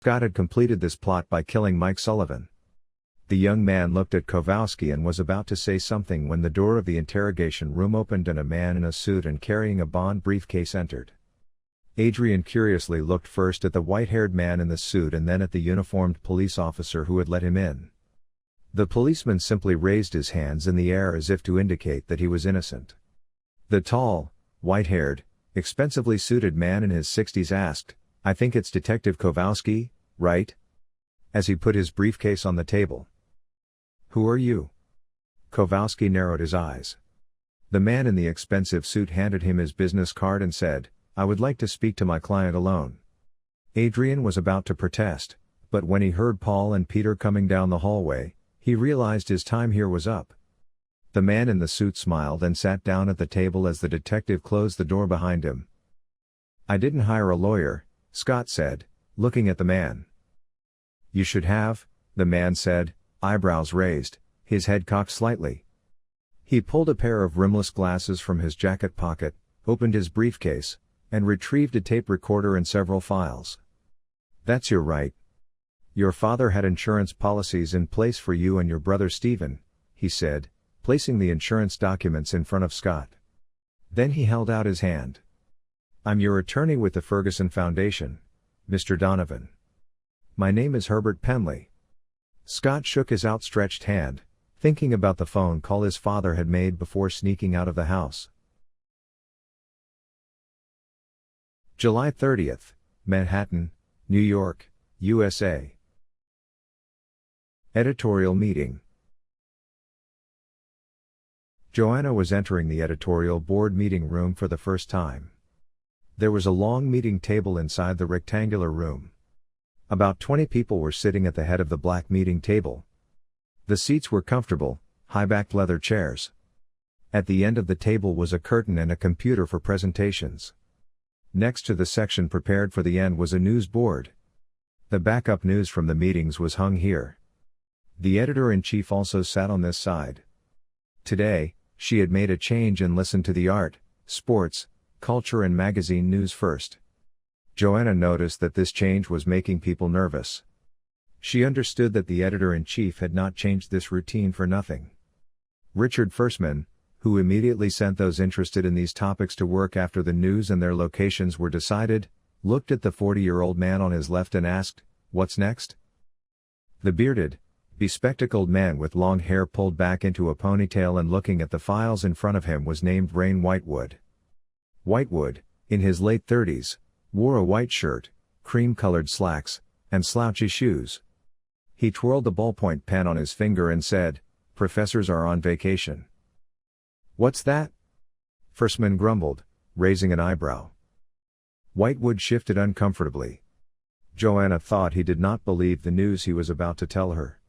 Scott had completed this plot by killing Mike Sullivan. The young man looked at Kowalski and was about to say something when the door of the interrogation room opened and a man in a suit and carrying a bond briefcase entered. Adrian curiously looked first at the white-haired man in the suit and then at the uniformed police officer who had let him in. The policeman simply raised his hands in the air as if to indicate that he was innocent. The tall, white-haired, expensively suited man in his 60s asked, "I think it's Detective Kowalski, right?" as he put his briefcase on the table. "Who are you?" Kowalski narrowed his eyes. The man in the expensive suit handed him his business card and said, "I would like to speak to my client alone." Adrian was about to protest, but when he heard Paul and Peter coming down the hallway, he realized his time here was up. The man in the suit smiled and sat down at the table as the detective closed the door behind him. "I didn't hire a lawyer," Scott said, looking at the man. "You should have," the man said, eyebrows raised, his head cocked slightly. He pulled a pair of rimless glasses from his jacket pocket, opened his briefcase, and retrieved a tape recorder and several files. "That's your right. Your father had insurance policies in place for you and your brother Stephen," he said, placing the insurance documents in front of Scott. Then he held out his hand. "I'm your attorney with the Ferguson Foundation, Mr. Donovan. My name is Herbert Penley." Scott shook his outstretched hand, thinking about the phone call his father had made before sneaking out of the house. July 30th, Manhattan, New York, USA. Editorial Meeting. Joanna was entering the editorial board meeting room for the first time. There was a long meeting table inside the rectangular room. About 20 people were sitting at the head of the black meeting table. The seats were comfortable, high-backed leather chairs. At the end of the table was a curtain and a computer for presentations. Next to the section prepared for the end was a news board. The backup news from the meetings was hung here. The editor-in-chief also sat on this side. Today, she had made a change and listened to the art, sports, culture and magazine news first. Joanna noticed that this change was making people nervous. She understood that the editor-in-chief had not changed this routine for nothing. Richard Firstman, who immediately sent those interested in these topics to work after the news and their locations were decided, looked at the 40-year-old man on his left and asked, "What's next?" The bearded, bespectacled man with long hair pulled back into a ponytail and looking at the files in front of him was named Rain Whitewood. Whitewood, in his late 30s, wore a white shirt, cream-colored slacks, and slouchy shoes. He twirled the ballpoint pen on his finger and said, "Professors are on vacation." "What's that?" Firstman grumbled, raising an eyebrow. Whitewood shifted uncomfortably. Joanna thought he did not believe the news he was about to tell her.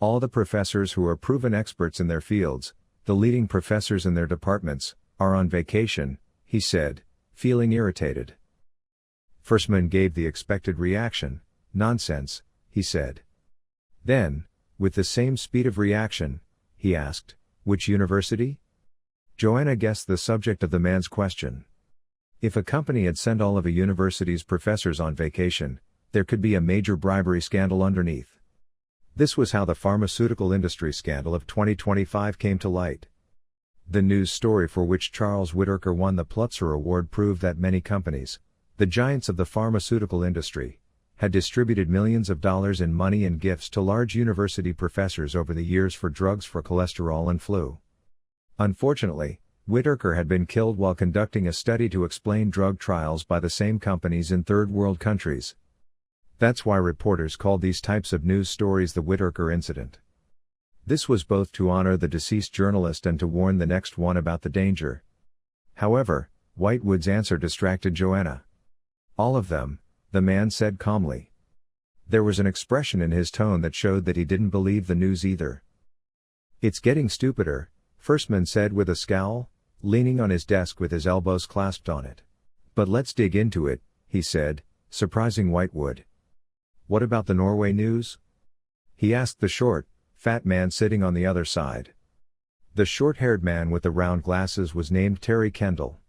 "All the professors who are proven experts in their fields, the leading professors in their departments, are on vacation," he said, feeling irritated. Firstman gave the expected reaction. "Nonsense," he said. Then, with the same speed of reaction, he asked, "Which university?" Joanna guessed the subject of the man's question. If a company had sent all of a university's professors on vacation, there could be a major bribery scandal underneath. This was how the pharmaceutical industry scandal of 2025 came to light. The news story for which Charles Whittaker won the Pulitzer Award proved that many companies, the giants of the pharmaceutical industry, had distributed millions of dollars in money and gifts to large university professors over the years for drugs for cholesterol and flu. Unfortunately, Whittaker had been killed while conducting a study to explain drug trials by the same companies in third world countries. That's why reporters called these types of news stories the Whittaker incident. This was both to honor the deceased journalist and to warn the next one about the danger. However, Whitewood's answer distracted Joanna. "All of them," the man said calmly. There was an expression in his tone that showed that he didn't believe the news either. "It's getting stupider," Firstman said with a scowl, leaning on his desk with his elbows clasped on it. "But let's dig into it," he said, surprising Whitewood. "What about the Norway news?" he asked the short, fat man sitting on the other side. The short-haired man with the round glasses was named Terry Kendall.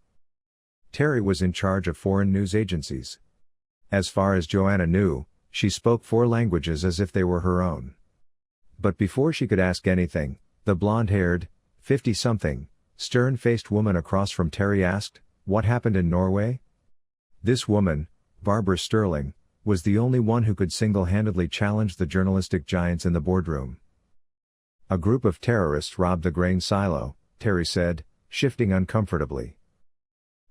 Terry was in charge of foreign news agencies. As far as Joanna knew, She spoke 4 languages as if they were her own. But before she could ask anything, the blonde-haired, 50-something, stern-faced woman across from Terry asked, "What happened in Norway?" This woman, Barbara Sterling, was the only one who could single-handedly challenge the journalistic giants in the boardroom. "A group of terrorists robbed the grain silo," Terry said, shifting uncomfortably.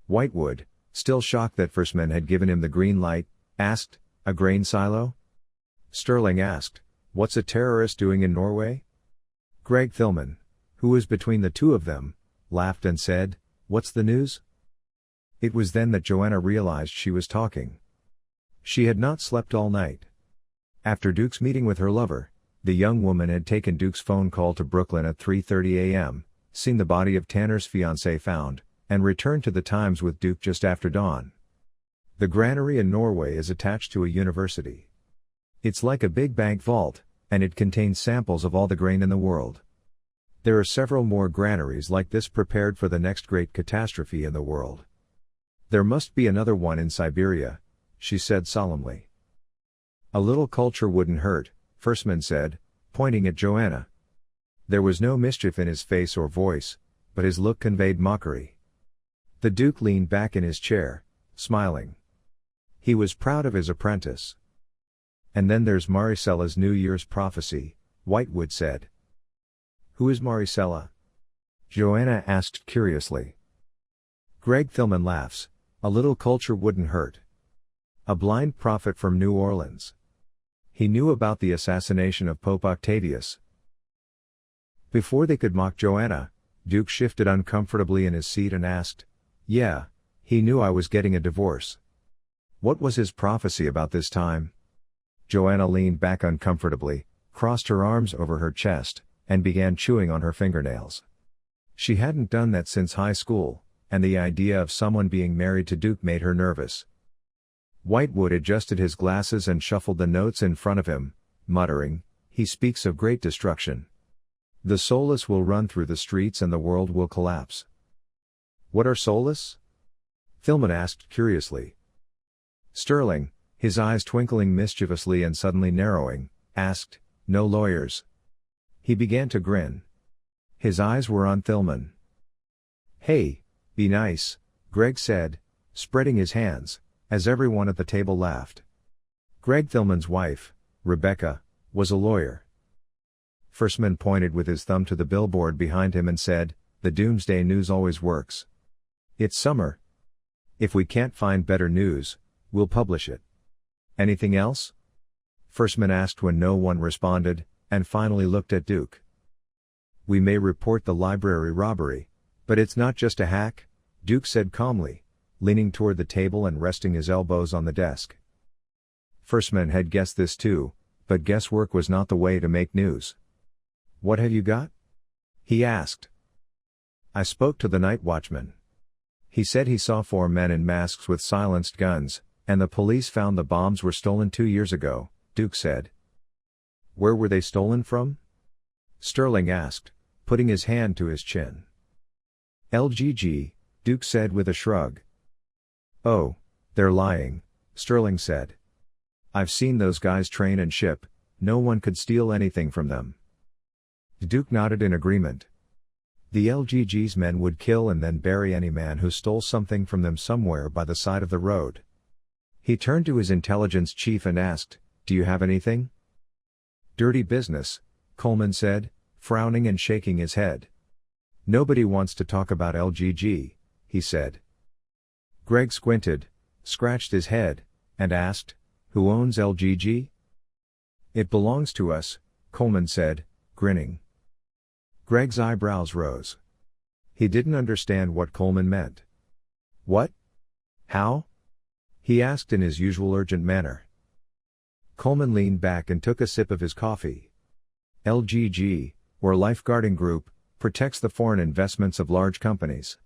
Whitewood, still shocked that Firstman had given him the green light, asked, "A grain silo?" Sterling asked, "What's a terrorist doing in Norway?" Greg Thilman, who was between the two of them, laughed and said, "What's the news?" It was then that Joanna realized she was talking. She had not slept all night. After Duke's meeting with her lover, the young woman had taken Duke's phone call to Brooklyn at 3:30 a.m., seen the body of Tanner's fiancée found, and returned to the Times with Duke just after dawn. The granary in Norway is attached to a university. It's like a big bank vault, and it contains samples of all the grain in the world. There are several more granaries like this prepared for the next great catastrophe in the world. There must be another one in Siberia, she said solemnly. "A little culture wouldn't hurt," Firstman said, pointing at Joanna. There was no mischief in his face or voice, but his look conveyed mockery. The Duke leaned back in his chair, smiling. He was proud of his apprentice. "And then there's Maricella's New Year's prophecy," Whitewood said. "Who is Maricella?" Joanna asked curiously. Greg Thilman laughs. "A little culture wouldn't hurt. A blind prophet from New Orleans. He knew about the assassination of Pope Octavius." Before they could mock Joanna, Duke shifted uncomfortably in his seat and asked, "Yeah, he knew I was getting a divorce. What was his prophecy about this time?" Joanna leaned back uncomfortably, crossed her arms over her chest, and began chewing on her fingernails. She hadn't done that since high school, and the idea of someone being married to Duke made her nervous. Whitewood adjusted his glasses and shuffled the notes in front of him, muttering, "He speaks of great destruction. The soulless will run through the streets and the world will collapse." "What are soulless?" Thilman asked curiously. Sterling, his eyes twinkling mischievously and suddenly narrowing, asked, "No lawyers." He began to grin. His eyes were on Thilman. "Hey, be nice," Greg said, spreading his hands, as everyone at the table laughed. Greg Thilman's wife, Rebecca, was a lawyer. Firstman pointed with his thumb to the billboard behind him and said, "The Doomsday News always works. It's summer. If we can't find better news, we'll publish it." "Anything else?" Firstman asked when no one responded, and finally looked at Duke. "We may report the library robbery, but it's not just a hack," Duke said calmly, leaning toward the table and resting his elbows on the desk. Firstman had guessed this too, but guesswork was not the way to make news. "What have you got?" he asked. "I spoke to the night watchman. He said he saw 4 men in masks with silenced guns, and the police found the bombs were stolen 2 years ago," Duke said. "Where were they stolen from?" Sterling asked, putting his hand to his chin. "LGG, Duke said with a shrug. "Oh, they're lying," Sterling said. "I've seen those guys train and ship, no one could steal anything from them." Duke nodded in agreement. The LGG's men would kill and then bury any man who stole something from them somewhere by the side of the road. He turned to his intelligence chief and asked, "Do you have anything?" "Dirty business," Coleman said, frowning and shaking his head. "Nobody wants to talk about LGG, he said. Greg squinted, scratched his head, and asked, "Who owns LGG?" "It belongs to us," Coleman said, grinning. Greg's eyebrows rose. He didn't understand what Coleman meant. "What? How?" he asked in his usual urgent manner. Coleman leaned back and took a sip of his coffee. LGG, or Lifeguarding Group, protects the foreign investments of large companies.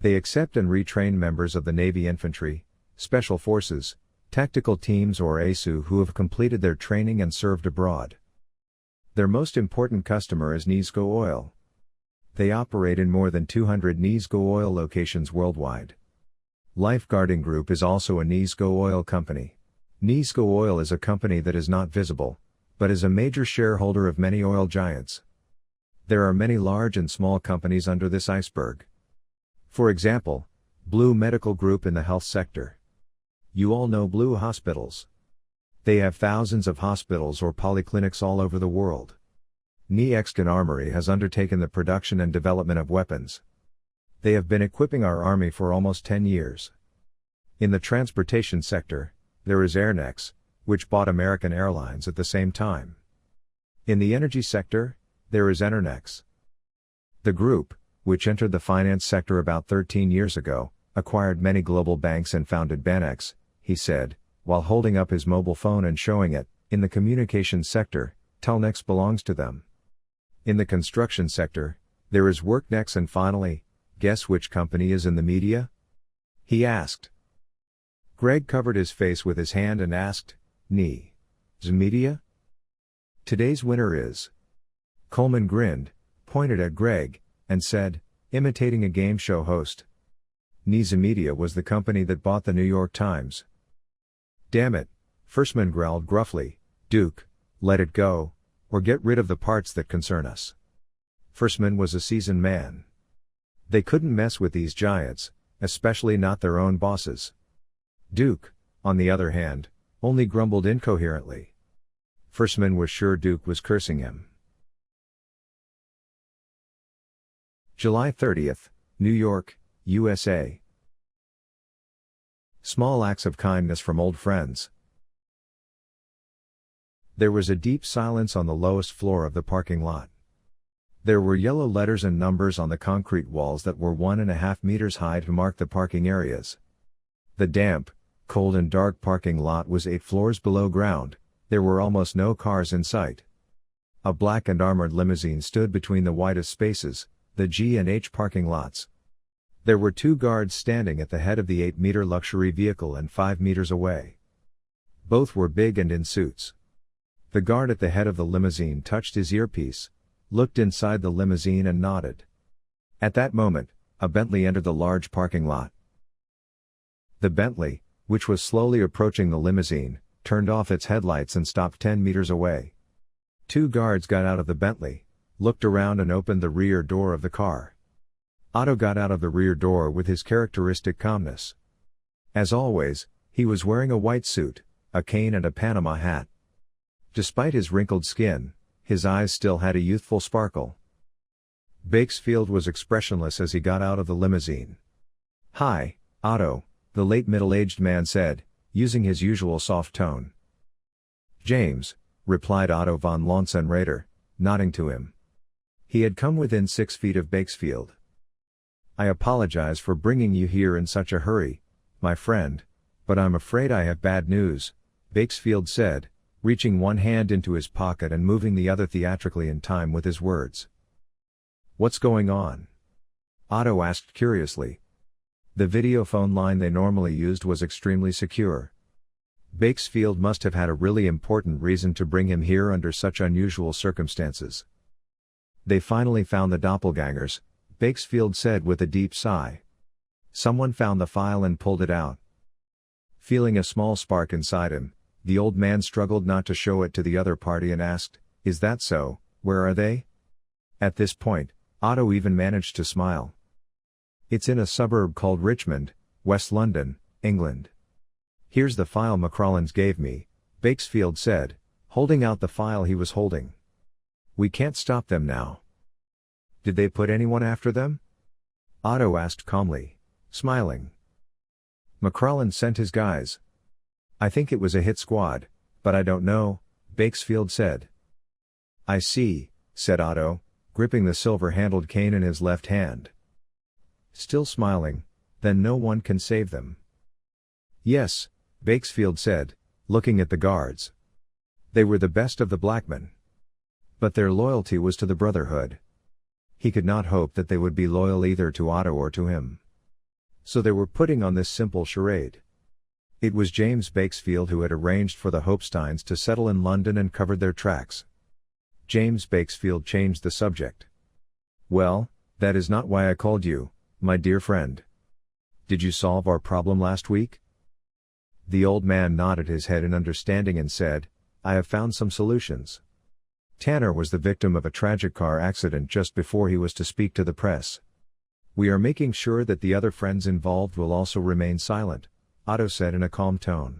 They accept and retrain members of the Navy Infantry, Special Forces, Tactical Teams or ASU who have completed their training and served abroad. Their most important customer is Nisco Oil. They operate in more than 200 Nisco Oil locations worldwide. Lifeguarding Group is also a Nisco Oil company. Nisco Oil is a company that is not visible, but is a major shareholder of many oil giants. There are many large and small companies under this iceberg. For example, Blue Medical Group in the health sector. You all know Blue Hospitals. They have thousands of hospitals or polyclinics all over the world. Neexcan Armory has undertaken the production and development of weapons. They have been equipping our army for almost 10 years. In the transportation sector, there is Airnex, which bought American Airlines at the same time. In the energy sector, there is Enernex. The group, which entered the finance sector about 13 years ago, acquired many global banks and founded Banex, he said, while holding up his mobile phone and showing it. In the communications sector, Telnex belongs to them. In the construction sector, there is Worknex, and finally, guess which company is in the media? He asked. Greg covered his face with his hand and asked, Media? Today's winner is. Coleman grinned, pointed at Greg, and said, imitating a game show host. Media was the company that bought the New York Times. Damn it, Firstman growled gruffly, Duke, let it go, or get rid of the parts that concern us. Firstman was a seasoned man. They couldn't mess with these giants, especially not their own bosses. Duke, on the other hand, only grumbled incoherently. Firstman was sure Duke was cursing him. July 30th, New York, USA. Small acts of kindness from old friends. There was a deep silence on the lowest floor of the parking lot. There were yellow letters and numbers on the concrete walls that were 1.5 meters high to mark the parking areas. The damp, cold and dark parking lot was 8 floors below ground. There were almost no cars in sight. A black and armored limousine stood between the widest spaces, the G and H parking lots. There were 2 guards standing at the head of the 8-meter luxury vehicle and 5 meters away. Both were big and in suits. The guard at the head of the limousine touched his earpiece, looked inside the limousine and nodded. At that moment, a Bentley entered the large parking lot. The Bentley, which was slowly approaching the limousine, turned off its headlights and stopped 10 meters away. 2 guards got out of the Bentley, looked around and opened the rear door of the car. Otto got out of the rear door with his characteristic calmness. As always, he was wearing a white suit, a cane and a Panama hat. Despite his wrinkled skin, his eyes still had a youthful sparkle. Bakesfield was expressionless as he got out of the limousine. Hi, Otto, the late middle-aged man said, using his usual soft tone. James, replied Otto von Lonsenrader, nodding to him. He had come within 6 feet of Bakesfield. I apologize for bringing you here in such a hurry, my friend, but I'm afraid I have bad news, Bakesfield said, reaching one hand into his pocket and moving the other theatrically in time with his words. What's going on? Otto asked curiously. The video phone line they normally used was extremely secure. Bakesfield must have had a really important reason to bring him here under such unusual circumstances. They finally found the doppelgangers, Bakesfield said with a deep sigh. Someone found the file and pulled it out. Feeling a small spark inside him, the old man struggled not to show it to the other party and asked, Is that so? Where are they? At this point, Otto even managed to smile. It's in a suburb called Richmond, West London, England. Here's the file McCrollins gave me, Bakesfield said, holding out the file he was holding. We can't stop them now. Did they put anyone after them? Otto asked calmly, smiling. McCrollins sent his guys. I think it was a hit squad, but I don't know, Bakesfield said. I see, said Otto, gripping the silver-handled cane in his left hand. Still smiling, then no one can save them. Yes, Bakesfield said, looking at the guards. They were the best of the black men. But their loyalty was to the Brotherhood. He could not hope that they would be loyal either to Otto or to him. So they were putting on this simple charade. It was James Bakesfield who had arranged for the Hopesteins to settle in London and covered their tracks. James Bakesfield changed the subject. Well, that is not why I called you, my dear friend. Did you solve our problem last week? The old man nodded his head in understanding and said, I have found some solutions. Tanner was the victim of a tragic car accident just before he was to speak to the press. We are making sure that the other friends involved will also remain silent, Otto said in a calm tone.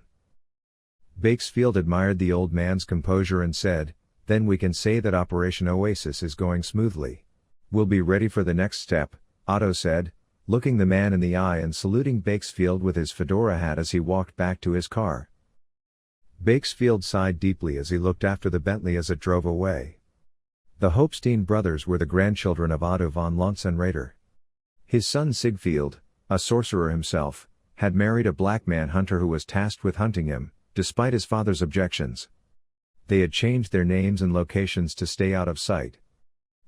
Bakesfield admired the old man's composure and said, then we can say that Operation Oasis is going smoothly. We'll be ready for the next step, Otto said, looking the man in the eye and saluting Bakesfield with his fedora hat as he walked back to his car. Bakesfield sighed deeply as he looked after the Bentley as it drove away. The Hopestein brothers were the grandchildren of Otto von Lontzenrater. His son Sigfield, a sorcerer himself, had married a black man hunter who was tasked with hunting him, despite his father's objections. They had changed their names and locations to stay out of sight.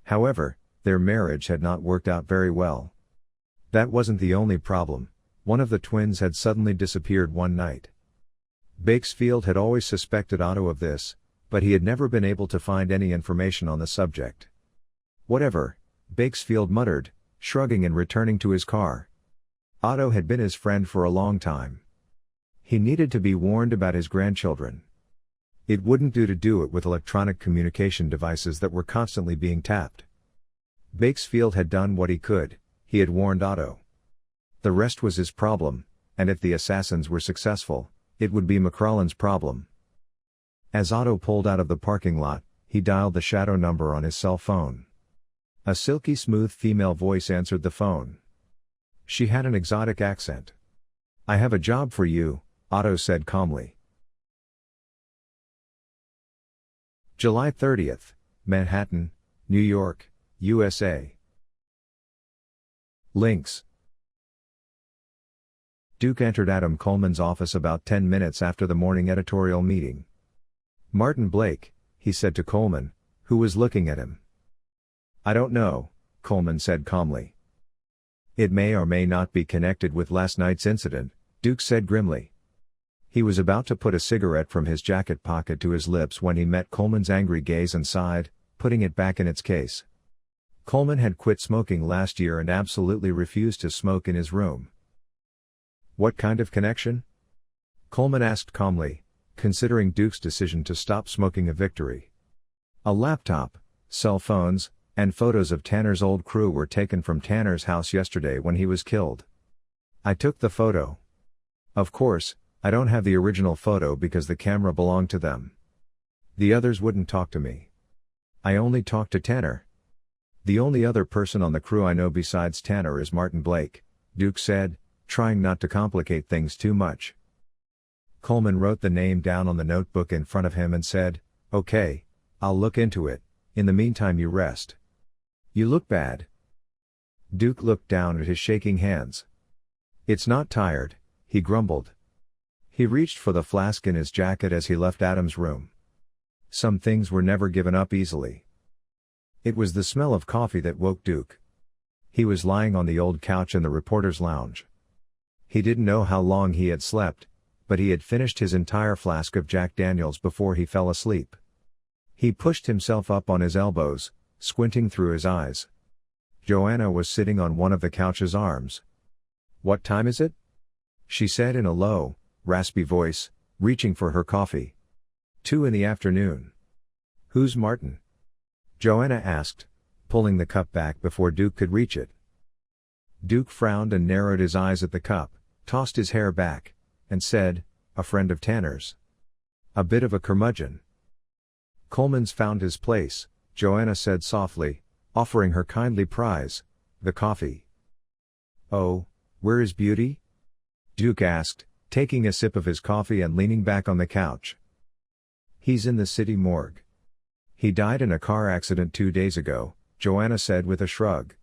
However, their marriage had not worked out very well. That wasn't the only problem. One of the twins had suddenly disappeared one night. Bakesfield had always suspected Otto of this, but he had never been able to find any information on the subject. Whatever, Bakesfield muttered, shrugging and returning to his car. Otto had been his friend for a long time. He needed to be warned about his grandchildren. It wouldn't do to do it with electronic communication devices that were constantly being tapped. Bakesfield had done what he could, he had warned Otto. The rest was his problem, and if the assassins were successful, it would be McCrollin's problem. As Otto pulled out of the parking lot, he dialed the shadow number on his cell phone. A silky smooth female voice answered the phone. She had an exotic accent. I have a job for you, Otto said calmly. July 30th, Manhattan, New York, USA. Links. Duke entered Adam Coleman's office about 10 minutes after the morning editorial meeting. Martin Blake, he said to Coleman, who was looking at him. I don't know, Coleman said calmly. It may or may not be connected with last night's incident, Duke said grimly. He was about to put a cigarette from his jacket pocket to his lips when he met Coleman's angry gaze and sighed, putting it back in its case. Coleman had quit smoking last year and absolutely refused to smoke in his room. What kind of connection? Coleman asked calmly, considering Duke's decision to stop smoking a victory. A laptop, cell phones, and photos of Tanner's old crew were taken from Tanner's house yesterday when he was killed. I took the photo. Of course, I don't have the original photo because the camera belonged to them. The others wouldn't talk to me. I only talked to Tanner. The only other person on the crew I know besides Tanner is Martin Blake, Duke said, trying not to complicate things too much. Coleman wrote the name down on the notebook in front of him and said, Okay, I'll look into it, in the meantime you rest. You look bad. Duke looked down at his shaking hands. It's not tired, he grumbled. He reached for the flask in his jacket as he left Adam's room. Some things were never given up easily. It was the smell of coffee that woke Duke. He was lying on the old couch in the reporter's lounge. He didn't know how long he had slept, but he had finished his entire flask of Jack Daniels before he fell asleep. He pushed himself up on his elbows, squinting through his eyes. Joanna was sitting on one of the couch's arms. What time is it? She said in a low, raspy voice, reaching for her coffee. 2 p.m. Who's Martin? Joanna asked, pulling the cup back before Duke could reach it. Duke frowned and narrowed his eyes at the cup, tossed his hair back, and said, a friend of Tanner's. A bit of a curmudgeon. Coleman's found his place, Joanna said softly, offering her kindly prize, the coffee. Oh, where is Beauty? Duke asked, taking a sip of his coffee and leaning back on the couch. He's in the city morgue. He died in a car accident 2 days ago, Joanna said with a shrug.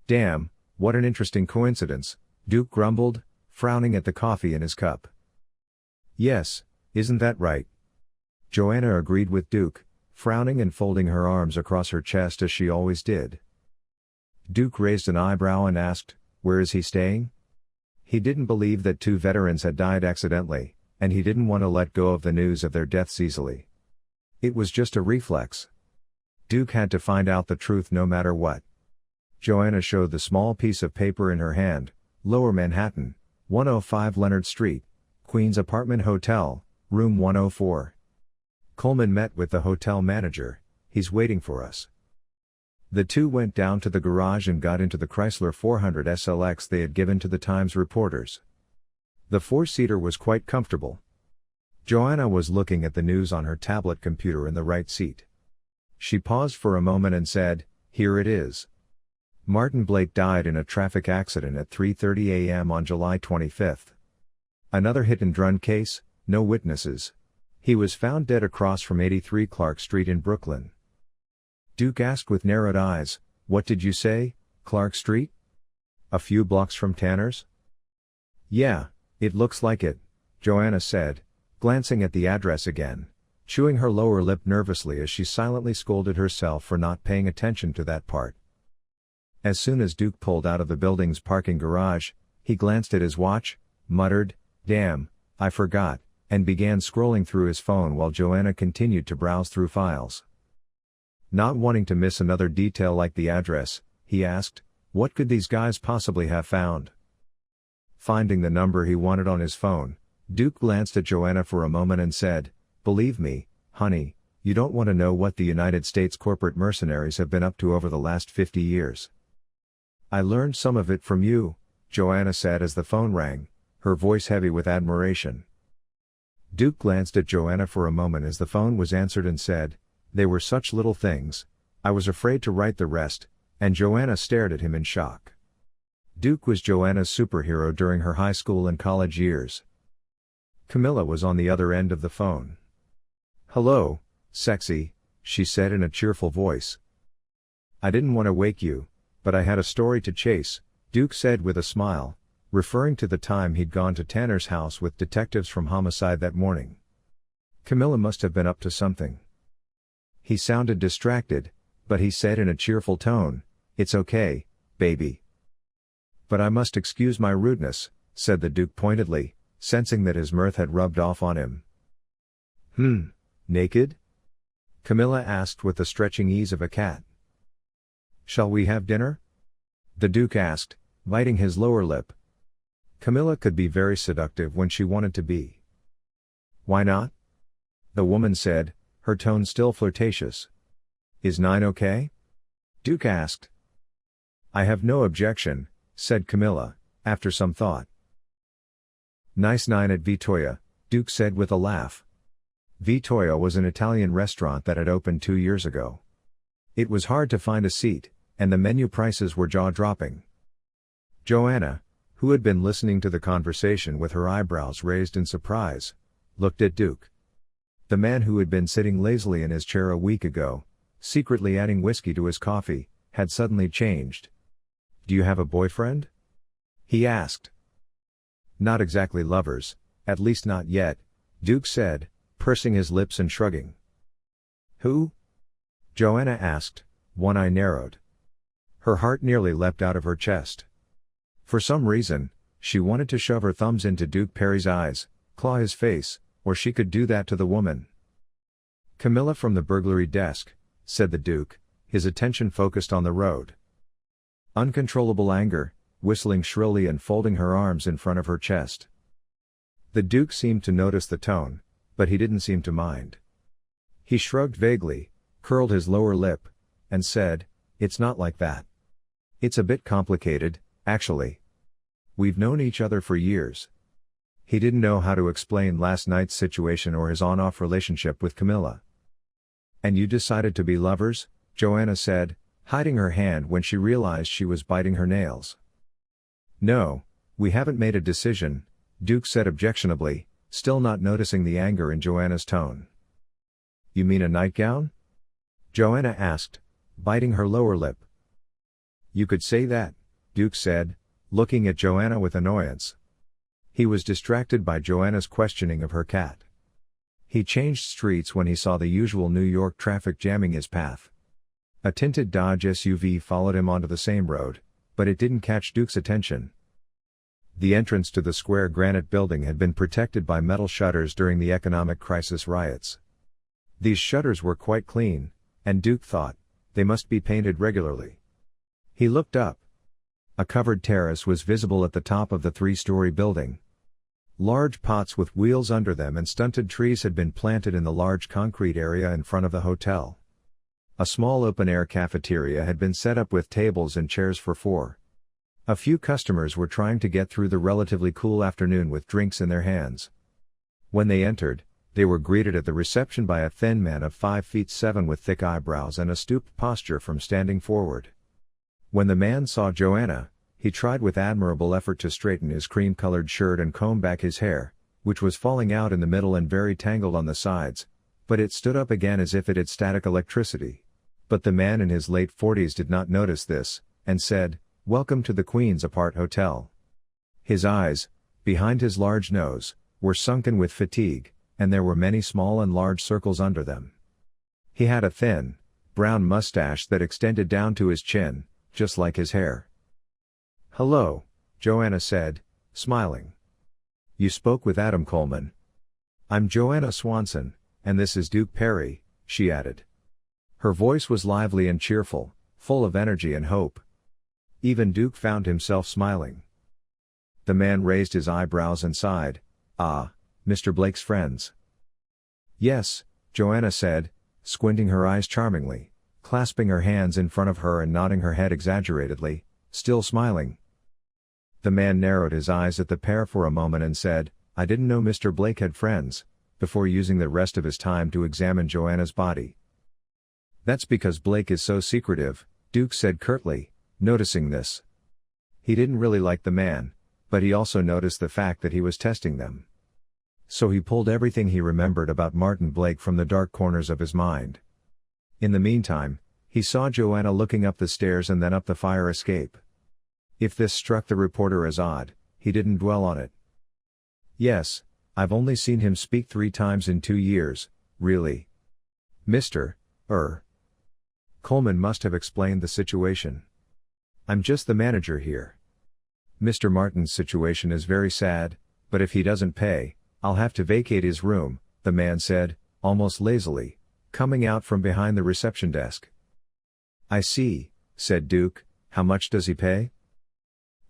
Damn, what an interesting coincidence, Duke grumbled, frowning at the coffee in his cup. Yes, isn't that right? Joanna agreed with Duke, frowning and folding her arms across her chest as she always did. Duke raised an eyebrow and asked, where is he staying? He didn't believe that 2 veterans had died accidentally, and he didn't want to let go of the news of their deaths easily. It was just a reflex. Duke had to find out the truth no matter what. Joanna showed the small piece of paper in her hand, Lower Manhattan, 105 Leonard Street, Queen's Apartment Hotel, room 104. Coleman met with the hotel manager. He's waiting for us. The two went down to the garage and got into the Chrysler 400 SLX they had given to the Times reporters. The four-seater was quite comfortable. Joanna was looking at the news on her tablet computer in the right seat. She paused for a moment and said, "Here it is. Martin Blake died in a traffic accident at 3:30 a.m. on July 25. Another hit-and-run case, no witnesses. He was found dead across from 83 Clark Street in Brooklyn." Duke asked with narrowed eyes, "What did you say, Clark Street? A few blocks from Tanner's?" "Yeah, it looks like it," Joanna said, glancing at the address again, chewing her lower lip nervously as she silently scolded herself for not paying attention to that part. As soon as Duke pulled out of the building's parking garage, he glanced at his watch, muttered, "Damn, I forgot," and began scrolling through his phone while Joanna continued to browse through files. Not wanting to miss another detail like the address, he asked, "What could these guys possibly have found?" Finding the number he wanted on his phone, Duke glanced at Joanna for a moment and said, "Believe me, honey, you don't want to know what the United States corporate mercenaries have been up to over the last 50 years. I learned some of it from you," Joanna said as the phone rang, her voice heavy with admiration. Duke glanced at Joanna for a moment as the phone was answered and said, "They were such little things, I was afraid to write the rest," and Joanna stared at him in shock. Duke was Joanna's superhero during her high school and college years. Camilla was on the other end of the phone. "Hello, sexy," she said in a cheerful voice. "I didn't want to wake you, but I had a story to chase," Duke said with a smile, referring to the time he'd gone to Tanner's house with detectives from Homicide that morning. Camilla must have been up to something. He sounded distracted, but he said in a cheerful tone, "It's okay, baby." "But I must excuse my rudeness," said the Duke pointedly, sensing that his mirth had rubbed off on him. Naked?" Camilla asked with the stretching ease of a cat. "Shall we have dinner?" the Duke asked, biting his lower lip. Camilla could be very seductive when she wanted to be. "Why not?" the woman said, her tone still flirtatious. "Is 9 okay?" Duke asked. "I have no objection," said Camilla, after some thought. "Nice 9 at Vittoria," Duke said with a laugh. Vittoria was an Italian restaurant that had opened 2 years ago. It was hard to find a seat, and the menu prices were jaw-dropping. Joanna, who had been listening to the conversation with her eyebrows raised in surprise, looked at Duke. The man who had been sitting lazily in his chair a week ago, secretly adding whiskey to his coffee, had suddenly changed. "Do you have a boyfriend?" he asked. "Not exactly lovers, at least not yet," Duke said, pursing his lips and shrugging. "Who?" Joanna asked, one eye narrowed. Her heart nearly leapt out of her chest. For some reason, she wanted to shove her thumbs into Duke Perry's eyes, claw his face, or she could do that to the woman. "Camilla from the burglary desk," said the Duke, his attention focused on the road. Uncontrollable anger, whistling shrilly and folding her arms in front of her chest. The Duke seemed to notice the tone, but he didn't seem to mind. He shrugged vaguely, curled his lower lip, and said, "It's not like that. It's a bit complicated, actually. We've known each other for years." He didn't know how to explain last night's situation or his on-off relationship with Camilla. "And you decided to be lovers?" Joanna said, hiding her hand when she realized she was biting her nails. "No, we haven't made a decision," Duke said objectionably, still not noticing the anger in Joanna's tone. "You mean a nightgown?" Joanna asked, biting her lower lip. "You could say that," Duke said, looking at Joanna with annoyance. He was distracted by Joanna's questioning of her cat. He changed streets when he saw the usual New York traffic jamming his path. A tinted Dodge SUV followed him onto the same road, but it didn't catch Duke's attention. The entrance to the square granite building had been protected by metal shutters during the economic crisis riots. These shutters were quite clean, and Duke thought, they must be painted regularly. He looked up. A covered terrace was visible at the top of the 3-story building. Large pots with wheels under them and stunted trees had been planted in the large concrete area in front of the hotel. A small open-air cafeteria had been set up with tables and chairs for 4. A few customers were trying to get through the relatively cool afternoon with drinks in their hands. When they entered, they were greeted at the reception by a thin man of 5'7" with thick eyebrows and a stooped posture from standing forward. When the man saw Joanna, he tried with admirable effort to straighten his cream-colored shirt and comb back his hair, which was falling out in the middle and very tangled on the sides, but it stood up again as if it had static electricity. But the man in his late 40s did not notice this, and said, "Welcome to the Queen's Apart Hotel." His eyes, behind his large nose, were sunken with fatigue, and there were many small and large circles under them. He had a thin, brown mustache that extended down to his chin, just like his hair. "Hello," Joanna said, smiling. "You spoke with Adam Coleman." "I'm Joanna Swanson, and this is Duke Perry," she added. Her voice was lively and cheerful, full of energy and hope. Even Duke found himself smiling. The man raised his eyebrows and sighed. "Ah, Mr. Blake's friends." "Yes," Joanna said, squinting her eyes charmingly, clasping her hands in front of her and nodding her head exaggeratedly, still smiling. The man narrowed his eyes at the pair for a moment and said, "I didn't know Mr. Blake had friends," before using the rest of his time to examine Joanna's body. "That's because Blake is so secretive," Duke said curtly, noticing this. He didn't really like the man, but he also noticed the fact that he was testing them. So he pulled everything he remembered about Martin Blake from the dark corners of his mind. In the meantime, he saw Joanna looking up the stairs and then up the fire escape. If this struck the reporter as odd, he didn't dwell on it. "Yes, I've only seen him speak 3 times in 2 years, really. Mr. Coleman must have explained the situation. I'm just the manager here. Mr. Martin's situation is very sad, but if he doesn't pay, I'll have to vacate his room," the man said, almost lazily, coming out from behind the reception desk. "I see," said Duke. "How much does he pay?"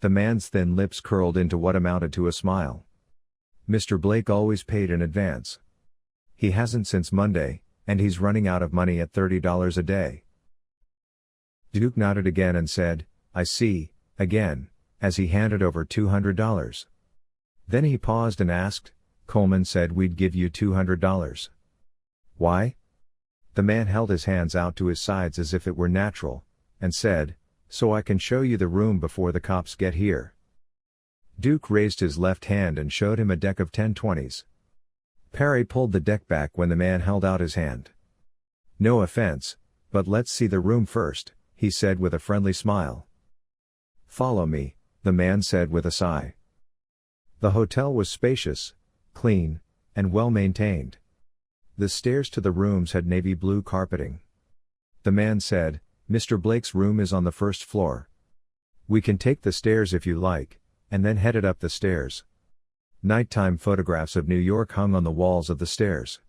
The man's thin lips curled into what amounted to a smile. "Mr. Blake always paid in advance. He hasn't since Monday, and he's running out of money at $30 a day." Duke nodded again and said, "I see," again, as he handed over $200. Then he paused and asked, "Coleman said we'd give you $200. Why?" The man held his hands out to his sides as if it were natural, and said, "So I can show you the room before the cops get here." Duke raised his left hand and showed him a deck of 10-20s. Perry pulled the deck back when the man held out his hand. "No offense, but let's see the room first," he said with a friendly smile. "Follow me," the man said with a sigh. The hotel was spacious, clean, and well maintained. The stairs to the rooms had navy blue carpeting. The man said, "Mr. Blake's room is on the first floor. We can take the stairs if you like, and then headed up the stairs." Nighttime photographs of New York hung on the walls of the stairs.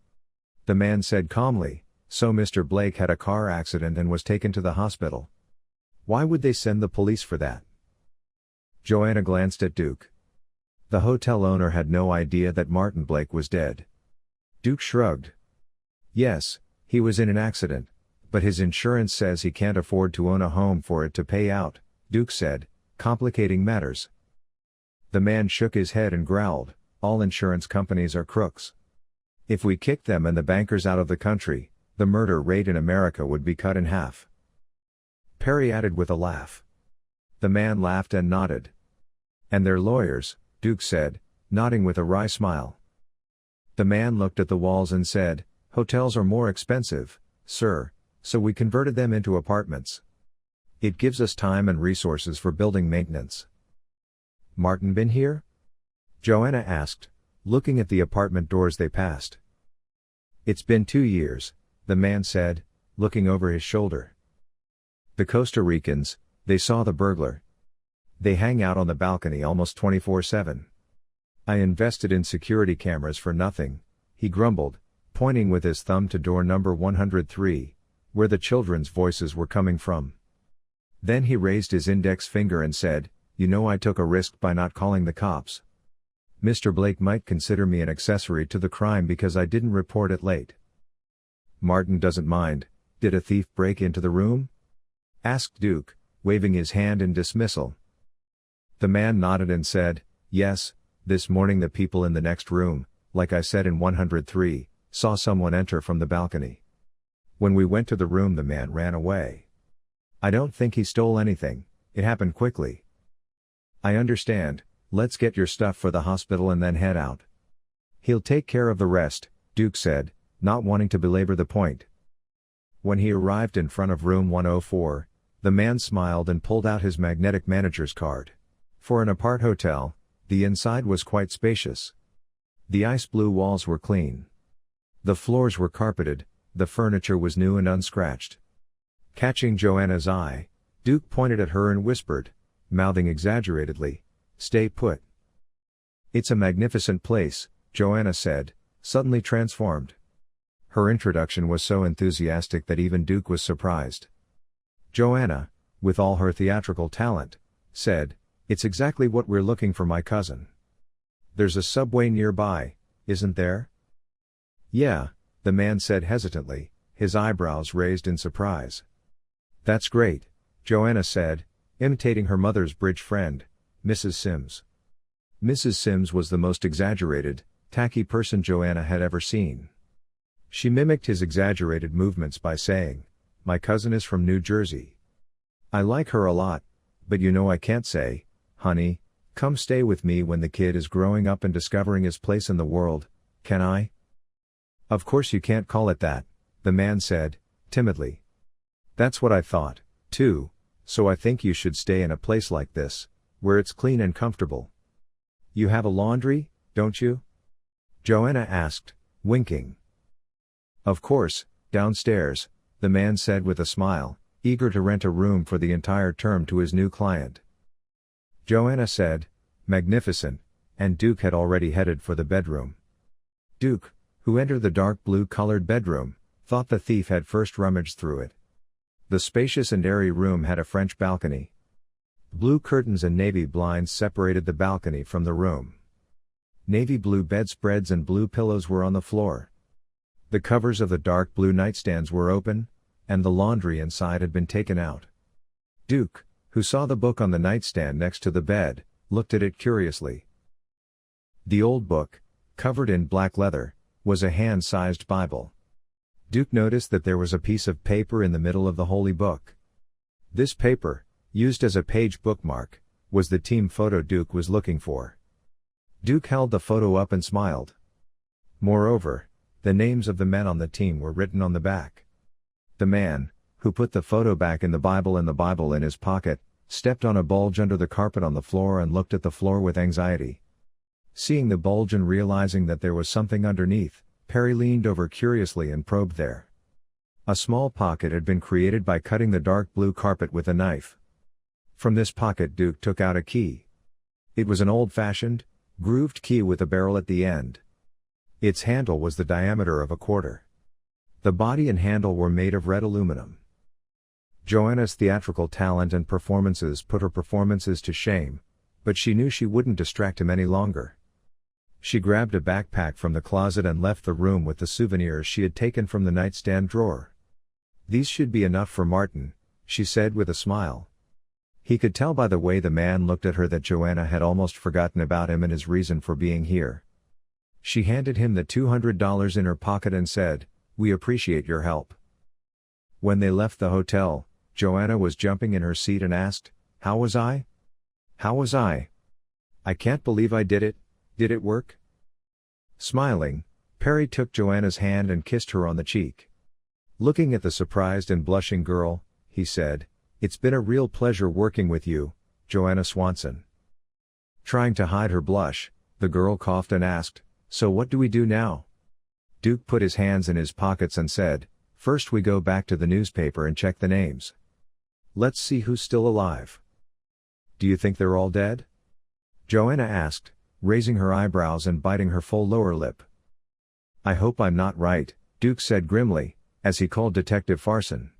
The man said calmly, "So Mr. Blake had a car accident and was taken to the hospital. Why would they send the police for that?" Joanna glanced at Duke. The hotel owner had no idea that Martin Blake was dead. Duke shrugged. "Yes, he was in an accident, but his insurance says he can't afford to own a home for it to pay out," Duke said, complicating matters. The man shook his head and growled, "All insurance companies are crooks. If we kicked them and the bankers out of the country, the murder rate in America would be cut in half." Perry added with a laugh. The man laughed and nodded. "And they're lawyers," Duke said, nodding with a wry smile. The man looked at the walls and said, "Hotels are more expensive, sir, so we converted them into apartments. It gives us time and resources for building maintenance." "Martin been here?" Joanna asked, looking at the apartment doors they passed. "It's been 2 years, the man said, looking over his shoulder. The Costa Ricans, they saw the burglar. They hang out on the balcony almost 24/7. I invested in security cameras for nothing," he grumbled, pointing with his thumb to door number 103, where the children's voices were coming from. Then he raised his index finger and said, "You know I took a risk by not calling the cops. Mr. Blake might consider me an accessory to the crime because I didn't report it late. Martin doesn't mind. Did a thief break into the room? Asked Duke, waving his hand in dismissal. The man nodded and said, yes, this morning the people in the next room, like I said in 103, saw someone enter from the balcony. When we went to the room the man ran away. I don't think he stole anything, it happened quickly. I understand, let's get your stuff for the hospital and then head out. He'll take care of the rest, Duke said, not wanting to belabor the point. When he arrived in front of room 104, the man smiled and pulled out his magnetic manager's card. For an apart hotel, the inside was quite spacious. The ice blue walls were clean. The floors were carpeted, the furniture was new and unscratched. Catching Joanna's eye, Duke pointed at her and whispered, mouthing exaggeratedly, "Stay put." "It's a magnificent place," Joanna said, suddenly transformed. Her introduction was so enthusiastic that even Duke was surprised. Joanna, with all her theatrical talent, said, "It's exactly what we're looking for, my cousin." "There's a subway nearby, isn't there?" "Yeah," the man said hesitantly, his eyebrows raised in surprise. "That's great," Joanna said, imitating her mother's bridge friend, Mrs. Sims. Mrs. Sims was the most exaggerated, tacky person Joanna had ever seen. She mimicked his exaggerated movements by saying, "My cousin is from New Jersey. I like her a lot, but you know I can't say, 'Honey, come stay with me' when the kid is growing up and discovering his place in the world, can I?" "Of course you can't call it that," the man said, timidly. "That's what I thought, too, so I think you should stay in a place like this, where it's clean and comfortable." "You have a laundry, don't you?" Joanna asked, winking. "Of course, downstairs," the man said with a smile, eager to rent a room for the entire term to his new client. Joanna said, "Magnificent," and Duke had already headed for the bedroom. Duke, who entered the dark blue-colored bedroom, thought the thief had first rummaged through it. The spacious and airy room had a French balcony. Blue curtains and navy blinds separated the balcony from the room. Navy blue bedspreads and blue pillows were on the floor. The covers of the dark blue nightstands were open, and the laundry inside had been taken out. Duke, who saw the book on the nightstand next to the bed, looked at it curiously. The old book, covered in black leather, was a hand-sized Bible. Duke noticed that there was a piece of paper in the middle of the holy book. This paper, used as a page bookmark, was the team photo Duke was looking for. Duke held the photo up and smiled. Moreover, the names of the men on the team were written on the back. The man, who put the photo back in the Bible in his pocket, stepped on a bulge under the carpet on the floor and looked at the floor with anxiety. Seeing the bulge and realizing that there was something underneath, Perry leaned over curiously and probed there. A small pocket had been created by cutting the dark blue carpet with a knife. From this pocket Duke took out a key. It was an old-fashioned, grooved key with a barrel at the end. Its handle was the diameter of a quarter. The body and handle were made of red aluminum. Joanna's theatrical talent and performances put her performances to shame, but she knew she wouldn't distract him any longer. She grabbed a backpack from the closet and left the room with the souvenirs she had taken from the nightstand drawer. "These should be enough for Martin," she said with a smile. He could tell by the way the man looked at her that Joanna had almost forgotten about him and his reason for being here. She handed him the $200 in her pocket and said, "We appreciate your help." When they left the hotel, Joanna was jumping in her seat and asked, "How was I? How was I? I can't believe I did it. Did it work?" Smiling, Perry took Joanna's hand and kissed her on the cheek. Looking at the surprised and blushing girl, he said, "It's been a real pleasure working with you, Joanna Swanson." Trying to hide her blush, the girl coughed and asked, "So what do we do now?" Duke put his hands in his pockets and said, "First we go back to the newspaper and check the names. Let's see who's still alive." "Do you think they're all dead?" Joanna asked, raising her eyebrows and biting her full lower lip. "I hope I'm not right," Duke said grimly, as he called Detective Farson.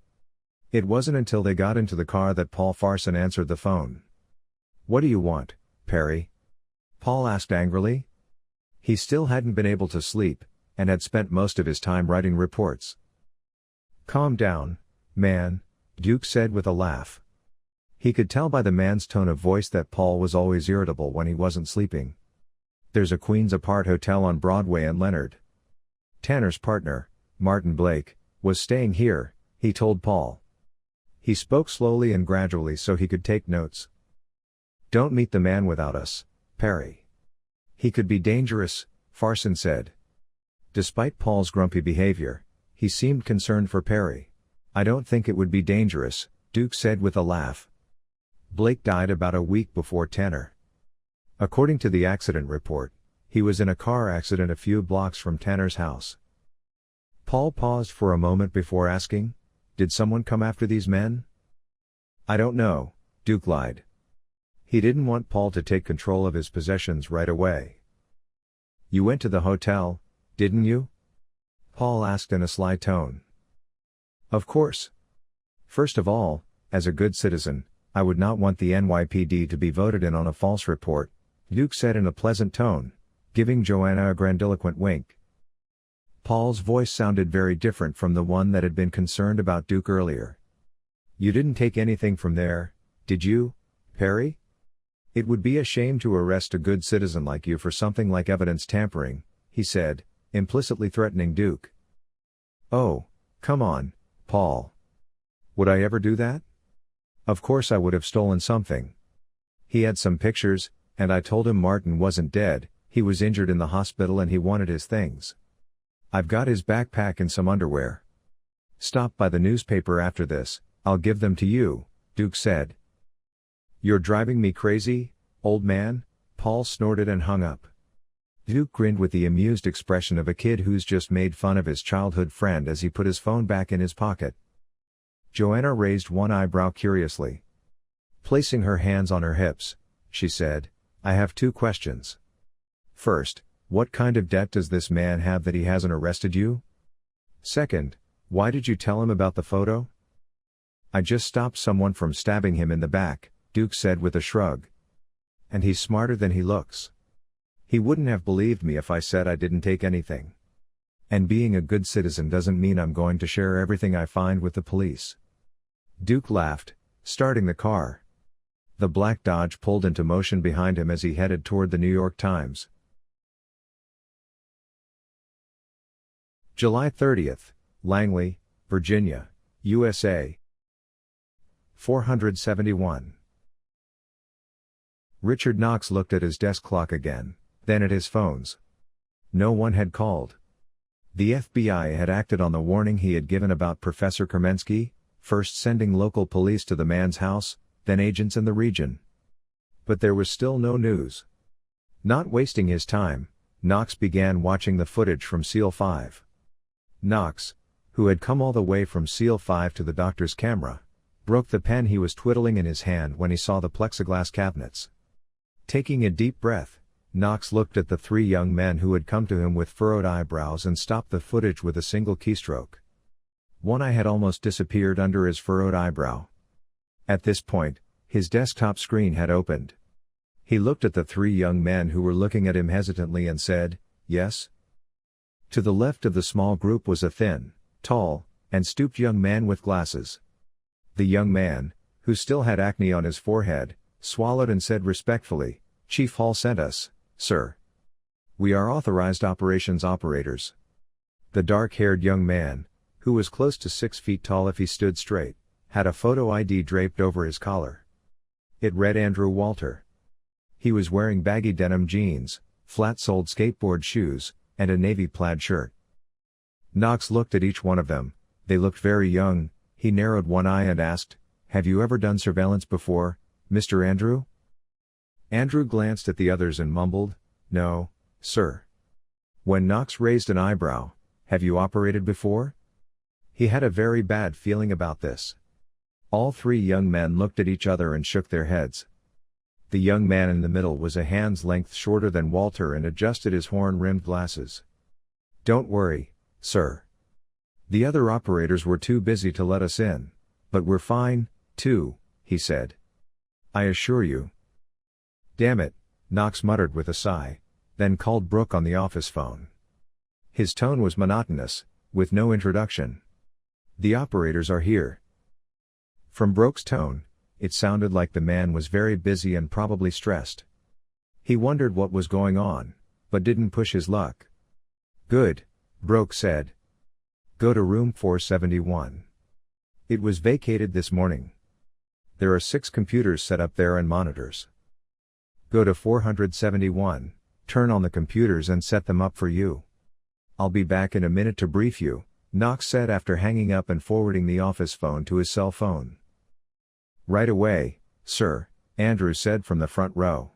It wasn't until they got into the car that Paul Farson answered the phone. "What do you want, Perry?" Paul asked angrily. He still hadn't been able to sleep, and had spent most of his time writing reports. Calm down, man, Duke said with a laugh. He could tell by the man's tone of voice that Paul was always irritable when he wasn't sleeping. There's a Queen's Apart hotel on Broadway and Leonard. Tanner's partner, Martin Blake, was staying here, he told Paul. He spoke slowly and gradually so he could take notes. Don't meet the man without us, Perry. He could be dangerous, Farson said. Despite Paul's grumpy behavior, he seemed concerned for Perry. I don't think it would be dangerous, Duke said with a laugh. Blake died about a week before Tanner. According to the accident report, he was in a car accident a few blocks from Tanner's house. Paul paused for a moment before asking, did someone come after these men? I don't know, Duke lied. He didn't want Paul to take control of his possessions right away. You went to the hotel, didn't you? Paul asked in a sly tone. Of course. First of all, as a good citizen, I would not want the NYPD to be voted in on a false report, Duke said in a pleasant tone, giving Joanna a grandiloquent wink. Paul's voice sounded very different from the one that had been concerned about Duke earlier. You didn't take anything from there, did you, Perry? It would be a shame to arrest a good citizen like you for something like evidence tampering, he said, implicitly threatening Duke. Oh, come on, Paul. Would I ever do that? Of course I would have stolen something. He had some pictures, and I told him Martin wasn't dead, he was injured in the hospital and he wanted his things. I've got his backpack and some underwear. Stop by the newspaper after this, I'll give them to you, Duke said. You're driving me crazy, old man, Paul snorted and hung up. Duke grinned with the amused expression of a kid who's just made fun of his childhood friend as he put his phone back in his pocket. Joanna raised one eyebrow curiously. Placing her hands on her hips, she said, I have 2 questions. First, what kind of debt does this man have that he hasn't arrested you? Second, why did you tell him about the photo? I just stopped someone from stabbing him in the back, Duke said with a shrug. And he's smarter than he looks. He wouldn't have believed me if I said I didn't take anything. And being a good citizen doesn't mean I'm going to share everything I find with the police. Duke laughed, starting the car. The black Dodge pulled into motion behind him as he headed toward the New York Times. July 30th, Langley, Virginia, USA. 471. Richard Knox looked at his desk clock again, then at his phones. No one had called. The FBI had acted on the warning he had given about Professor Kermensky, first sending local police to the man's house, then agents in the region. But there was still no news. Not wasting his time, Knox began watching the footage from SEAL 5. Knox, who had come all the way from SEAL 5 to the doctor's camera, broke the pen he was twiddling in his hand when he saw the plexiglass cabinets. Taking a deep breath, Knox looked at the 3 young men who had come to him with furrowed eyebrows and stopped the footage with a single keystroke. One eye had almost disappeared under his furrowed eyebrow. At this point, his desktop screen had opened. He looked at the 3 young men who were looking at him hesitantly and said, yes? To the left of the small group was a thin, tall, and stooped young man with glasses. The young man, who still had acne on his forehead, swallowed and said respectfully, Chief Hall sent us, sir. We are authorized operations operators. The dark-haired young man, who was close to 6 feet tall if he stood straight, had a photo ID draped over his collar. It read Andrew Walter. He was wearing baggy denim jeans, flat-soled skateboard shoes, and a navy plaid shirt. Knox looked at each one of them. They looked very young. He narrowed one eye and asked, have you ever done surveillance before, Mr. Andrew? Andrew glanced at the others and mumbled, no, sir. When Knox raised an eyebrow, have you operated before? He had a very bad feeling about this. All 3 young men looked at each other and shook their heads. The young man in the middle was a hand's length shorter than Walter and adjusted his horn-rimmed glasses. Don't worry, sir. The other operators were too busy to let us in, but we're fine, too, he said. I assure you. Damn it, Knox muttered with a sigh, then called Brooke on the office phone. His tone was monotonous, with no introduction. "The operators are here." From Brooke's tone, it sounded like the man was very busy and probably stressed. He wondered what was going on, but didn't push his luck. "Good," Brooke said. "Go to room 471. It was vacated this morning. There are 6 computers set up there and monitors. Go to 471, turn on the computers and set them up for you. I'll be back in a minute to brief you," Knox said after hanging up and forwarding the office phone to his cell phone. "Right away, sir," Andrew said from the front row.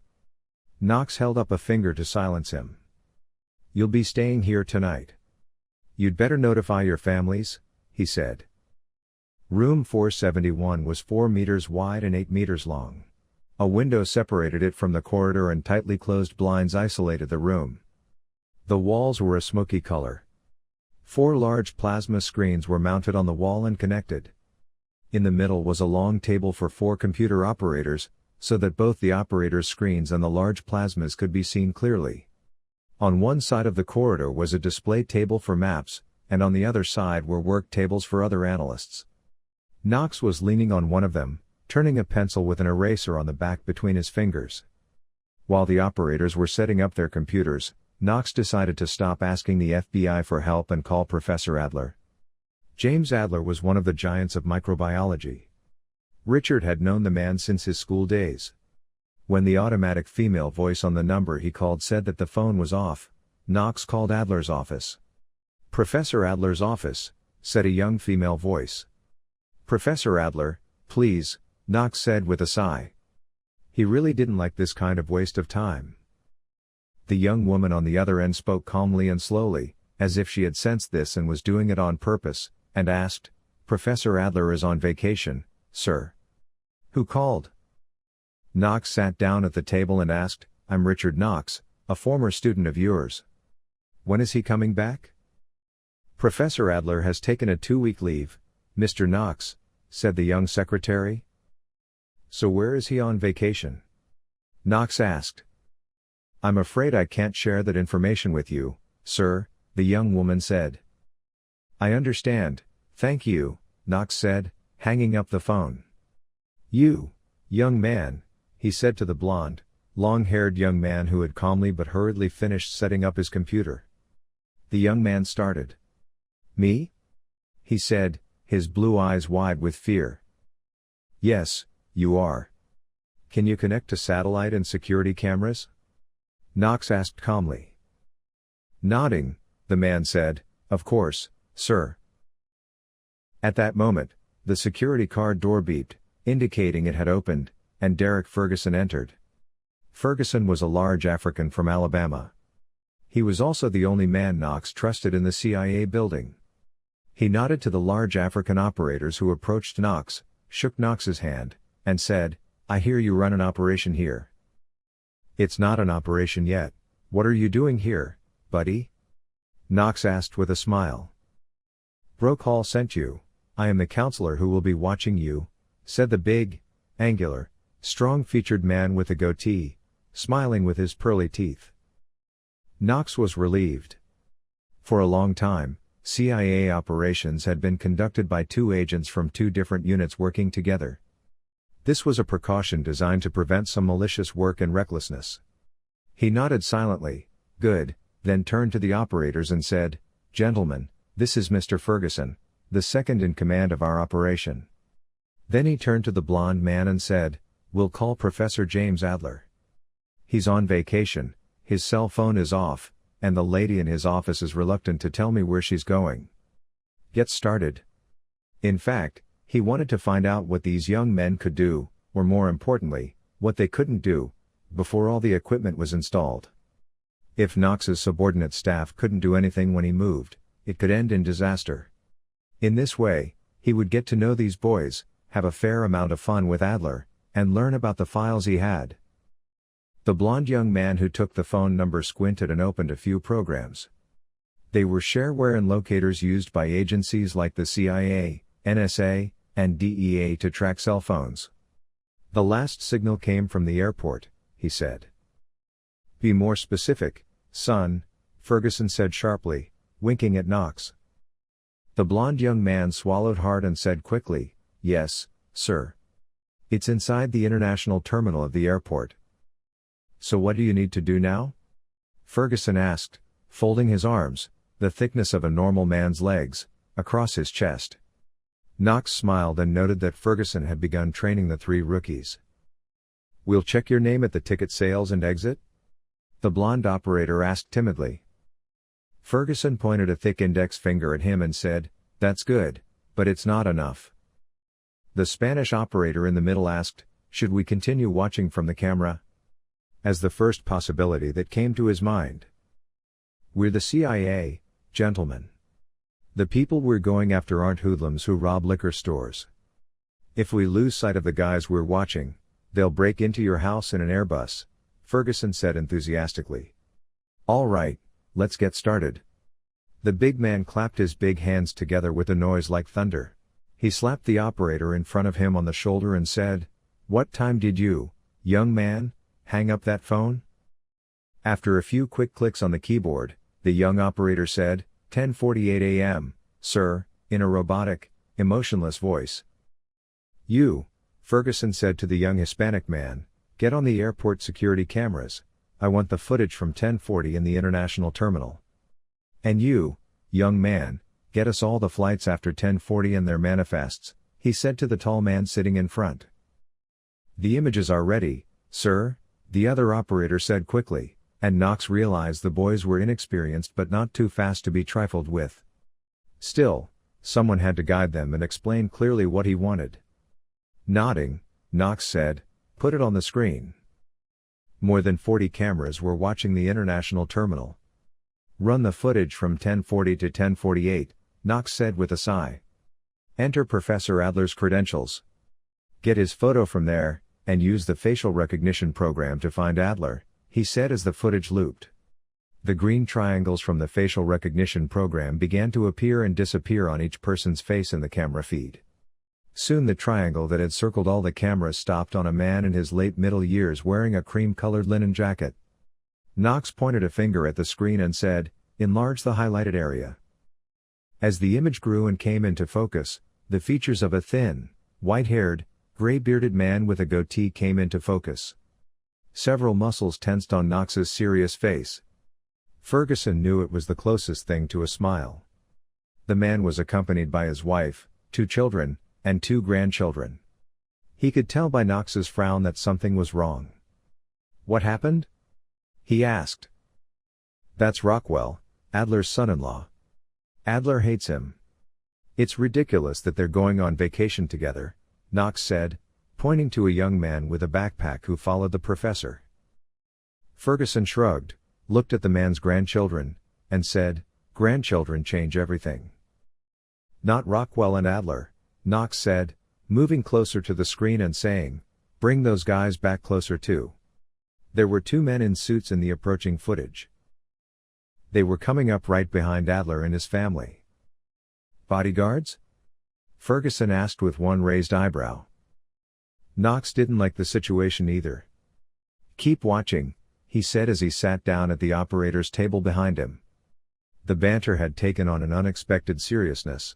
Knox held up a finger to silence him. "You'll be staying here tonight. You'd better notify your families," he said. Room 471 was 4 meters wide and 8 meters long. A window separated it from the corridor and tightly closed blinds isolated the room. The walls were a smoky color. 4 large plasma screens were mounted on the wall and connected. In the middle was a long table for 4 computer operators, so that both the operators' screens and the large plasmas could be seen clearly. On one side of the corridor was a display table for maps, and on the other side were work tables for other analysts. Knox was leaning on one of them, turning a pencil with an eraser on the back between his fingers. While the operators were setting up their computers, Knox decided to stop asking the FBI for help and call Professor Adler. James Adler was one of the giants of microbiology. Richard had known the man since his school days. When the automatic female voice on the number he called said that the phone was off, Knox called Adler's office. "Professor Adler's office," said a young female voice. "Professor Adler, please," Knox said with a sigh. He really didn't like this kind of waste of time. The young woman on the other end spoke calmly and slowly, as if she had sensed this and was doing it on purpose, and asked, "Professor Adler is on vacation, sir." "Who called?" Knox sat down at the table and asked, "I'm Richard Knox, a former student of yours. When is he coming back?" "Professor Adler has taken a 2-week leave, Mr. Knox," said the young secretary. "So where is he on vacation?" Knox asked. "I'm afraid I can't share that information with you, sir," the young woman said. "I understand, thank you," Knox said, hanging up the phone. "You, young man," he said to the blond, long-haired young man who had calmly but hurriedly finished setting up his computer. The young man started. "Me?" he said, his blue eyes wide with fear. "Yes, you are. Can you connect to satellite and security cameras?" Knox asked calmly. Nodding, the man said, "Of course, sir." At that moment, the security car door beeped, indicating it had opened, and Derek Ferguson entered. Ferguson was a large African from Alabama. He was also the only man Knox trusted in the CIA building. He nodded to the large African operators who approached Knox, shook Knox's hand, and said, "I hear you run an operation here." "It's not an operation yet. What are you doing here, buddy?" Knox asked with a smile. "Brooke Hall sent you. I am the counselor who will be watching you," said the big, angular, strong-featured man with a goatee, smiling with his pearly teeth. Knox was relieved. For a long time, CIA operations had been conducted by 2 agents from 2 different units working together. This was a precaution designed to prevent some malicious work and recklessness. He nodded silently, "Good," then turned to the operators and said, "Gentlemen, this is Mr. Ferguson, the second in command of our operation." Then he turned to the blond man and said, "We'll call Professor James Adler. He's on vacation, his cell phone is off, and the lady in his office is reluctant to tell me where she's going. Get started." In fact, he wanted to find out what these young men could do, or more importantly, what they couldn't do, before all the equipment was installed. If Knox's subordinate staff couldn't do anything when he moved, it could end in disaster. In this way, he would get to know these boys, have a fair amount of fun with Adler, and learn about the files he had. The blond young man who took the phone number squinted and opened a few programs. They were shareware and locators used by agencies like the CIA, NSA, and DEA to track cell phones. "The last signal came from the airport," he said. Be more specific, son, Ferguson said sharply, winking at Knox. The blond young man swallowed hard and said quickly, yes, sir. It's inside the international terminal of the airport. So what do you need to do now? Ferguson asked, folding his arms, the thickness of a normal man's legs, across his chest. Knox smiled and noted that Ferguson had begun training the three rookies. We'll check your name at the ticket sales and exit? The blonde operator asked timidly. Ferguson pointed a thick index finger at him and said, that's good, but it's not enough. The Spanish operator in the middle asked, should we continue watching from the camera? As the first possibility that came to his mind. We're the CIA, gentlemen. The people we're going after aren't hoodlums who rob liquor stores. If we lose sight of the guys we're watching, they'll break into your house in an Airbus, Ferguson said enthusiastically. All right, let's get started. The big man clapped his big hands together with a noise like thunder. He slapped the operator in front of him on the shoulder and said, what time did you, young man, hang up that phone? After a few quick clicks on the keyboard, the young operator said, 10:48 a.m., sir, in a robotic, emotionless voice. You, Ferguson said to the young Hispanic man, get on the airport security cameras. I want the footage from 10:40 in the international terminal. And you, young man, get us all the flights after 10:40 and their manifests, he said to the tall man sitting in front. The images are ready, sir, the other operator said quickly, and Knox realized the boys were inexperienced but not too fast to be trifled with. Still, someone had to guide them and explain clearly what he wanted. Nodding, Knox said, put it on the screen. More than 40 cameras were watching the international terminal. Run the footage from 10:40 to 10:48, Knox said with a sigh. Enter Professor Adler's credentials. Get his photo from there, and use the facial recognition program to find Adler, he said as the footage looped. The green triangles from the facial recognition program began to appear and disappear on each person's face in the camera feed. Soon the triangle that had circled all the cameras stopped on a man in his late middle years wearing a cream-colored linen jacket. Knox pointed a finger at the screen and said, enlarge the highlighted area. As the image grew and came into focus, the features of a thin, white-haired, gray-bearded man with a goatee came into focus. Several muscles tensed on Knox's serious face. Ferguson knew it was the closest thing to a smile. The man was accompanied by his wife, 2 children, and 2 grandchildren. He could tell by Knox's frown that something was wrong. What happened? He asked. That's Rockwell, Adler's son-in-law. Adler hates him. It's ridiculous that they're going on vacation together, Knox said, pointing to a young man with a backpack who followed the professor. Ferguson shrugged, looked at the man's grandchildren, and said, grandchildren change everything. Not Rockwell and Adler, Knox said, moving closer to the screen and saying, bring those guys back closer too. There were 2 men in suits in the approaching footage. They were coming up right behind Adler and his family. Bodyguards? Ferguson asked with one raised eyebrow. Knox didn't like the situation either. Keep watching, he said as he sat down at the operator's table behind him. The banter had taken on an unexpected seriousness.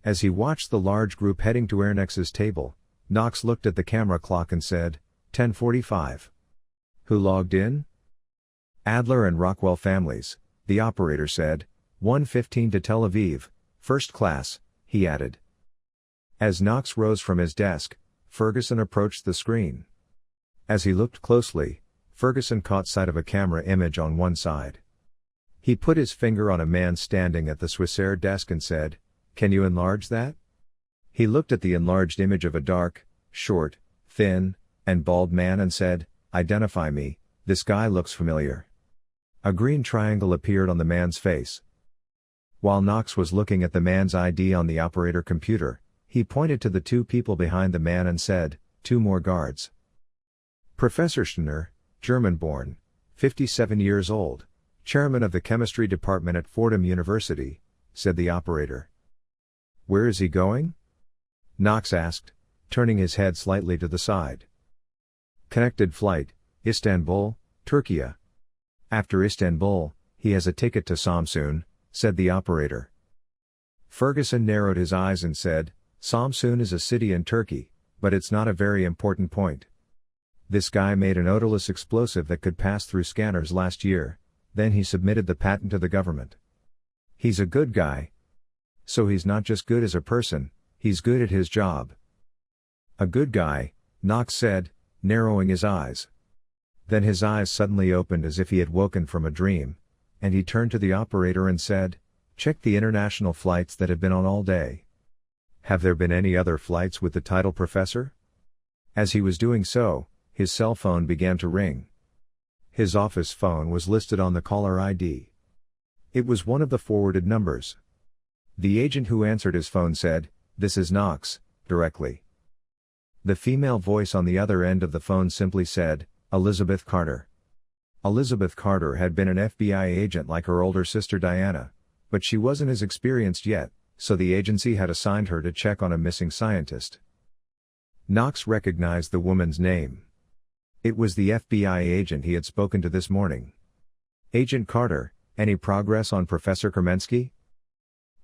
As he watched the large group heading to Ernex's table, Knox looked at the camera clock and said, 10:45. Who logged in? Adler and Rockwell families, the operator said, 1:15 to Tel Aviv, first class, he added. As Knox rose from his desk, Ferguson approached the screen. As he looked closely, Ferguson caught sight of a camera image on one side. He put his finger on a man standing at the Swissair desk and said, can you enlarge that? He looked at the enlarged image of a dark, short, thin, and bald man and said, identify me, this guy looks familiar. A green triangle appeared on the man's face. While Knox was looking at the man's ID on the operator computer, he pointed to the 2 people behind the man and said, 2 more guards. Professor Schner, German-born, 57 years old, chairman of the chemistry department at Fordham University, said the operator. Where is he going? Knox asked, turning his head slightly to the side. Connected flight, Istanbul, Turkey, After Istanbul, he has a ticket to Samsun, said the operator. Ferguson narrowed his eyes and said, Samsun is a city in Turkey, but it's not a very important point. This guy made an odorless explosive that could pass through scanners last year, then he submitted the patent to the government. He's a good guy. So he's not just good as a person, he's good at his job. A good guy, Knox said, narrowing his eyes. Then his eyes suddenly opened as if he had woken from a dream, and he turned to the operator and said, check the international flights that have been on all day. Have there been any other flights with the title Professor? As he was doing so, his cell phone began to ring. His office phone was listed on the caller ID. It was one of the forwarded numbers. The agent who answered his phone said, this is Knox, directly. The female voice on the other end of the phone simply said, Elizabeth Carter. Elizabeth Carter had been an FBI agent like her older sister Diana, but she wasn't as experienced yet, so the agency had assigned her to check on a missing scientist. Knox recognized the woman's name. It was the FBI agent he had spoken to this morning. Agent Carter, any progress on Professor Kermensky?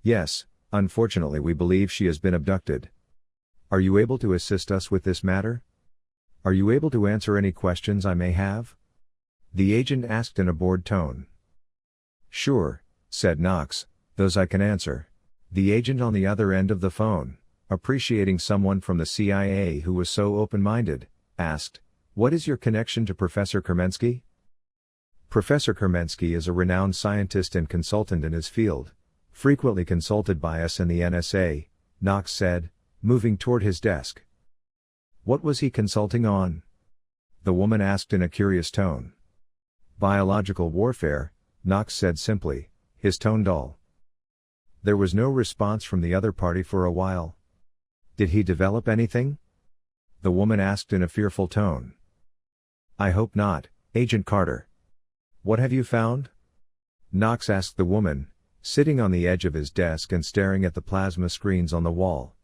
Yes, unfortunately we believe she has been abducted. Are you able to assist us with this matter? Are you able to answer any questions I may have? The agent asked in a bored tone. Sure, said Knox, those I can answer. The agent on the other end of the phone, appreciating someone from the CIA who was so open-minded, asked, what is your connection to Professor Kermensky? Professor Kermensky is a renowned scientist and consultant in his field, frequently consulted by us in the NSA, Knox said, moving toward his desk. What was he consulting on? The woman asked in a curious tone. Biological warfare, Knox said simply, his tone dull. There was no response from the other party for a while. Did he develop anything? The woman asked in a fearful tone. I hope not, Agent Carter. What have you found? Knox asked the woman, sitting on the edge of his desk and staring at the plasma screens on the wall.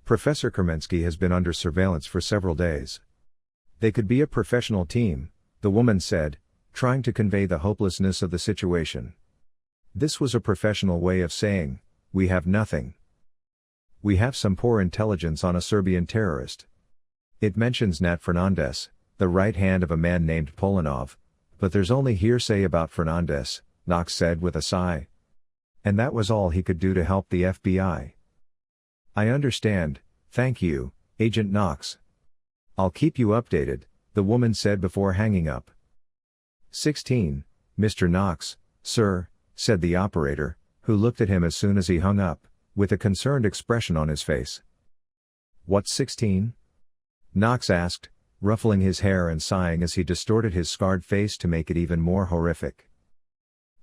Professor Kermensky has been under surveillance for several days. They could be a professional team, the woman said, trying to convey the hopelessness of the situation. This was a professional way of saying, we have nothing. We have some poor intelligence on a Serbian terrorist. It mentions Nat Fernandez, the right hand of a man named Polanov, but there's only hearsay about Fernandez, Knox said with a sigh. And that was all he could do to help the FBI. I understand, thank you, Agent Knox. I'll keep you updated, the woman said before hanging up. 16, Mr. Knox, sir, said the operator, who looked at him as soon as he hung up, with a concerned expression on his face. What's 16? Knox asked, ruffling his hair and sighing as he distorted his scarred face to make it even more horrific.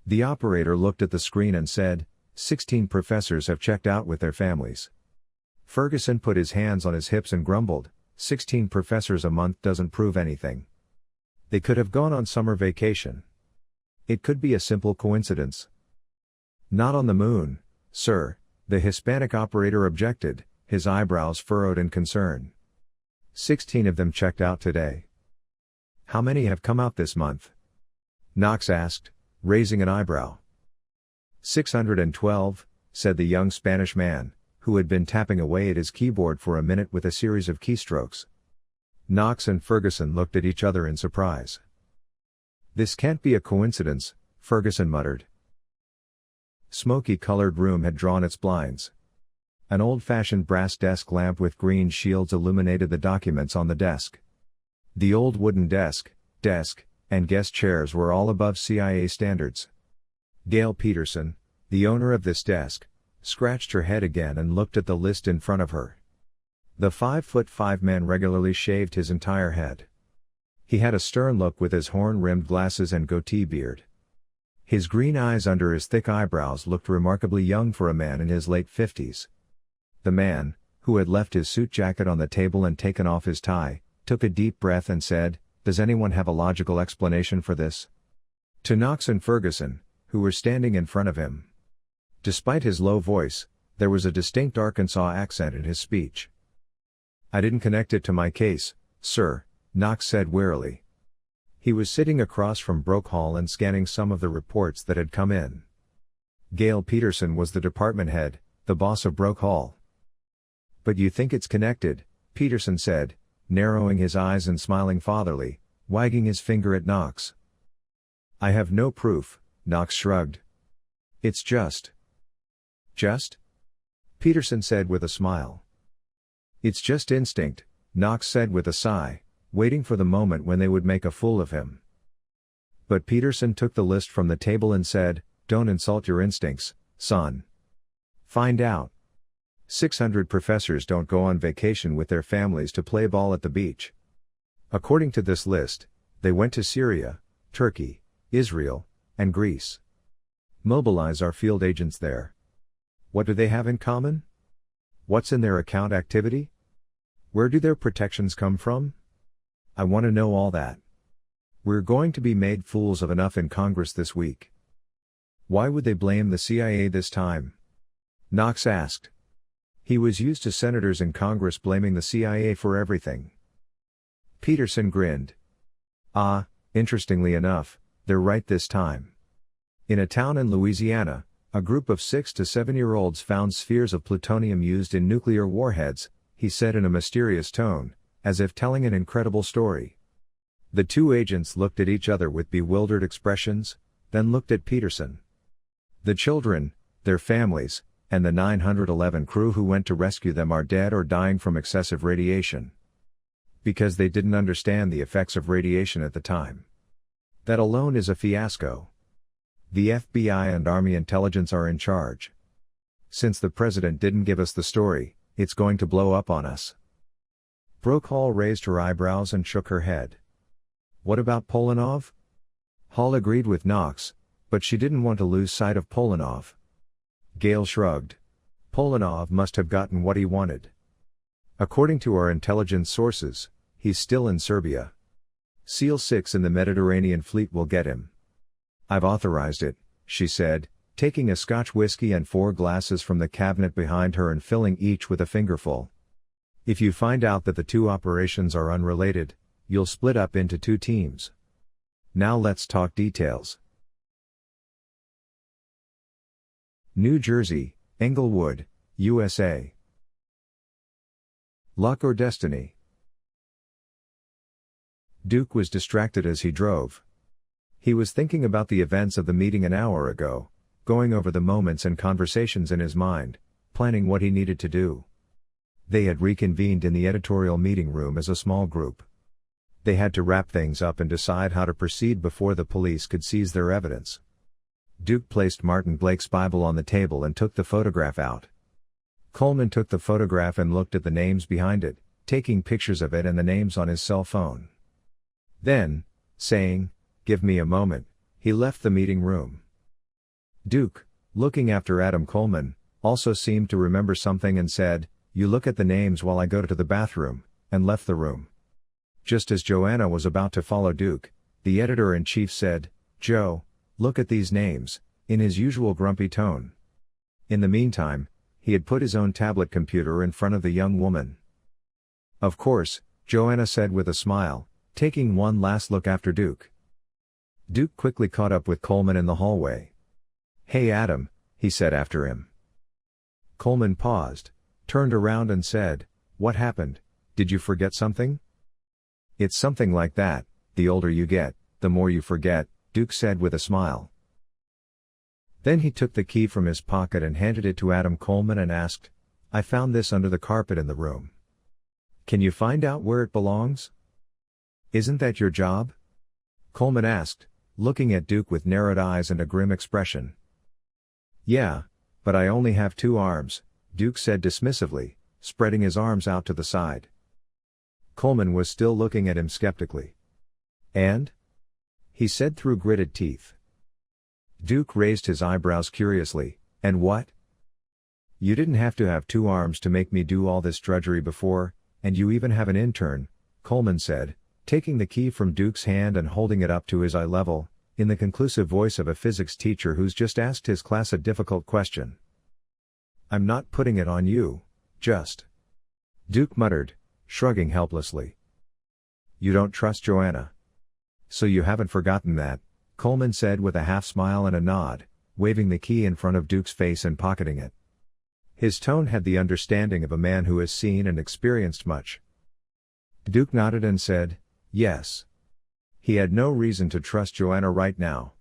The operator looked at the screen and said, 16 professors have checked out with their families. Ferguson put his hands on his hips and grumbled, 16 professors a month doesn't prove anything. They could have gone on summer vacation. It could be a simple coincidence. Not on the moon, sir, the Hispanic operator objected, his eyebrows furrowed in concern. 16 of them checked out today. How many have come out this month? Knox asked, raising an eyebrow. 612, said the young Spanish man, who had been tapping away at his keyboard for a minute with a series of keystrokes. Knox and Ferguson looked at each other in surprise. This can't be a coincidence, Ferguson muttered. Smoky-colored room had drawn its blinds. An old-fashioned brass desk lamp with green shields illuminated the documents on the desk. The old wooden desk, and guest chairs were all above CIA standards. Gail Peterson, the owner of this desk, scratched her head again and looked at the list in front of her. The 5'5" man regularly shaved his entire head. He had a stern look with his horn-rimmed glasses and goatee beard. His green eyes under his thick eyebrows looked remarkably young for a man in his late 50s. The man, who had left his suit jacket on the table and taken off his tie, took a deep breath and said, "Does anyone have a logical explanation for this?" To Knox and Ferguson, who were standing in front of him. Despite his low voice, there was a distinct Arkansas accent in his speech. "I didn't connect it to my case, sir," Knox said wearily. He was sitting across from Broke Hall and scanning some of the reports that had come in. Gail Peterson was the department head, the boss of Broke Hall. "But you think it's connected," Peterson said, narrowing his eyes and smiling fatherly, wagging his finger at Knox. "I have no proof," Knox shrugged. "It's just." "Just?" Peterson said with a smile. "It's just instinct," Knox said with a sigh, waiting for the moment when they would make a fool of him. But Peterson took the list from the table and said, "Don't insult your instincts, son. Find out. 600 professors don't go on vacation with their families to play ball at the beach. According to this list, they went to Syria, Turkey, Israel, and Greece. Mobilize our field agents there. What do they have in common? What's in their account activity? Where do their protections come from? I want to know all that. We're going to be made fools of enough in Congress this week." "Why would they blame the CIA this time?" Knox asked. He was used to senators in Congress blaming the CIA for everything. Peterson grinned. Interestingly enough, they're right this time. In a town in Louisiana, a group of 6 to 7-year-olds found spheres of plutonium used in nuclear warheads, he said in a mysterious tone, as if telling an incredible story. The two agents looked at each other with bewildered expressions, then looked at Peterson. The children, their families, and the 911 crew who went to rescue them are dead or dying from excessive radiation. Because they didn't understand the effects of radiation at the time. That alone is a fiasco. The FBI and Army intelligence are in charge. Since the president didn't give us the story, it's going to blow up on us." Broke Hall raised her eyebrows and shook her head. "What about Polanov?" Hall agreed with Knox, but she didn't want to lose sight of Polanov. Gail shrugged. "Polanov must have gotten what he wanted. According to our intelligence sources, he's still in Serbia. SEAL 6 in the Mediterranean Fleet will get him. I've authorized it," she said, taking a Scotch whiskey and 4 glasses from the cabinet behind her and filling each with a fingerful. "If you find out that the 2 operations are unrelated, you'll split up into 2 teams. Now let's talk details." New Jersey, Englewood, USA. Luck or destiny? Duke was distracted as he drove. He was thinking about the events of the meeting an hour ago, going over the moments and conversations in his mind, planning what he needed to do. They had reconvened in the editorial meeting room as a small group. They had to wrap things up and decide how to proceed before the police could seize their evidence. Duke placed Martin Blake's Bible on the table and took the photograph out. Coleman took the photograph and looked at the names behind it, taking pictures of it and the names on his cell phone. Then, saying, "Give me a moment," he left the meeting room. Duke, looking after Adam Coleman, also seemed to remember something and said, "You look at the names while I go to the bathroom," and left the room. Just as Joanna was about to follow Duke, the editor-in-chief said, "Joe, look at these names," in his usual grumpy tone. In the meantime, he had put his own tablet computer in front of the young woman. "Of course," Joanna said with a smile, taking one last look after Duke. Duke quickly caught up with Coleman in the hallway. "Hey Adam," he said after him. Coleman paused, turned around and said, "What happened? Did you forget something?" "It's something like that. The older you get, the more you forget," Duke said with a smile. Then he took the key from his pocket and handed it to Adam Coleman and asked, "I found this under the carpet in the room. Can you find out where it belongs?" "Isn't that your job?" Coleman asked, looking at Duke with narrowed eyes and a grim expression. "Yeah, but I only have 2 arms," Duke said dismissively, spreading his arms out to the side. Coleman was still looking at him skeptically. "And?" he said through gritted teeth. Duke raised his eyebrows curiously. "And what?" "You didn't have to have 2 arms to make me do all this drudgery before, and you even have an intern," Coleman said, taking the key from Duke's hand and holding it up to his eye level, in the conclusive voice of a physics teacher who's just asked his class a difficult question. "I'm not putting it on you, just," Duke muttered, shrugging helplessly. "You don't trust Joanna?" So you haven't forgotten that, Coleman said with a half smile and a nod, waving the key in front of Duke's face and pocketing it. His tone had the understanding of a man who has seen and experienced much. Duke nodded and said, yes. He had no reason to trust Joanna right now.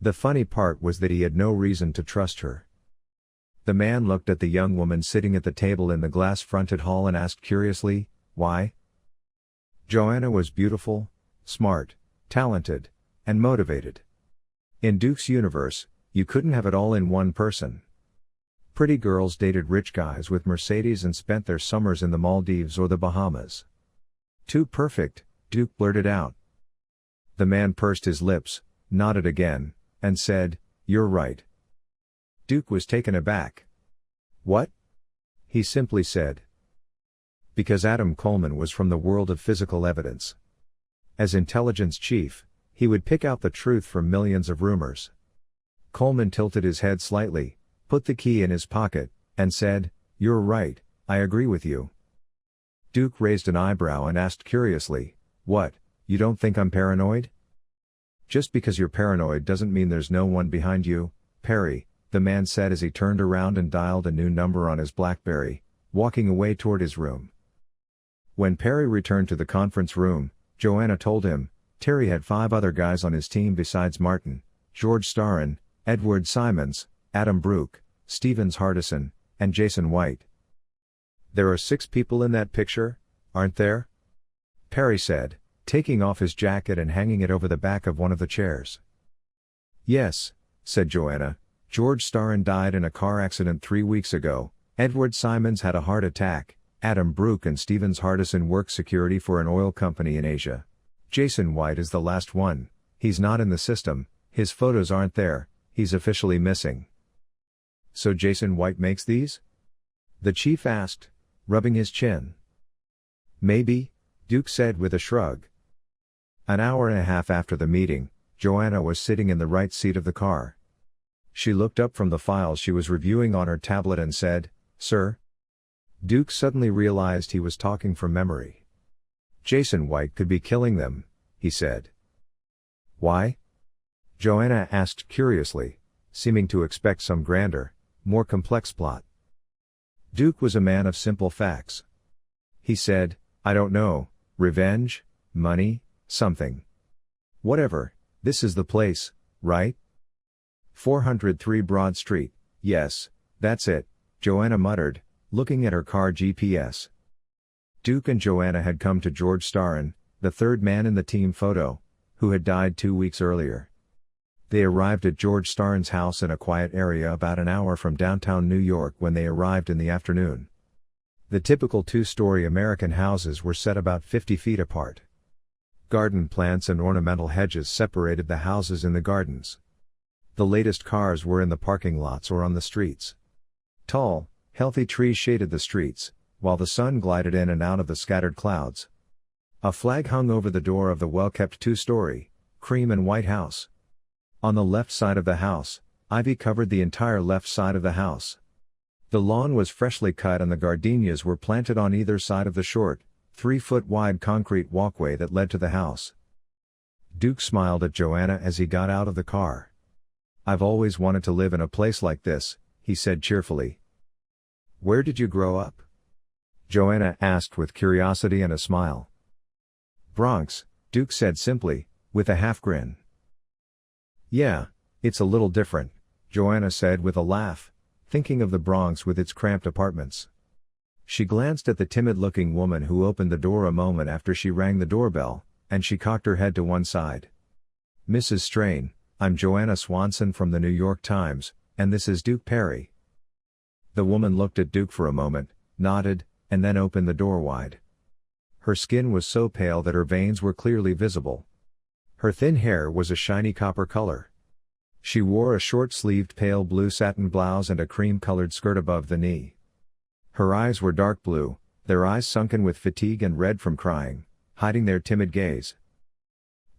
The funny part was that he had no reason to trust her. The man looked at the young woman sitting at the table in the glass-fronted hall and asked curiously, why? Joanna was beautiful, smart, talented, and motivated. In Duke's universe, you couldn't have it all in one person. Pretty girls dated rich guys with Mercedes and spent their summers in the Maldives or the Bahamas. Too perfect, Duke blurted out. The man pursed his lips, nodded again, and said, you're right. Duke was taken aback. What? He simply said. Because Adam Coleman was from the world of physical evidence. As intelligence chief, he would pick out the truth from millions of rumors. Coleman tilted his head slightly, put the key in his pocket, and said, you're right, I agree with you. Duke raised an eyebrow and asked curiously, what, you don't think I'm paranoid? Just because you're paranoid doesn't mean there's no one behind you, Perry, the man said as he turned around and dialed a new number on his BlackBerry, walking away toward his room. When Perry returned to the conference room, Joanna told him, Terry had 5 other guys on his team besides Martin, George Starrin, Edward Simons, Adam Brooke, Stevens Hardison, and Jason White. There are 6 people in that picture, aren't there? Perry said, taking off his jacket and hanging it over the back of one of the chairs. Yes, said Joanna. George Starrin died in a car accident 3 weeks ago, Edward Simons had a heart attack, Adam Brooke and Stevens Hardison work security for an oil company in Asia. Jason White is the last one, he's not in the system, his photos aren't there, he's officially missing. So Jason White makes these? The chief asked, rubbing his chin. Maybe, Duke said with a shrug. An hour and a half after the meeting, Joanna was sitting in the right seat of the car. She looked up from the files she was reviewing on her tablet and said, Sir? Duke suddenly realized he was talking from memory. Jason White could be killing them, he said. Why? Joanna asked curiously, seeming to expect some grander, more complex plot. Duke was a man of simple facts. He said, I don't know, revenge, money, something. Whatever, this is the place, right? 403 Broad Street, yes, that's it, Joanna muttered, looking at her car GPS. Duke and Joanna had come to George Starrin, the third man in the team photo, who had died 2 weeks earlier. They arrived at George Starrin's house in a quiet area about an hour from downtown New York when they arrived in the afternoon. The typical 2-story American houses were set about 50 feet apart. Garden plants and ornamental hedges separated the houses in the gardens. The latest cars were in the parking lots or on the streets. Tall, healthy trees shaded the streets, while the sun glided in and out of the scattered clouds. A flag hung over the door of the well-kept 2-story, cream and white house. On the left side of the house, ivy covered the entire left side of the house. The lawn was freshly cut and the gardenias were planted on either side of the short, 3-foot-wide concrete walkway that led to the house. Duke smiled at Joanna as he got out of the car. I've always wanted to live in a place like this, he said cheerfully. Where did you grow up? Joanna asked with curiosity and a smile. Bronx, Duke said simply, with a half grin. Yeah, it's a little different, Joanna said with a laugh, thinking of the Bronx with its cramped apartments. She glanced at the timid-looking woman who opened the door a moment after she rang the doorbell, and she cocked her head to one side. Mrs. Strain, I'm Joanna Swanson from the New York Times, and this is Duke Perry. The woman looked at Duke for a moment, nodded, and then opened the door wide. Her skin was so pale that her veins were clearly visible. Her thin hair was a shiny copper color. She wore a short-sleeved pale blue satin blouse and a cream-colored skirt above the knee. Her eyes were dark blue, their eyes sunken with fatigue and red from crying, hiding their timid gaze.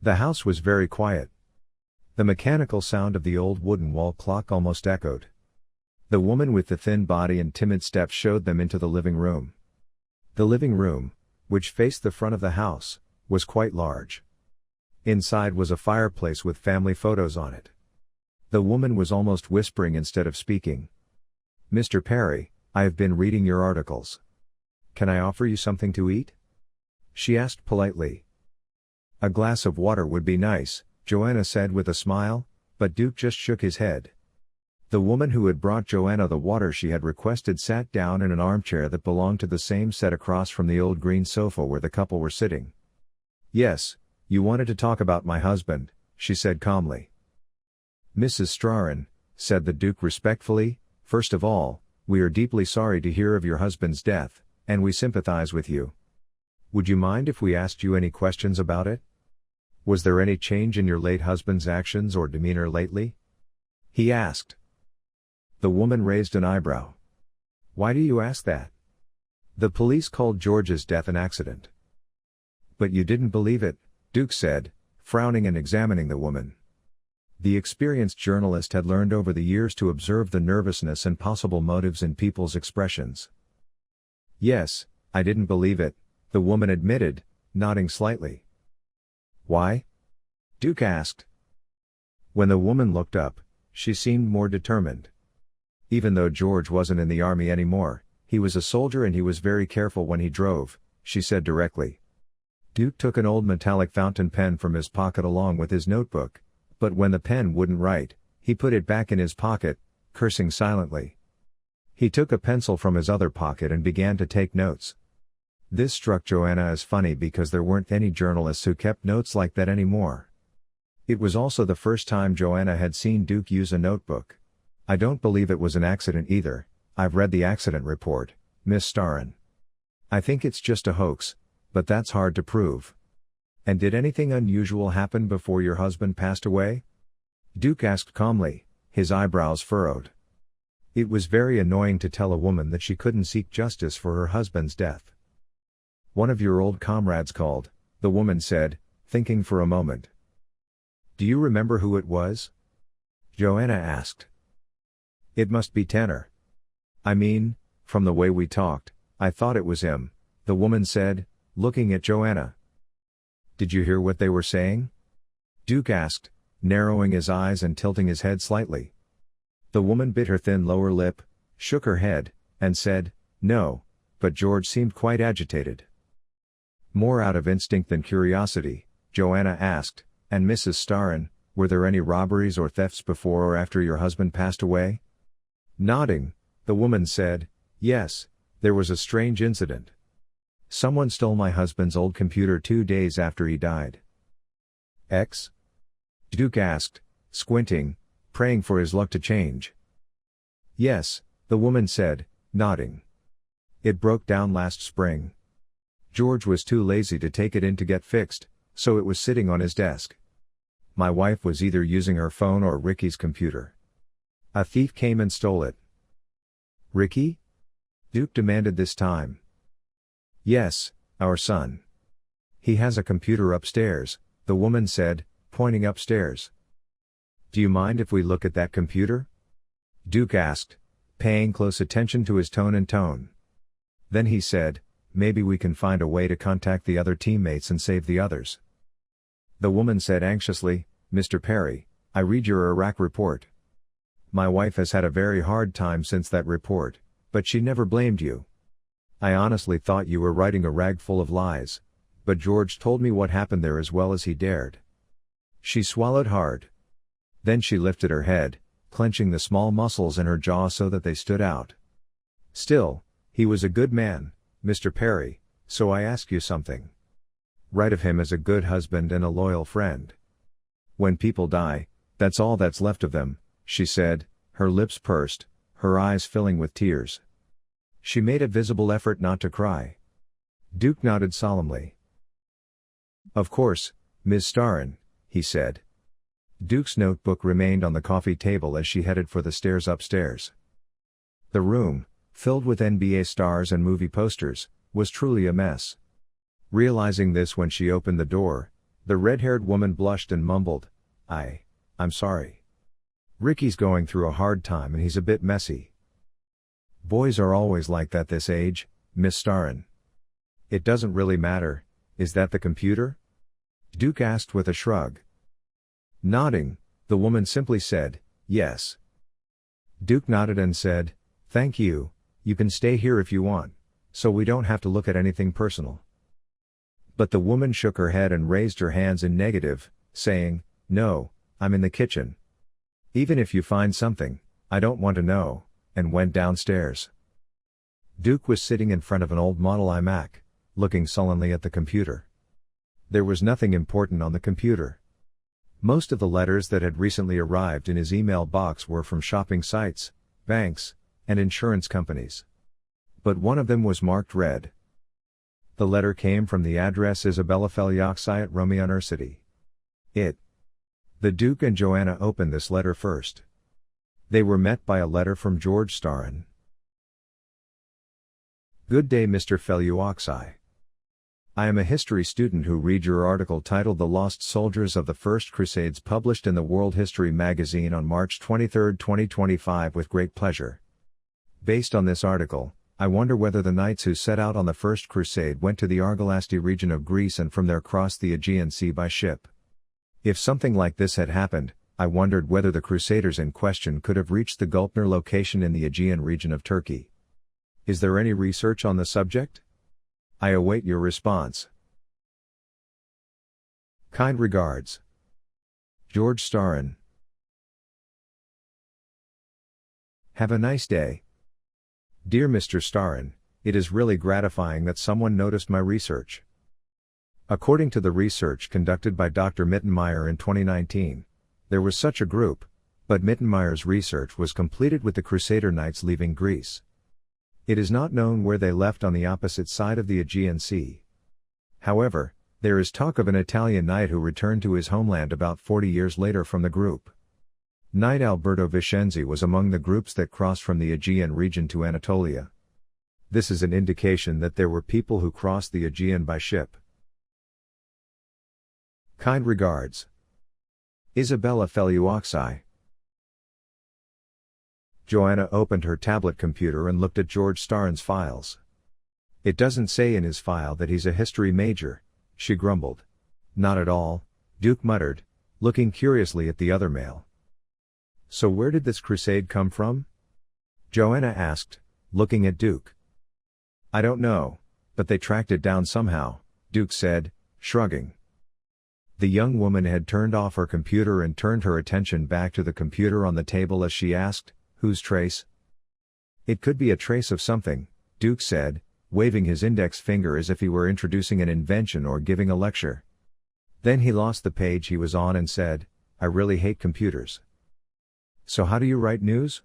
The house was very quiet. The mechanical sound of the old wooden wall clock almost echoed. The woman with the thin body and timid steps showed them into the living room. The living room, which faced the front of the house, was quite large. Inside was a fireplace with family photos on it. The woman was almost whispering instead of speaking. "Mr. Perry, I have been reading your articles. Can I offer you something to eat?" she asked politely. "A glass of water would be nice," Joanna said with a smile, but Duke just shook his head. The woman who had brought Joanna the water she had requested sat down in an armchair that belonged to the same set across from the old green sofa where the couple were sitting. "Yes, you wanted to talk about my husband," she said calmly. "Mrs. Strahan," said the Duke respectfully, "first of all, we are deeply sorry to hear of your husband's death, and we sympathize with you. Would you mind if we asked you any questions about it? Was there any change in your late husband's actions or demeanor lately?" he asked. The woman raised an eyebrow. "Why do you ask that?" "The police called George's death an accident." "But you didn't believe it," Duke said, frowning and examining the woman. The experienced journalist had learned over the years to observe the nervousness and possible motives in people's expressions. "Yes, I didn't believe it," the woman admitted, nodding slightly. "Why?" Duke asked. When the woman looked up, she seemed more determined. "Even though George wasn't in the army anymore, he was a soldier and he was very careful when he drove," she said directly. Duke took an old metallic fountain pen from his pocket along with his notebook, but when the pen wouldn't write, he put it back in his pocket, cursing silently. He took a pencil from his other pocket and began to take notes. This struck Joanna as funny because there weren't any journalists who kept notes like that anymore. It was also the first time Joanna had seen Duke use a notebook. "I don't believe it was an accident either. I've read the accident report, Miss Strahan. I think it's just a hoax, but that's hard to prove." "And did anything unusual happen before your husband passed away?" Duke asked calmly, his eyebrows furrowed. It was very annoying to tell a woman that she couldn't seek justice for her husband's death. "One of your old comrades called," the woman said, thinking for a moment. "Do you remember who it was?" Joanna asked. "It must be Tanner. I mean, from the way we talked, I thought it was him," the woman said, looking at Joanna. "Did you hear what they were saying?" Duke asked, narrowing his eyes and tilting his head slightly. The woman bit her thin lower lip, shook her head, and said, "No, but George seemed quite agitated." More out of instinct than curiosity, Joanna asked, "And Mrs. Strahan, were there any robberies or thefts before or after your husband passed away?" Nodding, the woman said, "Yes, there was a strange incident. Someone stole my husband's old computer 2 days after he died." "X?" Duke asked, squinting, praying for his luck to change. "Yes," the woman said, nodding. "It broke down last spring. George was too lazy to take it in to get fixed, so it was sitting on his desk. My wife was either using her phone or Ricky's computer. A thief came and stole it." "Ricky?" Duke demanded this time. "Yes, our son. He has a computer upstairs," the woman said, pointing upstairs. "Do you mind if we look at that computer?" Duke asked, paying close attention to his tone and tone. Then he said, "Maybe we can find a way to contact the other teammates and save the others." The woman said anxiously, "Mr. Perry, I read your Iraq report. My wife has had a very hard time since that report, but she never blamed you. I honestly thought you were writing a rag full of lies, but George told me what happened there as well as he dared." She swallowed hard. Then she lifted her head, clenching the small muscles in her jaw so that they stood out. "Still, he was a good man, Mr. Perry, so I ask you something. Write of him as a good husband and a loyal friend. When people die, that's all that's left of them," she said, her lips pursed, her eyes filling with tears. She made a visible effort not to cry. Duke nodded solemnly. "Of course, Ms. Strahan," he said. Duke's notebook remained on the coffee table as she headed for the stairs upstairs. The room, filled with NBA stars and movie posters, was truly a mess. Realizing this when she opened the door, the red-haired woman blushed and mumbled, I'm sorry. Ricky's going through a hard time and he's a bit messy." "Boys are always like that this age, Miss Strahan. It doesn't really matter, is that the computer?" Duke asked with a shrug. Nodding, the woman simply said, yes. Duke nodded and said, thank you, you can stay here if you want, so we don't have to look at anything personal. But the woman shook her head and raised her hands in negative, saying, no, I'm in the kitchen. Even if you find something, I don't want to know, and went downstairs. Duke was sitting in front of an old model iMac, looking sullenly at the computer. There was nothing important on the computer. Most of the letters that had recently arrived in his email box were from shopping sites, banks, and insurance companies. But one of them was marked red. The letter came from the address Isabella Felioxi at Rome University. The Duke and Joanna opened this letter first. They were met by a letter from George Starin. Good day, Mr. Felioxi. I am a history student who read your article titled The Lost Soldiers of the First Crusades, published in the World History magazine on March 23, 2025 with great pleasure. Based on this article, I wonder whether the knights who set out on the First Crusade went to the Argolasti region of Greece and from there crossed the Aegean Sea by ship. If something like this had happened, I wondered whether the Crusaders in question could have reached the Gulpner location in the Aegean region of Turkey. Is there any research on the subject? I await your response. Kind regards. George Starin. Have a nice day. Dear Mr. Starin, it is really gratifying that someone noticed my research. According to the research conducted by Dr. Mittenmeyer in 2019, there was such a group, but Mittenmeyer's research was completed with the Crusader Knights leaving Greece. It is not known where they left on the opposite side of the Aegean Sea. However, there is talk of an Italian knight who returned to his homeland about 40 years later from the group. Knight Alberto Vicenzi was among the groups that crossed from the Aegean region to Anatolia. This is an indication that there were people who crossed the Aegean by ship. Kind regards. Isabella Felioxi. Joanna opened her tablet computer and looked at George Starin's files. It doesn't say in his file that he's a history major, she grumbled. Not at all, Duke muttered, looking curiously at the other mail. So where did this crusade come from? Joanna asked, looking at Duke. I don't know, but they tracked it down somehow, Duke said, shrugging. The young woman had turned off her computer and turned her attention back to the computer on the table as she asked, whose trace? It could be a trace of something, Duke said, waving his index finger as if he were introducing an invention or giving a lecture. Then he lost the page he was on and said, I really hate computers. So how do you write news?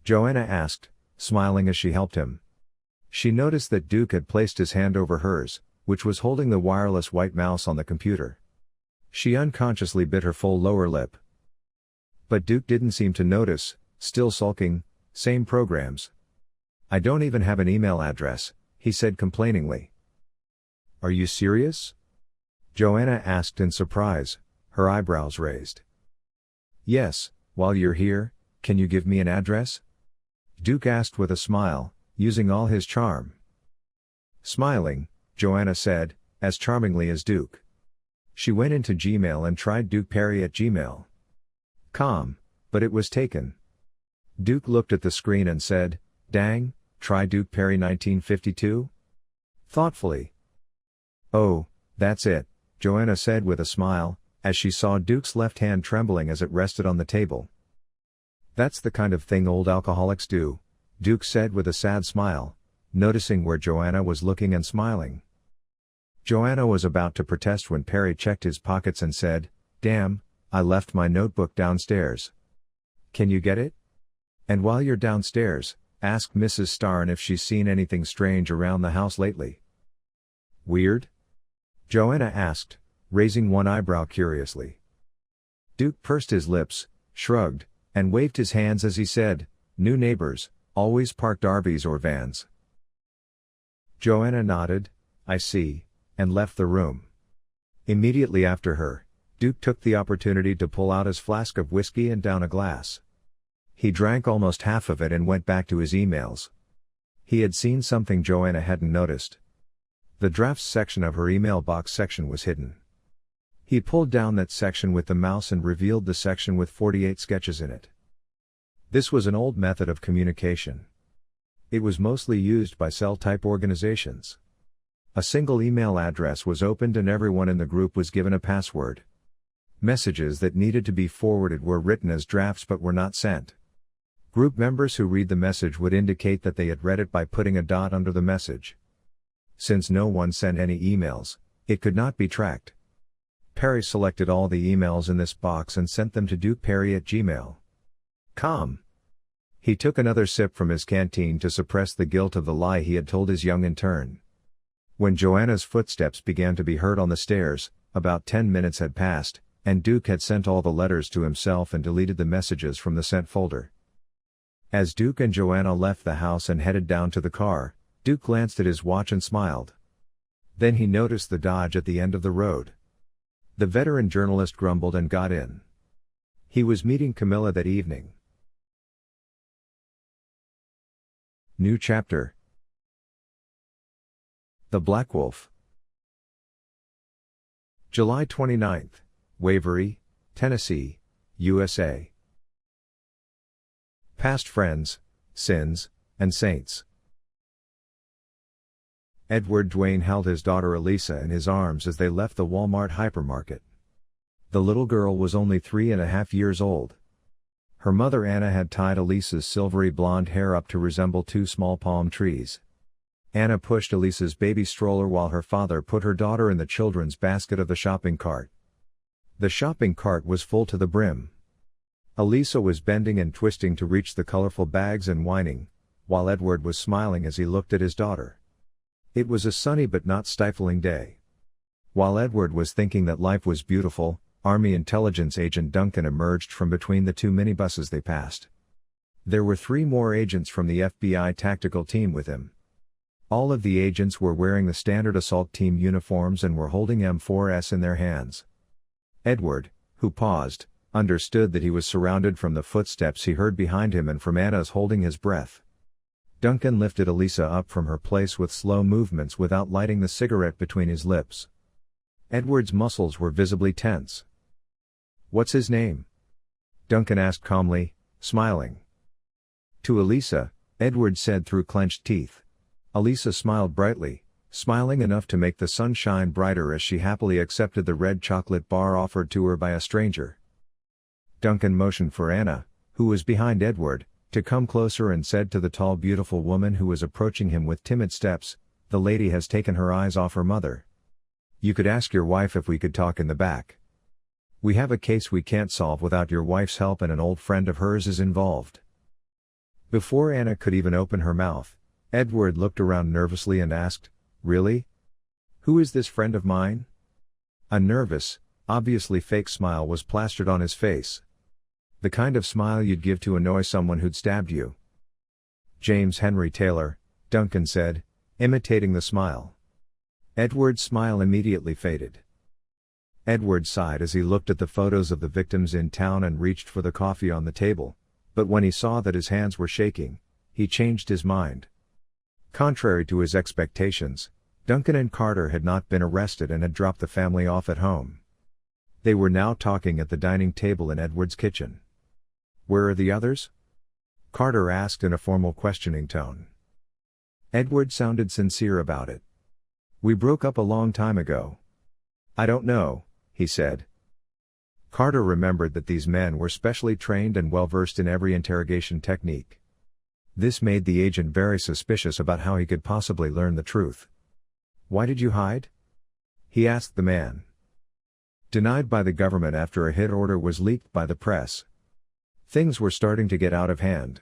Joanna asked, smiling as she helped him. She noticed that Duke had placed his hand over hers, which was holding the wireless white mouse on the computer. She unconsciously bit her full lower lip. But Duke didn't seem to notice, still sulking, same programs. I don't even have an email address, he said complainingly. Are you serious? Joanna asked in surprise, her eyebrows raised. Yes, while you're here, can you give me an address? Duke asked with a smile, using all his charm. Smiling, Joanna said, as charmingly as Duke. She went into Gmail and tried Duke Perry at gmail.com, but it was taken. Duke looked at the screen and said, dang, try Duke Perry 1952? Thoughtfully. Oh, that's it, Joanna said with a smile, as she saw Duke's left hand trembling as it rested on the table. That's the kind of thing old alcoholics do, Duke said with a sad smile, noticing where Joanna was looking and smiling. Joanna was about to protest when Perry checked his pockets and said, damn, I left my notebook downstairs. Can you get it? And while you're downstairs, ask Mrs. Starin if she's seen anything strange around the house lately. Weird? Joanna asked, raising one eyebrow curiously. Duke pursed his lips, shrugged, and waved his hands as he said, new neighbors, always parked RVs or vans. Joanna nodded, I see, and left the room. Immediately after her, Duke took the opportunity to pull out his flask of whiskey and down a glass. He drank almost half of it and went back to his emails. He had seen something Joanna hadn't noticed. The drafts section of her email box section was hidden. He pulled down that section with the mouse and revealed the section with 48 sketches in it. This was an old method of communication. It was mostly used by cell-type organizations. A single email address was opened and everyone in the group was given a password. Messages that needed to be forwarded were written as drafts but were not sent. Group members who read the message would indicate that they had read it by putting a dot under the message. Since no one sent any emails, it could not be tracked. Perry selected all the emails in this box and sent them to dukeperry@gmail.com. He took another sip from his canteen to suppress the guilt of the lie he had told his young intern. When Joanna's footsteps began to be heard on the stairs, about 10 minutes had passed, and Duke had sent all the letters to himself and deleted the messages from the sent folder. As Duke and Joanna left the house and headed down to the car, Duke glanced at his watch and smiled. Then he noticed the Dodge at the end of the road. The veteran journalist grumbled and got in. He was meeting Camilla that evening. New chapter. The Black Wolf. July 29th, Waverly, Tennessee, USA. Past friends, sins, and saints. Edward Dwayne held his daughter Elisa in his arms as they left the Walmart hypermarket. The little girl was only 3.5 years old. Her mother Anna had tied Elisa's silvery blonde hair up to resemble two small palm trees. Anna pushed Elisa's baby stroller while her father put her daughter in the children's basket of the shopping cart. The shopping cart was full to the brim. Elisa was bending and twisting to reach the colorful bags and whining, while Edward was smiling as he looked at his daughter. It was a sunny but not stifling day. While Edward was thinking that life was beautiful, Army intelligence agent Duncan emerged from between the two minibuses they passed. There were 3 more agents from the FBI tactical team with him. All of the agents were wearing the standard assault team uniforms and were holding M4s in their hands. Edward, who paused, understood that he was surrounded from the footsteps he heard behind him and from Anna's holding his breath. Duncan lifted Elisa up from her place with slow movements without lighting the cigarette between his lips. Edward's muscles were visibly tense. "What's his name?" Duncan asked calmly, smiling. To Elisa, Edward said through clenched teeth. Elisa smiled brightly, smiling enough to make the sun shine brighter as she happily accepted the red chocolate bar offered to her by a stranger. Duncan motioned for Anna, who was behind Edward, to come closer and said to the tall beautiful woman who was approaching him with timid steps, "The lady has taken her eyes off her mother. You could ask your wife if we could talk in the back. We have a case we can't solve without your wife's help and an old friend of hers is involved." Before Anna could even open her mouth, Edward looked around nervously and asked, "Really? Who is this friend of mine?" A nervous, obviously fake smile was plastered on his face. The kind of smile you'd give to annoy someone who'd stabbed you. "James Henry Taylor," Duncan said, imitating the smile. Edward's smile immediately faded. Edward sighed as he looked at the photos of the victims in town and reached for the coffee on the table, but when he saw that his hands were shaking, he changed his mind. Contrary to his expectations, Duncan and Carter had not been arrested and had dropped the family off at home. They were now talking at the dining table in Edward's kitchen. "Where are the others?" Carter asked in a formal questioning tone. Edward sounded sincere about it. "We broke up a long time ago." "I don't know," he said. Carter remembered that these men were specially trained and well-versed in every interrogation technique. This made the agent very suspicious about how he could possibly learn the truth. "Why did you hide?" he asked the man. "Denied by the government after a hit order was leaked by the press. Things were starting to get out of hand.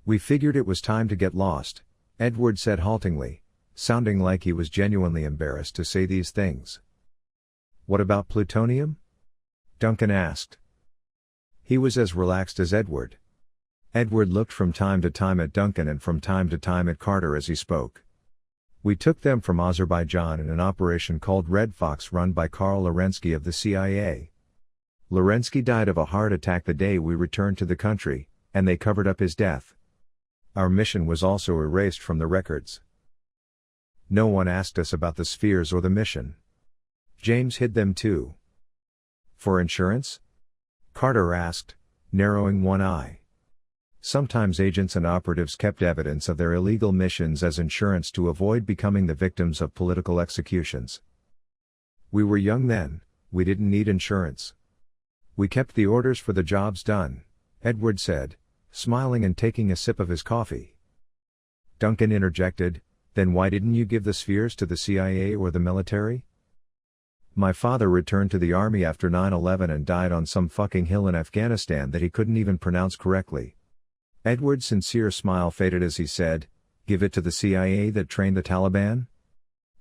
We figured it was time to get lost," Edward said haltingly, sounding like he was genuinely embarrassed to say these things. "What about plutonium?" Duncan asked. He was as relaxed as Edward. Edward looked from time to time at Duncan and from time to time at Carter as he spoke. "We took them from Azerbaijan in an operation called Red Fox run by Karl Lorensky of the CIA. Lorensky died of a heart attack the day we returned to the country, and they covered up his death. Our mission was also erased from the records. No one asked us about the spheres or the mission. James hid them too. For insurance? Carter asked, narrowing one eye. Sometimes agents and operatives kept evidence of their illegal missions as insurance to avoid becoming the victims of political executions. We were young then, we didn't need insurance. We kept the orders for the jobs done, Edward said, smiling and taking a sip of his coffee. Duncan interjected, then why didn't you give the spheres to the CIA or the military? My father returned to the army after 9/11 and died on some fucking hill in Afghanistan that he couldn't even pronounce correctly. Edward's sincere smile faded as he said, give it to the CIA that trained the Taliban?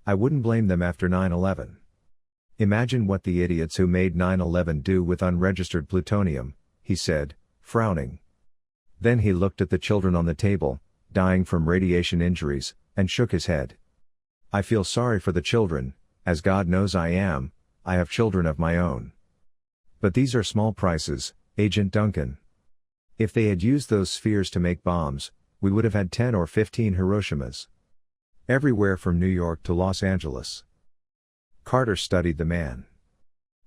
I wouldn't blame them after 9/11. Imagine what the idiots who made 9/11 do with unregistered plutonium, he said, frowning. Then he looked at the children on the table, dying from radiation injuries, and shook his head. I feel sorry for the children, as God knows I have children of my own. But these are small prices, Agent Duncan. If they had used those spheres to make bombs, we would have had 10 or 15 Hiroshimas. Everywhere from New York to Los Angeles. Carter studied the man.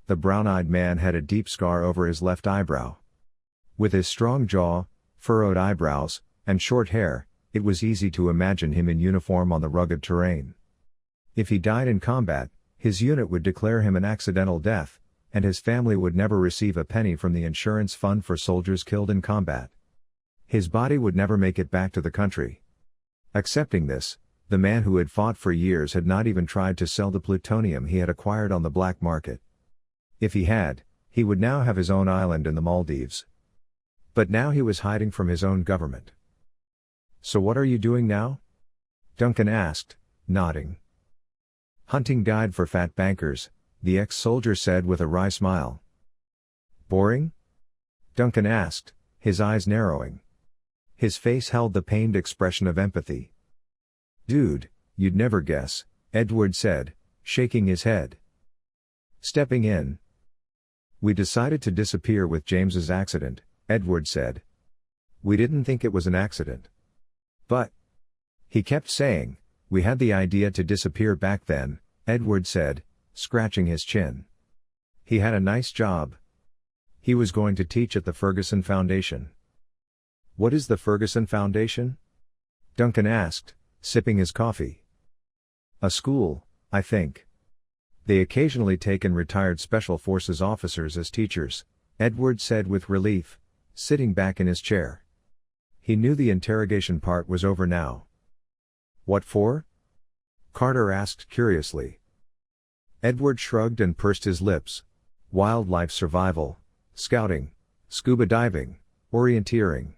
The brown-eyed man had a deep scar over his left eyebrow. With his strong jaw, furrowed eyebrows, and short hair, it was easy to imagine him in uniform on the rugged terrain. If he died in combat, his unit would declare him an accidental death, and his family would never receive a penny from the insurance fund for soldiers killed in combat. His body would never make it back to the country. Accepting this, the man who had fought for years had not even tried to sell the plutonium he had acquired on the black market. If he had, he would now have his own island in the Maldives. But now he was hiding from his own government. So what are you doing now? Duncan asked, nodding. Hunting guide for fat bankers, the ex-soldier said with a wry smile. Boring? Duncan asked, his eyes narrowing. His face held the pained expression of empathy. Dude, you'd never guess, Edward said, shaking his head. Stepping in. We decided to disappear with James's accident, Edward said. We didn't think it was an accident. But, he kept saying, we had the idea to disappear back then, Edward said, scratching his chin. He had a nice job. He was going to teach at the Ferguson Foundation. What is the Ferguson Foundation? Duncan asked, sipping his coffee. A school, I think. They occasionally take in retired Special Forces officers as teachers, Edward said with relief, sitting back in his chair. He knew the interrogation part was over now. What for? Carter asked curiously. Edward shrugged and pursed his lips. Wildlife survival, scouting, scuba diving, orienteering.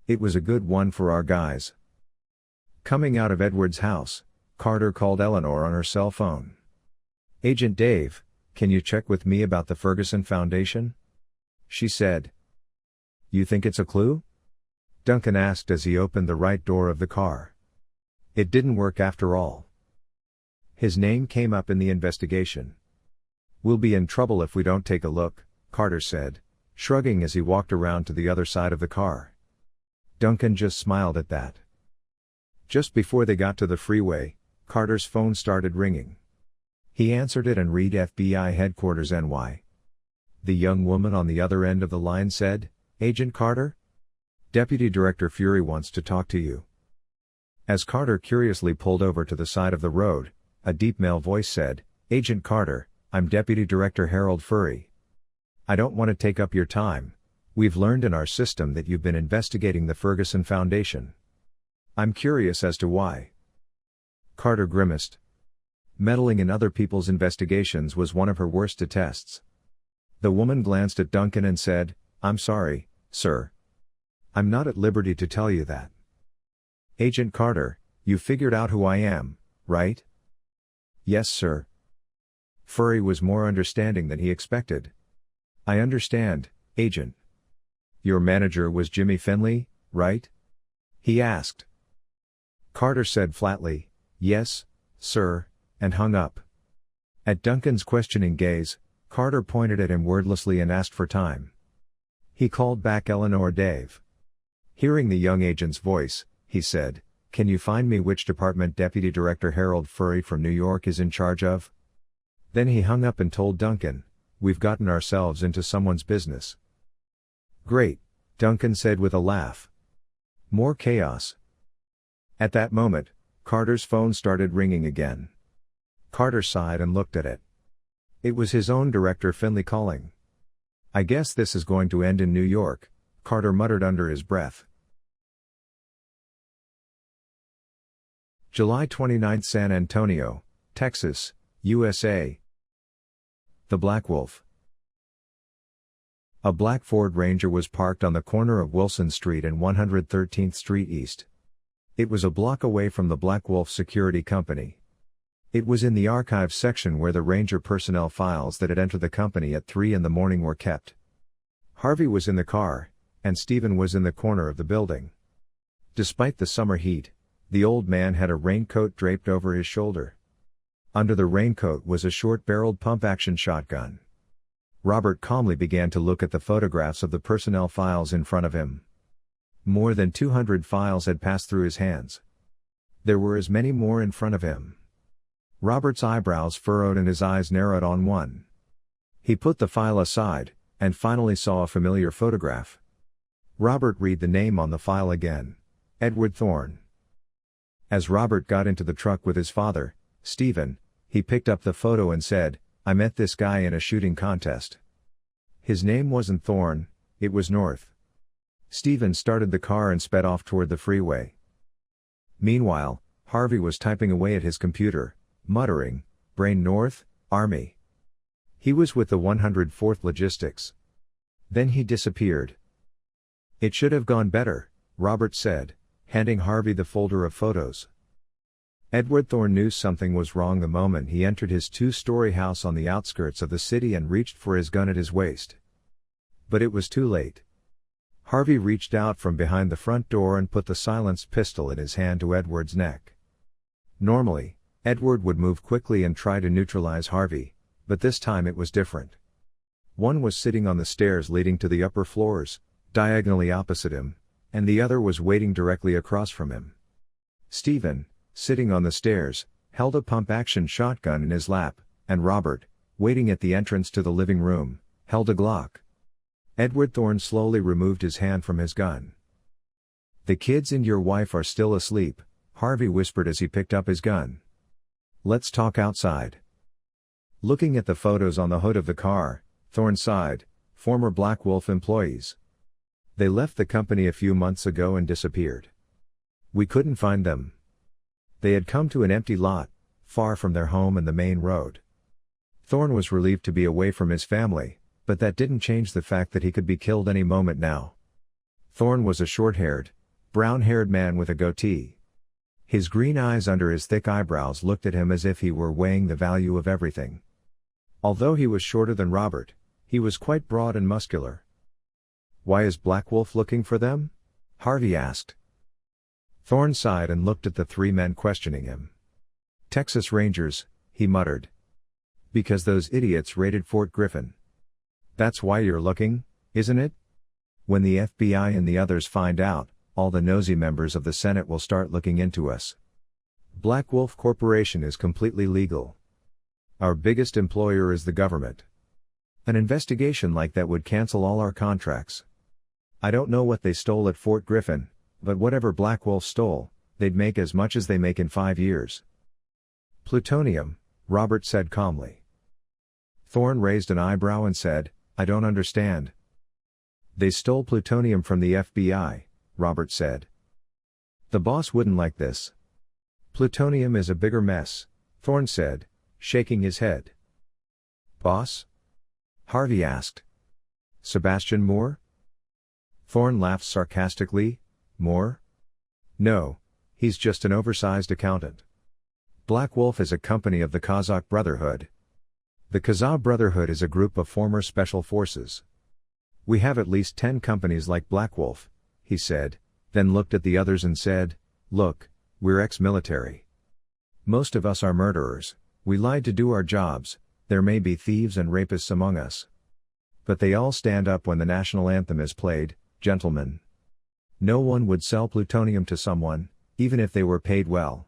It was a good one for our guys. Coming out of Edward's house, Carter called Eleanor on her cell phone. Agent Dave, can you check with me about the Ferguson Foundation? She said. You think it's a clue? Duncan asked as he opened the right door of the car. It didn't work after all. His name came up in the investigation. We'll be in trouble if we don't take a look, Carter said, shrugging as he walked around to the other side of the car. Duncan just smiled at that. Just before they got to the freeway, Carter's phone started ringing. He answered it and read FBI Headquarters NY. The young woman on the other end of the line said, Agent Carter? Deputy Director Fury wants to talk to you. As Carter curiously pulled over to the side of the road, a deep male voice said, Agent Carter, I'm Deputy Director Harold Fury. I don't want to take up your time. We've learned in our system that you've been investigating the Ferguson Foundation. I'm curious as to why. Carter grimaced. Meddling in other people's investigations was one of her worst detests. The woman glanced at Duncan and said, I'm sorry, sir. I'm not at liberty to tell you that. Agent Carter, you figured out who I am, right? Yes, sir. Fury was more understanding than he expected. I understand, Agent. Your manager was Jimmy Finley, right? He asked. Carter said flatly, yes, sir, and hung up. At Duncan's questioning gaze, Carter pointed at him wordlessly and asked for time. He called back Eleanor Dave. Hearing the young agent's voice, he said, Can you find me which department Deputy Director Harold Fury from New York is in charge of? Then he hung up and told Duncan, we've gotten ourselves into someone's business. Great, Duncan said with a laugh. More chaos. At that moment, Carter's phone started ringing again. Carter sighed and looked at it. It was his own director Finley calling. I guess this is going to end in New York, Carter muttered under his breath. July 29, San Antonio, Texas, USA. The Black Wolf. A black Ford Ranger was parked on the corner of Wilson Street and 113th Street East. It was a block away from the Black Wolf Security Company. It was in the archives section where the Ranger personnel files that had entered the company at 3 in the morning were kept. Harvey was in the car, and Stephen was in the corner of the building. Despite the summer heat, the old man had a raincoat draped over his shoulder. Under the raincoat was a short-barreled pump-action shotgun. Robert calmly began to look at the photographs of the personnel files in front of him. More than 200 files had passed through his hands. There were as many more in front of him. Robert's eyebrows furrowed and his eyes narrowed on one. He put the file aside, and finally saw a familiar photograph. Robert read the name on the file again. Edward Thorne. As Robert got into the truck with his father, Stephen, he picked up the photo and said, I met this guy in a shooting contest. His name wasn't Thorne, it was North. Stephen started the car and sped off toward the freeway. Meanwhile, Harvey was typing away at his computer, muttering, Brain North, Army. He was with the 104th Logistics. Then he disappeared. It should have gone better, Robert said, handing Harvey the folder of photos. Edward Thorne knew something was wrong the moment he entered his 2-story house on the outskirts of the city and reached for his gun at his waist. But it was too late. Harvey reached out from behind the front door and put the silenced pistol in his hand to Edward's neck. Normally, Edward would move quickly and try to neutralize Harvey, but this time it was different. One was sitting on the stairs leading to the upper floors, diagonally opposite him, and the other was waiting directly across from him. Stephen, sitting on the stairs, held a pump-action shotgun in his lap, and Robert, waiting at the entrance to the living room, held a Glock. Edward Thorne slowly removed his hand from his gun. The kids and your wife are still asleep, Harvey whispered as he picked up his gun. Let's talk outside. Looking at the photos on the hood of the car, Thorne sighed, former Black Wolf employees. They left the company a few months ago and disappeared. We couldn't find them. They had come to an empty lot, far from their home and the main road. Thorne was relieved to be away from his family, but that didn't change the fact that he could be killed any moment now. Thorne was a short-haired, brown-haired man with a goatee. His green eyes under his thick eyebrows looked at him as if he were weighing the value of everything. Although he was shorter than Robert, he was quite broad and muscular. Why is Black Wolf looking for them? Harvey asked. Thorne sighed and looked at the 3 men questioning him. Texas Rangers, he muttered. Because those idiots raided Fort Griffin. That's why you're looking, isn't it? When the FBI and the others find out, all the nosy members of the Senate will start looking into us. Black Wolf Corporation is completely legal. Our biggest employer is the government. An investigation like that would cancel all our contracts. I don't know what they stole at Fort Griffin, but whatever Black Wolf stole, they'd make as much as they make in 5 years. Plutonium, Robert said calmly. Thorne raised an eyebrow and said, I don't understand. They stole plutonium from the FBI, Robert said. The boss wouldn't like this. Plutonium is a bigger mess, Thorne said, shaking his head. Boss? Harvey asked. Sebastian Moore? Thorne laughed sarcastically. Moore? No, he's just an oversized accountant. Black Wolf is a company of the Kazakh Brotherhood. The Kazakh Brotherhood is a group of former special forces. We have at least 10 companies like Black Wolf, he said, then looked at the others and said, look, we're ex-military. Most of us are murderers, we lied to do our jobs, there may be thieves and rapists among us. But they all stand up when the national anthem is played, gentlemen. No one would sell plutonium to someone, even if they were paid well.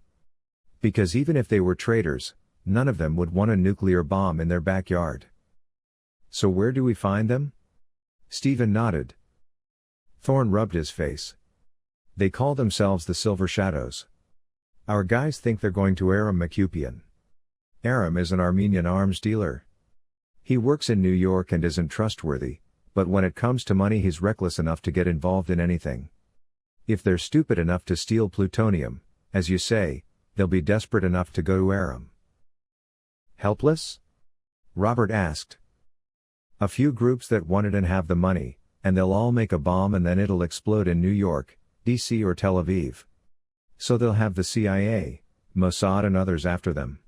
Because even if they were traitors, none of them would want a nuclear bomb in their backyard. So where do we find them? Stephen nodded. Thorn rubbed his face. They call themselves the Silver Shadows. Our guys think they're going to Aram Macupian. Aram is an Armenian arms dealer. He works in New York and isn't trustworthy, but when it comes to money he's reckless enough to get involved in anything. If they're stupid enough to steal plutonium, as you say, they'll be desperate enough to go to Aram. Helpless? Robert asked. A few groups that want it and have the money, and they'll all make a bomb and then it'll explode in New York, DC or Tel Aviv. So they'll have the CIA, Mossad and others after them.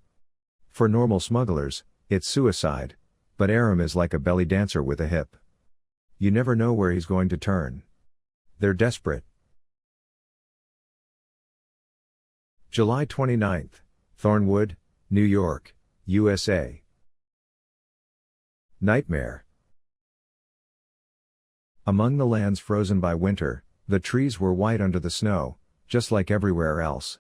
For normal smugglers, it's suicide, but Aram is like a belly dancer with a hip. You never know where he's going to turn. They're desperate. July 29th, Thornwood, New York, USA. Nightmare. Among the lands frozen by winter, the trees were white under the snow, just like everywhere else.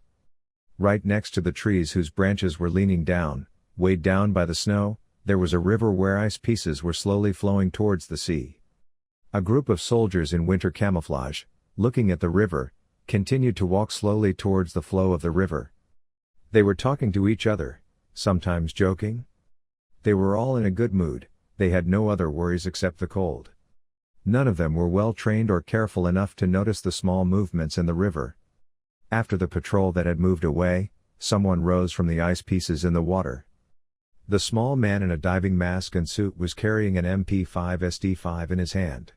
Right next to the trees whose branches were leaning down, weighed down by the snow, there was a river where ice pieces were slowly flowing towards the sea. A group of soldiers in winter camouflage, looking at the river, continued to walk slowly towards the flow of the river. They were talking to each other, sometimes joking. They were all in a good mood, they had no other worries except the cold. None of them were well trained or careful enough to notice the small movements in the river. After the patrol that had moved away, someone rose from the ice pieces in the water. The small man in a diving mask and suit was carrying an MP5 SD5 in his hand.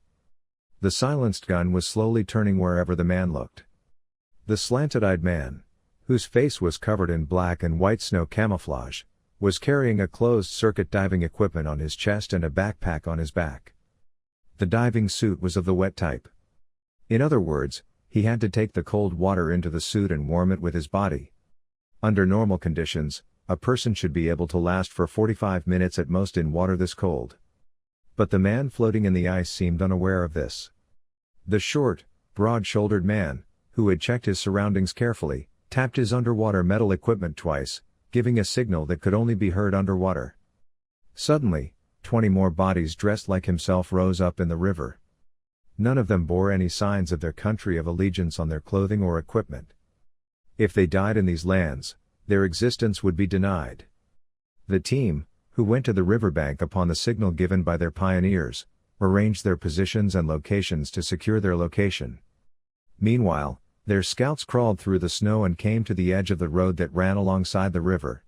The silenced gun was slowly turning wherever the man looked. The slanted-eyed man, whose face was covered in black and white snow camouflage, was carrying a closed-circuit diving equipment on his chest and a backpack on his back. The diving suit was of the wet type. In other words, he had to take the cold water into the suit and warm it with his body. Under normal conditions, a person should be able to last for 45 minutes at most in water this cold. But the man floating in the ice seemed unaware of this. The short, broad-shouldered man, who had checked his surroundings carefully, tapped his underwater metal equipment twice, giving a signal that could only be heard underwater. Suddenly, 20 more bodies dressed like himself rose up in the river. None of them bore any signs of their country of allegiance on their clothing or equipment. If they died in these lands, their existence would be denied. The team, who went to the riverbank upon the signal given by their pioneers, arranged their positions and locations to secure their location. Meanwhile, their scouts crawled through the snow and came to the edge of the road that ran alongside the river.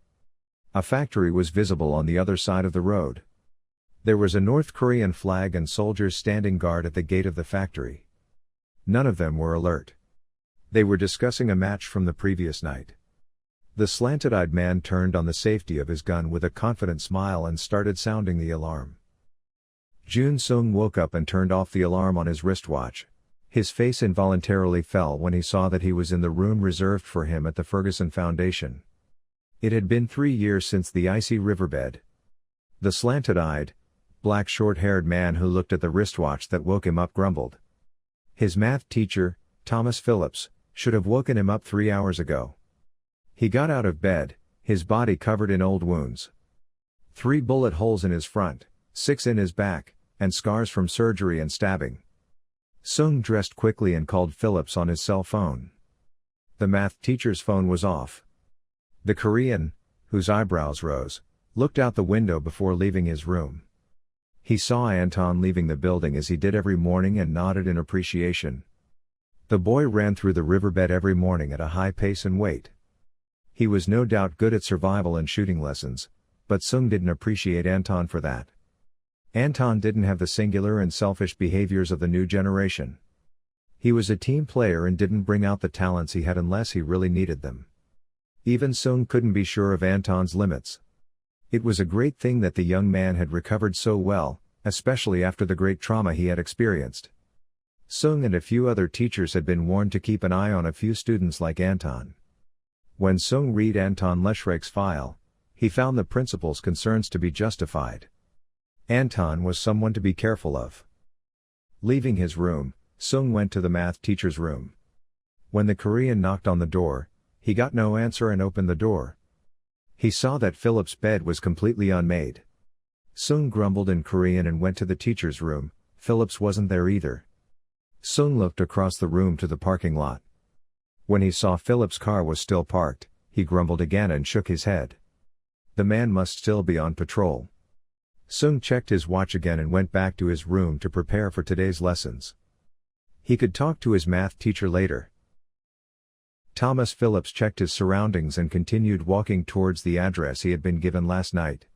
A factory was visible on the other side of the road. There was a North Korean flag and soldiers standing guard at the gate of the factory. None of them were alert. They were discussing a match from the previous night. The slanted-eyed man turned on the safety of his gun with a confident smile and started sounding the alarm. Jun Sung woke up and turned off the alarm on his wristwatch. His face involuntarily fell when he saw that he was in the room reserved for him at the Ferguson Foundation. It had been 3 years since the icy riverbed. The slanted-eyed, black short-haired man who looked at the wristwatch that woke him up grumbled. His math teacher, Thomas Phillips, should have woken him up 3 hours ago. He got out of bed, his body covered in old wounds. 3 bullet holes in his front, 6 in his back, and scars from surgery and stabbing. Sung dressed quickly and called Phillips on his cell phone. The math teacher's phone was off. The Korean, whose eyebrows rose, looked out the window before leaving his room. He saw Anton leaving the building as he did every morning and nodded in appreciation. The boy ran through the riverbed every morning at a high pace and weight. He was no doubt good at survival and shooting lessons, but Sung didn't appreciate Anton for that. Anton didn't have the singular and selfish behaviors of the new generation. He was a team player and didn't bring out the talents he had unless he really needed them. Even Sung couldn't be sure of Anton's limits. It was a great thing that the young man had recovered so well, especially after the great trauma he had experienced. Sung and a few other teachers had been warned to keep an eye on a few students like Anton. When Sung read Anton Leshrake's file, he found the principal's concerns to be justified. Anton was someone to be careful of. Leaving his room, Sung went to the math teacher's room. When the Korean knocked on the door, he got no answer and opened the door. He saw that Philip's bed was completely unmade. Sung grumbled in Korean and went to the teacher's room. Phillips wasn't there either. Sung looked across the room to the parking lot. When he saw Phillips' car was still parked, he grumbled again and shook his head. The man must still be on patrol. Sung checked his watch again and went back to his room to prepare for today's lessons. He could talk to his math teacher later. Thomas Phillips checked his surroundings and continued walking towards the address he had been given last night.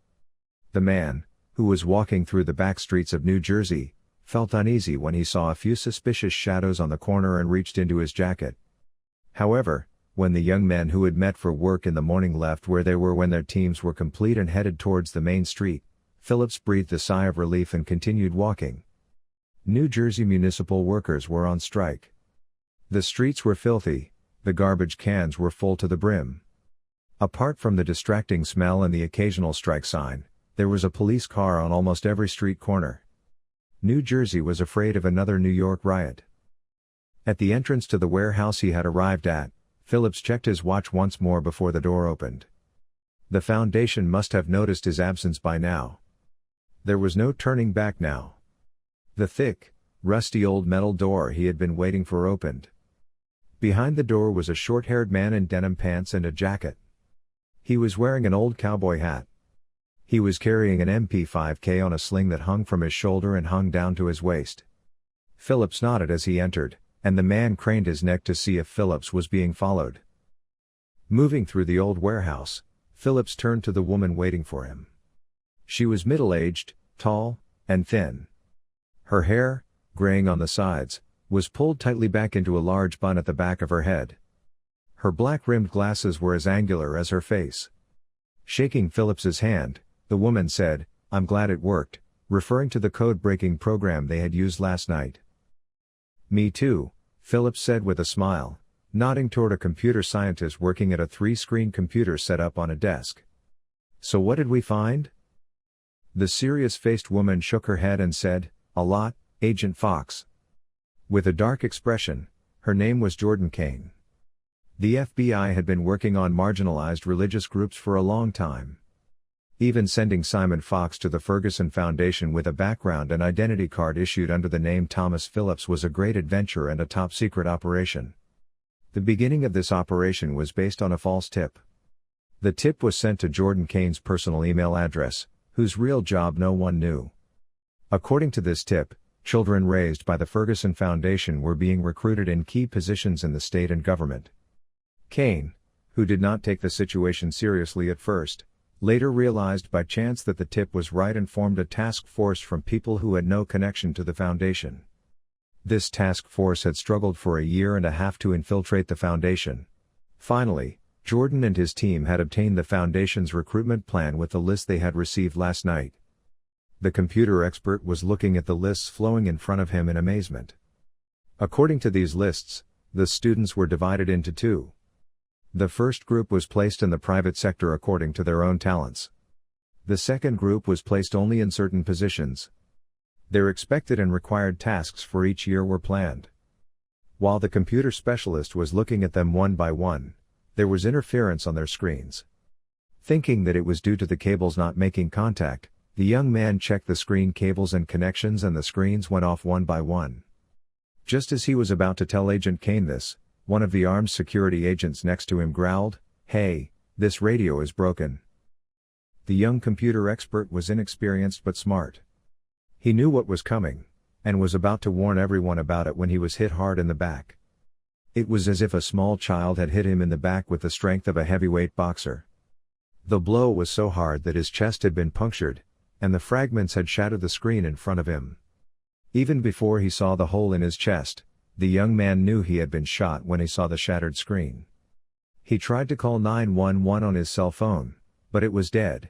The man, who was walking through the back streets of New Jersey, felt uneasy when he saw a few suspicious shadows on the corner and reached into his jacket. However, when the young men who had met for work in the morning left where they were when their teams were complete and headed towards the main street, Phillips breathed a sigh of relief and continued walking. New Jersey municipal workers were on strike. The streets were filthy, the garbage cans were full to the brim. Apart from the distracting smell and the occasional strike sign, there was a police car on almost every street corner. New Jersey was afraid of another New York riot. At the entrance to the warehouse he had arrived at, Phillips checked his watch once more before the door opened. The Foundation must have noticed his absence by now. There was no turning back now. The thick, rusty old metal door he had been waiting for opened. Behind the door was a short-haired man in denim pants and a jacket. He was wearing an old cowboy hat. He was carrying an MP5K on a sling that hung from his shoulder and hung down to his waist. Phillips nodded as he entered, and the man craned his neck to see if Phillips was being followed. Moving through the old warehouse, Phillips turned to the woman waiting for him. She was middle-aged, tall, and thin. Her hair, graying on the sides, was pulled tightly back into a large bun at the back of her head. Her black-rimmed glasses were as angular as her face. Shaking Phillips's hand, the woman said, "I'm glad it worked," referring to the code-breaking program they had used last night. "Me too," Phillips said with a smile, nodding toward a computer scientist working at a 3-screen computer set up on a desk. "So what did we find?" The serious-faced woman shook her head and said, "A lot, Agent Fox." With a dark expression, her name was Jordan Kane. The FBI had been working on marginalized religious groups for a long time. Even sending Simon Fox to the Ferguson Foundation with a background and identity card issued under the name Thomas Phillips was a great adventure and a top-secret operation. The beginning of this operation was based on a false tip. The tip was sent to Jordan Kane's personal email address, whose real job no one knew. According to this tip, children raised by the Ferguson Foundation were being recruited in key positions in the state and government. Kane, who did not take the situation seriously at first, later realized by chance that the tip was right and formed a task force from people who had no connection to the foundation. This task force had struggled for a year and a half to infiltrate the foundation. Finally, Jordan and his team had obtained the foundation's recruitment plan with the list they had received last night. The computer expert was looking at the lists flowing in front of him in amazement. According to these lists, the students were divided into two. The first group was placed in the private sector according to their own talents. The second group was placed only in certain positions. Their expected and required tasks for each year were planned. While the computer specialist was looking at them one by one, there was interference on their screens. Thinking that it was due to the cables not making contact, the young man checked the screen cables and connections and the screens went off one by one. Just as he was about to tell Agent Kane this, one of the armed security agents next to him growled, "Hey, this radio is broken." The young computer expert was inexperienced but smart. He knew what was coming, and was about to warn everyone about it when he was hit hard in the back. It was as if a small child had hit him in the back with the strength of a heavyweight boxer. The blow was so hard that his chest had been punctured, and the fragments had shattered the screen in front of him. Even before he saw the hole in his chest, the young man knew he had been shot when he saw the shattered screen. He tried to call 911 on his cell phone, but it was dead.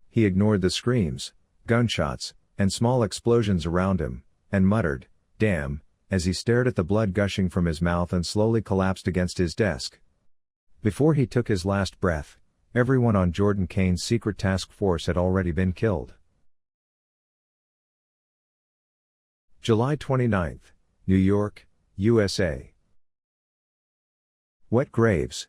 He ignored the screams, gunshots, and small explosions around him, and muttered, "Damn," as he stared at the blood gushing from his mouth and slowly collapsed against his desk. Before he took his last breath, everyone on Jordan Kane's secret task force had already been killed. July 29, New York, USA. Wet graves.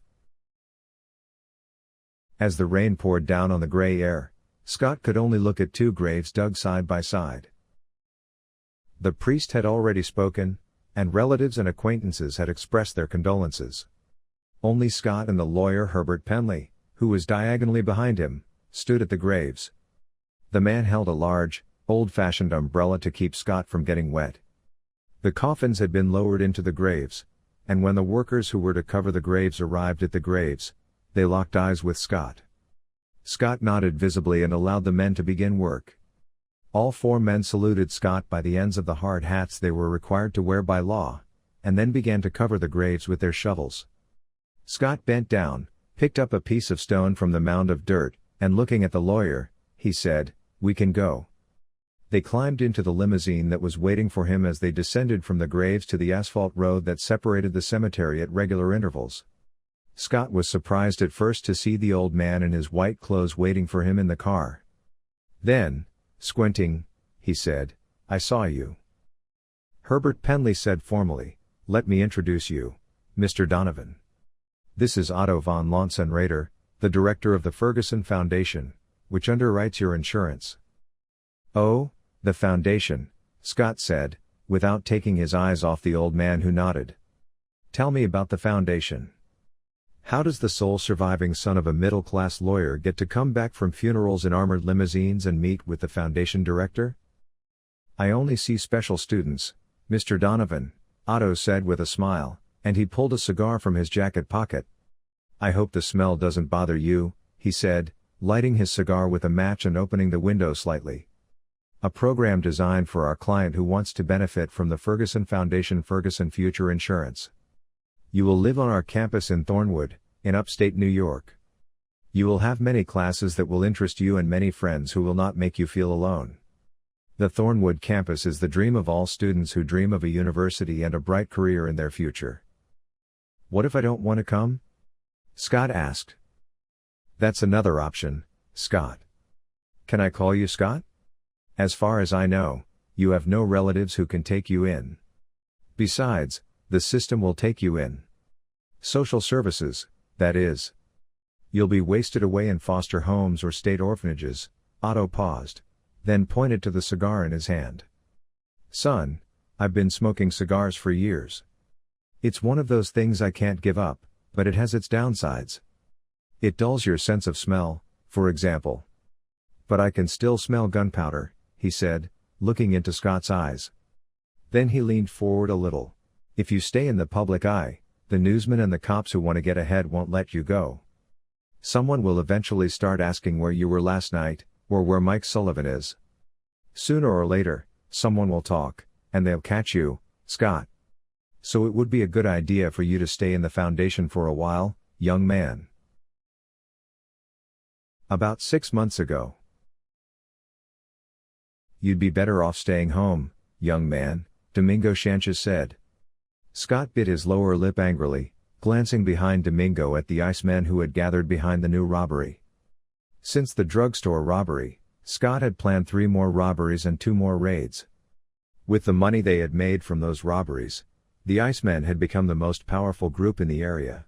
As the rain poured down on the gray air, Scott could only look at two graves dug side by side. The priest had already spoken, and relatives and acquaintances had expressed their condolences. Only Scott and the lawyer Herbert Penley, who was diagonally behind him, stood at the graves. The man held a large, old-fashioned umbrella to keep Scott from getting wet. The coffins had been lowered into the graves, and when the workers who were to cover the graves arrived at the graves, they locked eyes with Scott. Scott nodded visibly and allowed the men to begin work. All four men saluted Scott by the ends of the hard hats they were required to wear by law, and then began to cover the graves with their shovels. Scott bent down, picked up a piece of stone from the mound of dirt, and looking at the lawyer, he said, "We can go." They climbed into the limousine that was waiting for him as they descended from the graves to the asphalt road that separated the cemetery at regular intervals. Scott was surprised at first to see the old man in his white clothes waiting for him in the car. Then, squinting, he said, "I saw you." Herbert Penley said formally, "Let me introduce you, Mr. Donovan. This is Otto von Lonsenrader, the director of the Ferguson Foundation, which underwrites your insurance." "Oh, the foundation," Scott said, without taking his eyes off the old man who nodded. "Tell me about the foundation. How does the sole surviving son of a middle-class lawyer get to come back from funerals in armored limousines and meet with the foundation director?" "I only see special students, Mr. Donovan," Otto said with a smile, and he pulled a cigar from his jacket pocket. "I hope the smell doesn't bother you," he said, lighting his cigar with a match and opening the window slightly. "A program designed for our client who wants to benefit from the Ferguson Foundation Ferguson Future Insurance. You will live on our campus in Thornwood, in upstate New York. You will have many classes that will interest you and many friends who will not make you feel alone. The Thornwood campus is the dream of all students who dream of a university and a bright career in their future." "What if I don't want to come?" Scott asked. "That's another option, Scott." "Can I call you Scott? As far as I know, you have no relatives who can take you in. Besides, the system will take you in. Social services, that is. You'll be wasted away in foster homes or state orphanages." Otto paused, then pointed to the cigar in his hand. "Son, I've been smoking cigars for years. It's one of those things I can't give up, but it has its downsides. It dulls your sense of smell, for example. But I can still smell gunpowder," he said, looking into Scott's eyes. Then he leaned forward a little. "If you stay in the public eye, the newsmen and the cops who want to get ahead won't let you go. Someone will eventually start asking where you were last night, or where Mike Sullivan is. Sooner or later, someone will talk, and they'll catch you, Scott. So it would be a good idea for you to stay in the foundation for a while, young man." About 6 months ago. "You'd be better off staying home, young man," Domingo Sanchez said. Scott bit his lower lip angrily, glancing behind Domingo at the icemen who had gathered behind the new robbery. Since the drugstore robbery, Scott had planned 3 more robberies and 2 more raids. With the money they had made from those robberies, the icemen had become the most powerful group in the area.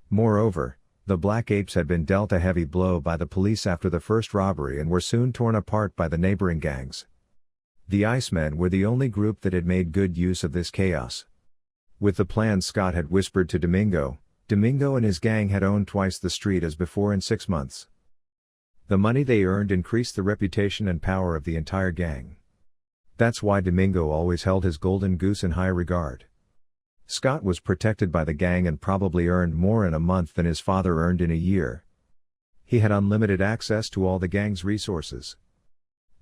Moreover, the Black Apes had been dealt a heavy blow by the police after the first robbery and were soon torn apart by the neighboring gangs. The icemen were the only group that had made good use of this chaos. With the plan Scott had whispered to Domingo, Domingo and his gang had owned twice the street as before in 6 months. The money they earned increased the reputation and power of the entire gang. That's why Domingo always held his golden goose in high regard. Scott was protected by the gang and probably earned more in a month than his father earned in a year. He had unlimited access to all the gang's resources.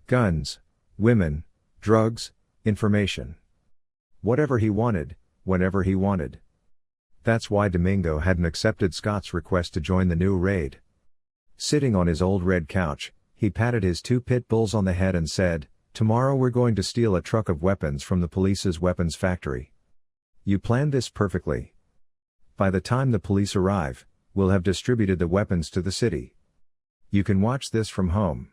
Guns, women, drugs, information. Whatever he wanted, whenever he wanted. That's why Domingo hadn't accepted Scott's request to join the new raid. Sitting on his old red couch, he patted his 2 pit bulls on the head and said, "Tomorrow we're going to steal a truck of weapons from the police's weapons factory. You planned this perfectly. By the time the police arrive, we'll have distributed the weapons to the city. You can watch this from home.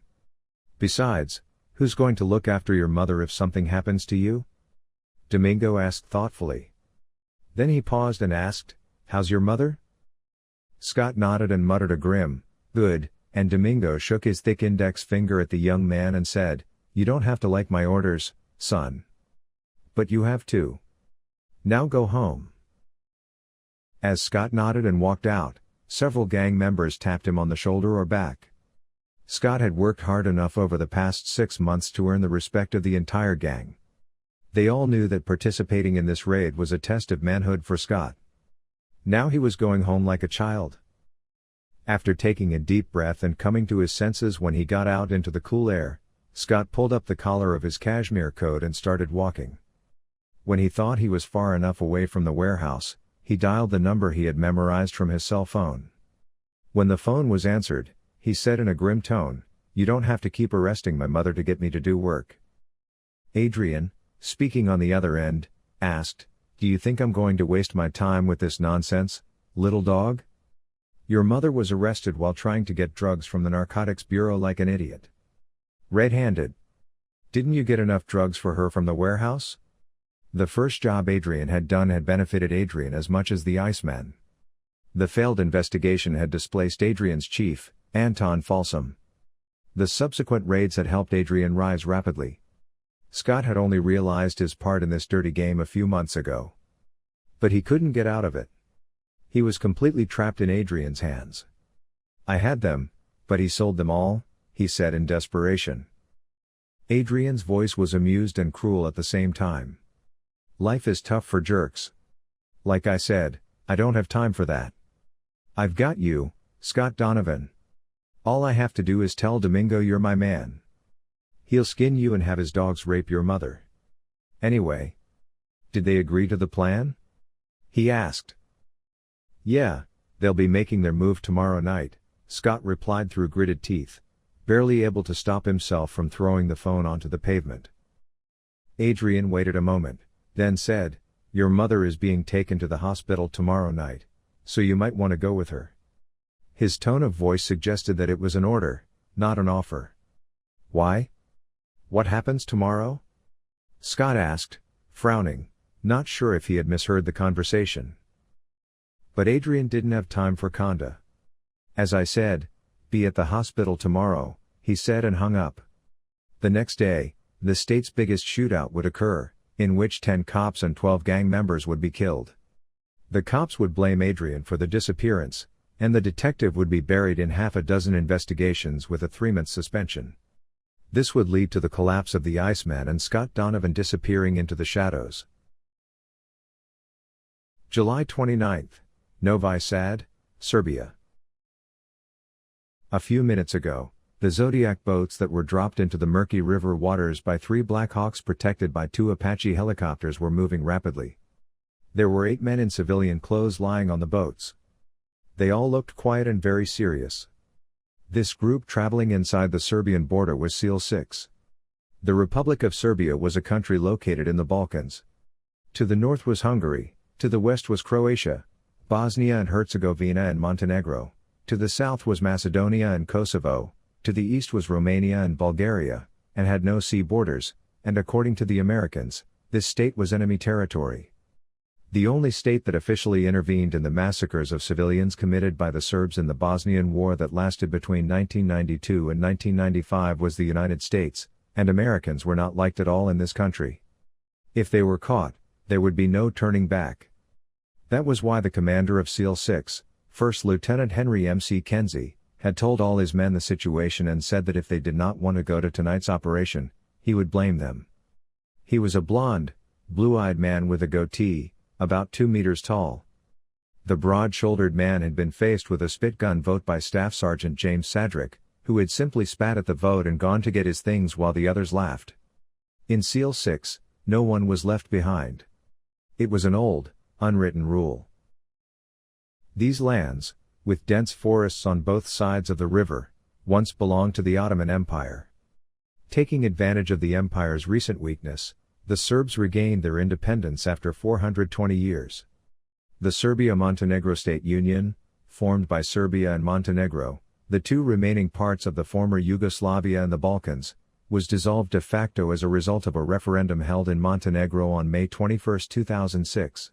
Besides, who's going to look after your mother if something happens to you?" Domingo asked thoughtfully. Then he paused and asked, "How's your mother?" Scott nodded and muttered a grim, "Good," and Domingo shook his thick index finger at the young man and said, "You don't have to like my orders, son. But you have to. Now go home." As Scott nodded and walked out, several gang members tapped him on the shoulder or back. Scott had worked hard enough over the past 6 months to earn the respect of the entire gang. They all knew that participating in this raid was a test of manhood for Scott. Now he was going home like a child. After taking a deep breath and coming to his senses when he got out into the cool air, Scott pulled up the collar of his cashmere coat and started walking. When he thought he was far enough away from the warehouse, he dialed the number he had memorized from his cell phone. When the phone was answered, he said in a grim tone, "You don't have to keep arresting my mother to get me to do work." Adrian, speaking on the other end, asked, "Do you think I'm going to waste my time with this nonsense, little dog? Your mother was arrested while trying to get drugs from the Narcotics Bureau like an idiot. Red-handed. Didn't you get enough drugs for her from the warehouse?" The first job Adrian had done had benefited Adrian as much as the Iceman. The failed investigation had displaced Adrian's chief, Anton Folsom. The subsequent raids had helped Adrian rise rapidly. Scott had only realized his part in this dirty game a few months ago. But he couldn't get out of it. He was completely trapped in Adrian's hands. "I had them, but he sold them all," he said in desperation. Adrian's voice was amused and cruel at the same time. "Life is tough for jerks. Like I said, I don't have time for that. I've got you, Scott Donovan. All I have to do is tell Domingo you're my man. He'll skin you and have his dogs rape your mother. Anyway, did they agree to the plan?" he asked. "Yeah, they'll be making their move tomorrow night," Scott replied through gritted teeth, barely able to stop himself from throwing the phone onto the pavement. Adrian waited a moment, then said, "Your mother is being taken to the hospital tomorrow night, so you might want to go with her." His tone of voice suggested that it was an order, not an offer. "Why? What happens tomorrow?" Scott asked, frowning, not sure if he had misheard the conversation. But Adrian didn't have time for conda. "As I said, be at the hospital tomorrow," he said and hung up. The next day, the state's biggest shootout would occur, in which 10 cops and 12 gang members would be killed. The cops would blame Adrian for the disappearance, and the detective would be buried in half a dozen investigations with a 3-month suspension. This would lead to the collapse of the Iceman and Scott Donovan disappearing into the shadows. July 29th, Novi Sad, Serbia. A few minutes ago, the Zodiac boats that were dropped into the murky river waters by 3 Black Hawks protected by 2 Apache helicopters were moving rapidly. There were 8 men in civilian clothes lying on the boats. They all looked quiet and very serious. This group traveling inside the Serbian border was SEAL 6. The Republic of Serbia was a country located in the Balkans. To the north was Hungary, to the west was Croatia, Bosnia and Herzegovina and Montenegro, to the south was Macedonia and Kosovo, to the east was Romania and Bulgaria, and had no sea borders, and according to the Americans, this state was enemy territory. The only state that officially intervened in the massacres of civilians committed by the Serbs in the Bosnian War that lasted between 1992 and 1995 was the United States, and Americans were not liked at all in this country. If they were caught, there would be no turning back. That was why the commander of SEAL 6, First Lieutenant Henry M.C. Kenzie, had told all his men the situation and said that if they did not want to go to tonight's operation, he would blame them. He was a blond, blue-eyed man with a goatee, about 2 meters tall. The broad-shouldered man had been faced with a spit gun vote by Staff Sergeant James Sadrick, who had simply spat at the vote and gone to get his things while the others laughed. In SEAL 6, no one was left behind. It was an old, unwritten rule. These lands, with dense forests on both sides of the river, once belonged to the Ottoman Empire. Taking advantage of the empire's recent weakness, the Serbs regained their independence after 420 years. The Serbia-Montenegro State Union, formed by Serbia and Montenegro, the 2 remaining parts of the former Yugoslavia and the Balkans, was dissolved de facto as a result of a referendum held in Montenegro on May 21, 2006.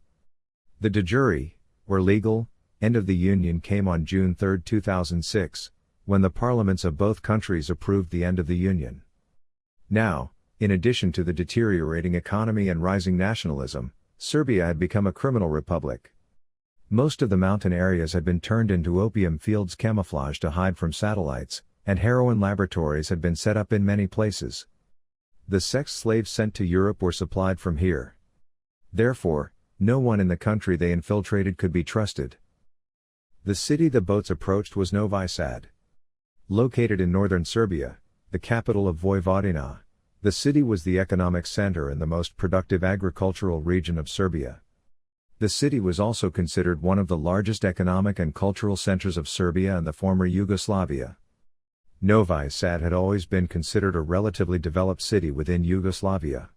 The de jure, or legal, end of the Union came on June 3, 2006, when the parliaments of both countries approved the end of the Union. Now, in addition to the deteriorating economy and rising nationalism, Serbia had become a criminal republic. Most of the mountain areas had been turned into opium fields camouflaged to hide from satellites, and heroin laboratories had been set up in many places. The sex slaves sent to Europe were supplied from here. Therefore, no one in the country they infiltrated could be trusted. The city the boats approached was Novi Sad. Located in northern Serbia, the capital of Vojvodina, the city was the economic center and the most productive agricultural region of Serbia. The city was also considered one of the largest economic and cultural centers of Serbia and the former Yugoslavia. Novi Sad had always been considered a relatively developed city within Yugoslavia.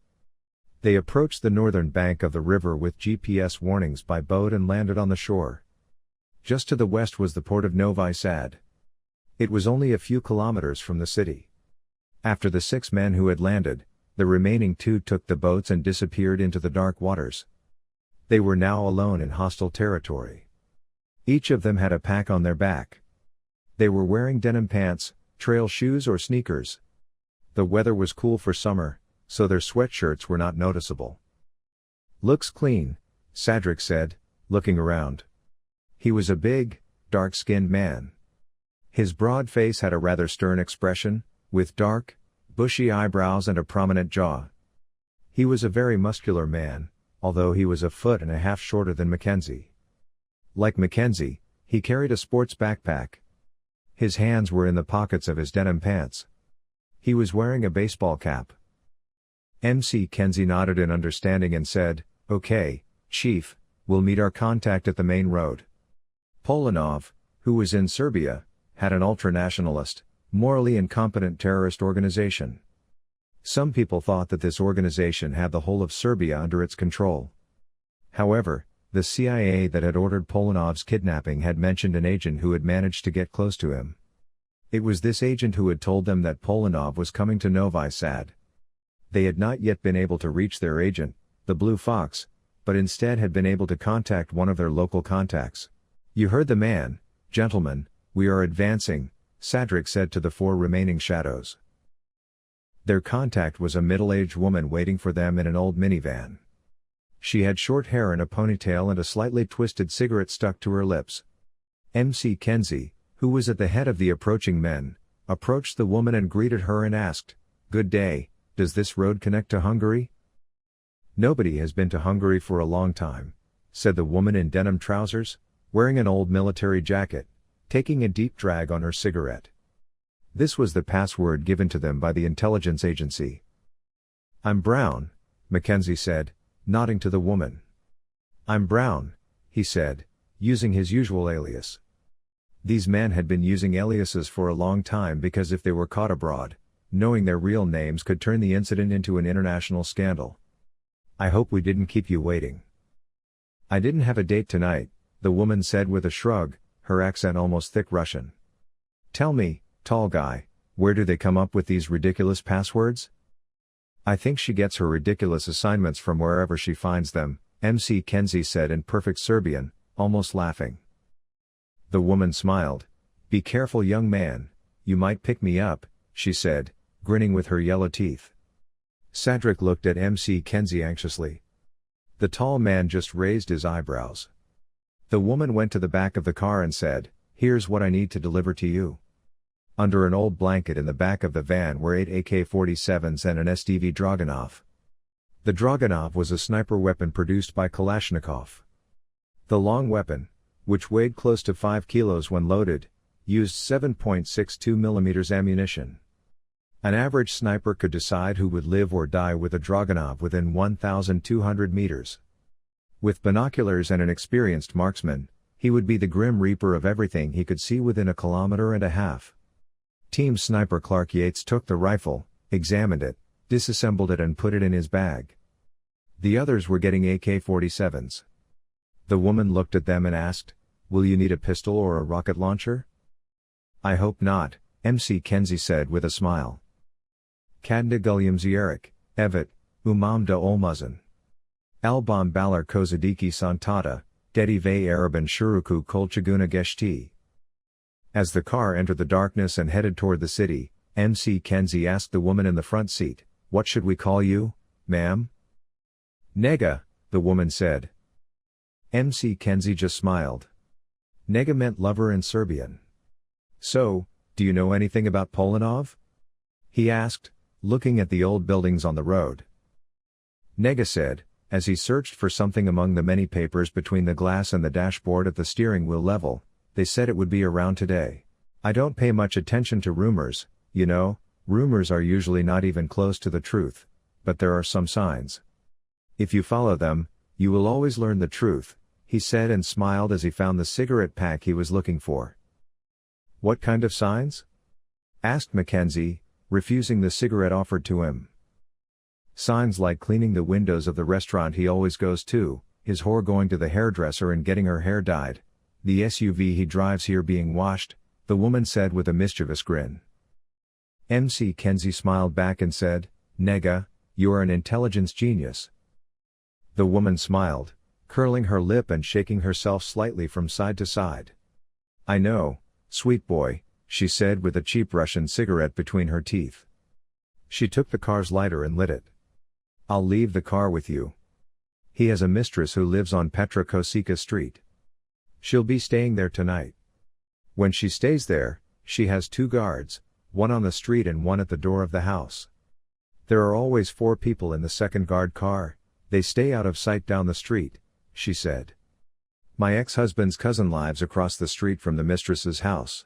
They approached the northern bank of the river with GPS warnings by boat and landed on the shore. Just to the west was the port of Novi Sad. It was only a few kilometers from the city. After the 6 men who had landed, the remaining 2 took the boats and disappeared into the dark waters. They were now alone in hostile territory. Each of them had a pack on their back. They were wearing denim pants, trail shoes or sneakers. The weather was cool for summer, so their sweatshirts were not noticeable. "Looks clean," Sadrik said, looking around. He was a big, dark-skinned man. His broad face had a rather stern expression, with dark, bushy eyebrows and a prominent jaw. He was a very muscular man, although he was a foot and a half shorter than Mackenzie. Like Mackenzie, he carried a sports backpack. His hands were in the pockets of his denim pants. He was wearing a baseball cap. MC Kenzie nodded in understanding and said, "Okay, Chief, we'll meet our contact at the main road." Polanov, who was in Serbia, had an ultranationalist, morally incompetent terrorist organization. Some people thought that this organization had the whole of Serbia under its control. However, the CIA that had ordered Polanov's kidnapping had mentioned an agent who had managed to get close to him. It was this agent who had told them that Polanov was coming to Novi Sad. They had not yet been able to reach their agent, the Blue Fox, but instead had been able to contact one of their local contacts. "You heard the man, gentlemen, we are advancing," Sadrik said to the 4 remaining shadows. Their contact was a middle-aged woman waiting for them in an old minivan. She had short hair in a ponytail and a slightly twisted cigarette stuck to her lips. MC Kenzie, who was at the head of the approaching men, approached the woman and greeted her and asked, "Good day, does this road connect to Hungary?" "Nobody has been to Hungary for a long time," said the woman in denim trousers, wearing an old military jacket, taking a deep drag on her cigarette. This was the password given to them by the intelligence agency. "I'm Brown," Mackenzie said, nodding to the woman. "I'm Brown," he said, using his usual alias. These men had been using aliases for a long time because if they were caught abroad, knowing their real names could turn the incident into an international scandal. "I hope we didn't keep you waiting." "I didn't have a date tonight," the woman said with a shrug, her accent almost thick Russian. "Tell me, tall guy, where do they come up with these ridiculous passwords?" "I think she gets her ridiculous assignments from wherever she finds them," MC Kenzie said in perfect Serbian, almost laughing. The woman smiled. "Be careful, young man, you might pick me up," she said, grinning with her yellow teeth. Sadrik looked at MC Kenzie anxiously. The tall man just raised his eyebrows. The woman went to the back of the car and said, "Here's what I need to deliver to you." Under an old blanket in the back of the van were 8 AK-47s and an SDV Dragunov. The Dragunov was a sniper weapon produced by Kalashnikov. The long weapon, which weighed close to 5 kilos when loaded, used 7.62 mm ammunition. An average sniper could decide who would live or die with a Dragunov within 1,200 meters. With binoculars and an experienced marksman, he would be the grim reaper of everything he could see within a kilometer and a half. Team sniper Clark Yates took the rifle, examined it, disassembled it and put it in his bag. The others were getting AK-47s. The woman looked at them and asked, "Will you need a pistol or a rocket launcher?" "I hope not," MC Kenzie said with a smile. "Kadna Gulyum Zierik, Evet, Umam da Olmazan. Albam Balar Kozadiki Santata, Dedi ve Araban Shuruku Kolchaguna Geshti." As the car entered the darkness and headed toward the city, MC Kenzie asked the woman in the front seat, "What should we call you, ma'am?" "Nega," the woman said. MC Kenzie just smiled. Nega meant lover in Serbian. "So, do you know anything about Polanov?" he asked, looking at the old buildings on the road. Nega said, as he searched for something among the many papers between the glass and the dashboard at the steering wheel level. "They said it would be around today. I don't pay much attention to rumors, you know, rumors are usually not even close to the truth, but there are some signs. If you follow them, you will always learn the truth," he said and smiled as he found the cigarette pack he was looking for. "What kind of signs?" asked Mackenzie, refusing the cigarette offered to him. "Signs like cleaning the windows of the restaurant he always goes to, his whore going to the hairdresser and getting her hair dyed, the SUV he drives here being washed," the woman said with a mischievous grin. MC Kenzie smiled back and said, "Nega, you are an intelligence genius." The woman smiled, curling her lip and shaking herself slightly from side to side. "I know, sweet boy," she said with a cheap Russian cigarette between her teeth. She took the car's lighter and lit it. "I'll leave the car with you. He has a mistress who lives on Petra Kosika Street. She'll be staying there tonight. When she stays there, she has 2 guards, one on the street and one at the door of the house. There are always 4 people in the second guard car, they stay out of sight down the street," she said. "My ex-husband's cousin lives across the street from the mistress's house.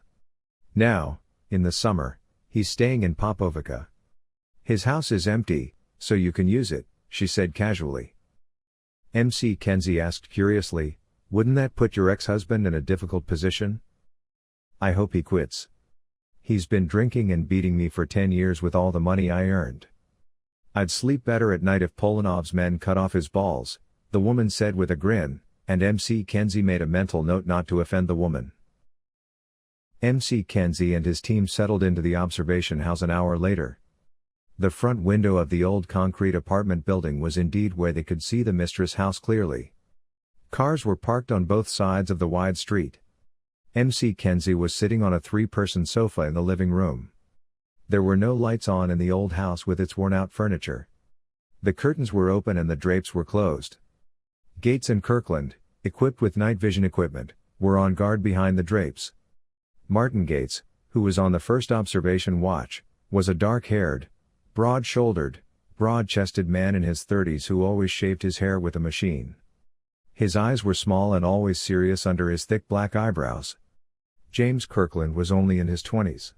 Now, in the summer, he's staying in Popovica. His house is empty, so you can use it," she said casually. MC Kenzie asked curiously, "Wouldn't that put your ex-husband in a difficult position?" "I hope he quits. He's been drinking and beating me for 10 years with all the money I earned. I'd sleep better at night if Polanov's men cut off his balls," the woman said with a grin, and MC Kenzie made a mental note not to offend the woman. MC Kenzie and his team settled into the observation house an hour later. The front window of the old concrete apartment building was indeed where they could see the mistress' house clearly. Cars were parked on both sides of the wide street. MC Kenzie was sitting on a 3-person sofa in the living room. There were no lights on in the old house with its worn-out furniture. The curtains were open and the drapes were closed. Gates and Kirkland, equipped with night vision equipment, were on guard behind the drapes. Martin Gates, who was on the first observation watch, was a dark-haired, broad-shouldered, broad-chested man in his 30s who always shaved his hair with a machine. His eyes were small and always serious under his thick black eyebrows. James Kirkland was only in his 20s.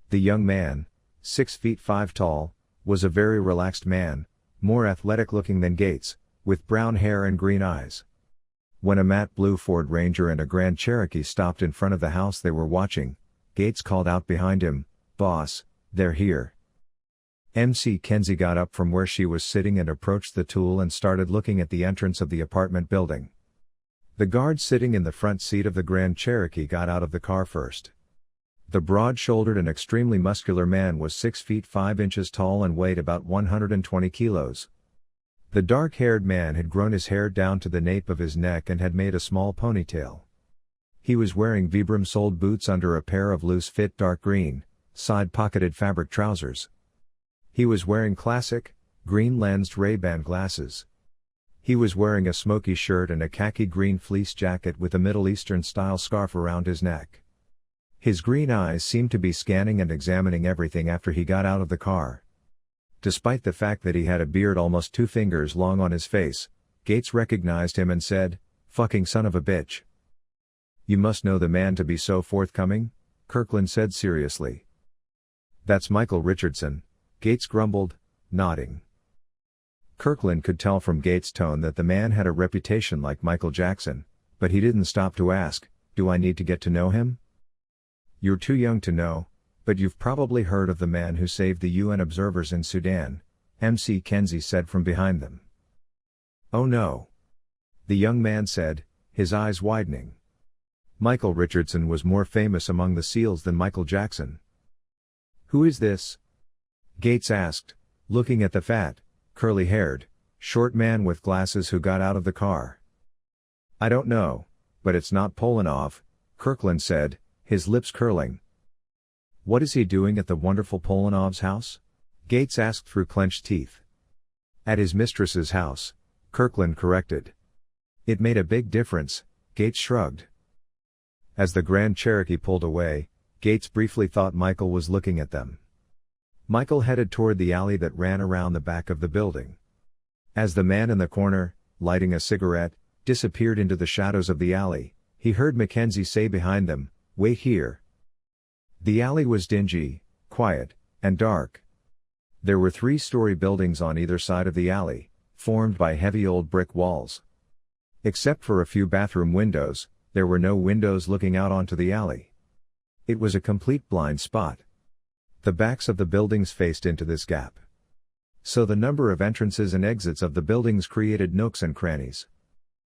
The young man, 6 feet 5 tall, was a very relaxed man, more athletic-looking than Gates, with brown hair and green eyes. When a matte blue Ford Ranger and a Grand Cherokee stopped in front of the house they were watching, Gates called out behind him, "Boss, they're here." MC Kenzie got up from where she was sitting and approached the tool and started looking at the entrance of the apartment building. The guard sitting in the front seat of the Grand Cherokee got out of the car first. The broad-shouldered and extremely muscular man was 6 feet 5 inches tall and weighed about 120 kilos. The dark-haired man had grown his hair down to the nape of his neck and had made a small ponytail. He was wearing Vibram-soled boots under a pair of loose-fit dark green, side-pocketed fabric trousers. He was wearing classic, green-lensed Ray-Ban glasses. He was wearing a smoky shirt and a khaki green fleece jacket with a Middle Eastern-style scarf around his neck. His green eyes seemed to be scanning and examining everything after he got out of the car. Despite the fact that he had a beard almost 2 fingers long on his face, Gates recognized him and said, "Fucking son of a bitch." "You must know the man to be so forthcoming," Kirkland said seriously. "That's Michael Richardson," Gates grumbled, nodding. Kirkland could tell from Gates' tone that the man had a reputation like Michael Jackson, but he didn't stop to ask, "Do I need to get to know him?" "You're too young to know, but you've probably heard of the man who saved the UN observers in Sudan," MC Kenzie said from behind them. "Oh no," the young man said, his eyes widening. Michael Richardson was more famous among the SEALs than Michael Jackson. "Who is this?" Gates asked, looking at the fat, curly-haired, short man with glasses who got out of the car. "I don't know, but it's not Polanov," Kirkland said, his lips curling. "What is he doing at the wonderful Polanov's house?" Gates asked through clenched teeth. "At his mistress's house," Kirkland corrected. "It made a big difference," Gates shrugged. As the Grand Cherokee pulled away, Gates briefly thought Michael was looking at them. Michael headed toward the alley that ran around the back of the building. As the man in the corner, lighting a cigarette, disappeared into the shadows of the alley, he heard Mackenzie say behind them, "Wait here." The alley was dingy, quiet, and dark. There were 3-story buildings on either side of the alley, formed by heavy old brick walls. Except for a few bathroom windows, there were no windows looking out onto the alley. It was a complete blind spot. The backs of the buildings faced into this gap. So the number of entrances and exits of the buildings created nooks and crannies.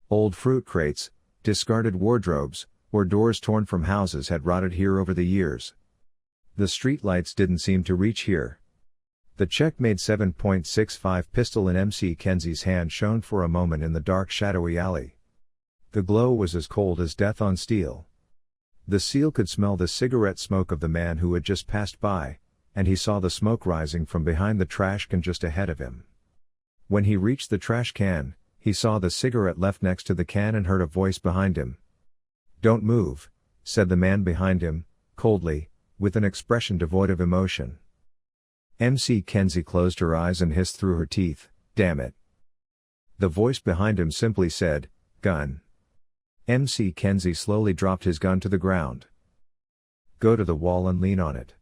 Old fruit crates, discarded wardrobes, or doors torn from houses had rotted here over the years. The street lights didn't seem to reach here. The checkmate 7.65 pistol in MC Kenzie's hand shone for a moment in the dark shadowy alley. The glow was as cold as death on steel. The SEAL could smell the cigarette smoke of the man who had just passed by, and he saw the smoke rising from behind the trash can just ahead of him. When he reached the trash can, he saw the cigarette left next to the can and heard a voice behind him. "Don't move," said the man behind him, coldly, with an expression devoid of emotion. MC Kenzie closed her eyes and hissed through her teeth, "Damn it." The voice behind him simply said, "Gun." MC Kenzie slowly dropped his gun to the ground. "Go to the wall and lean on it.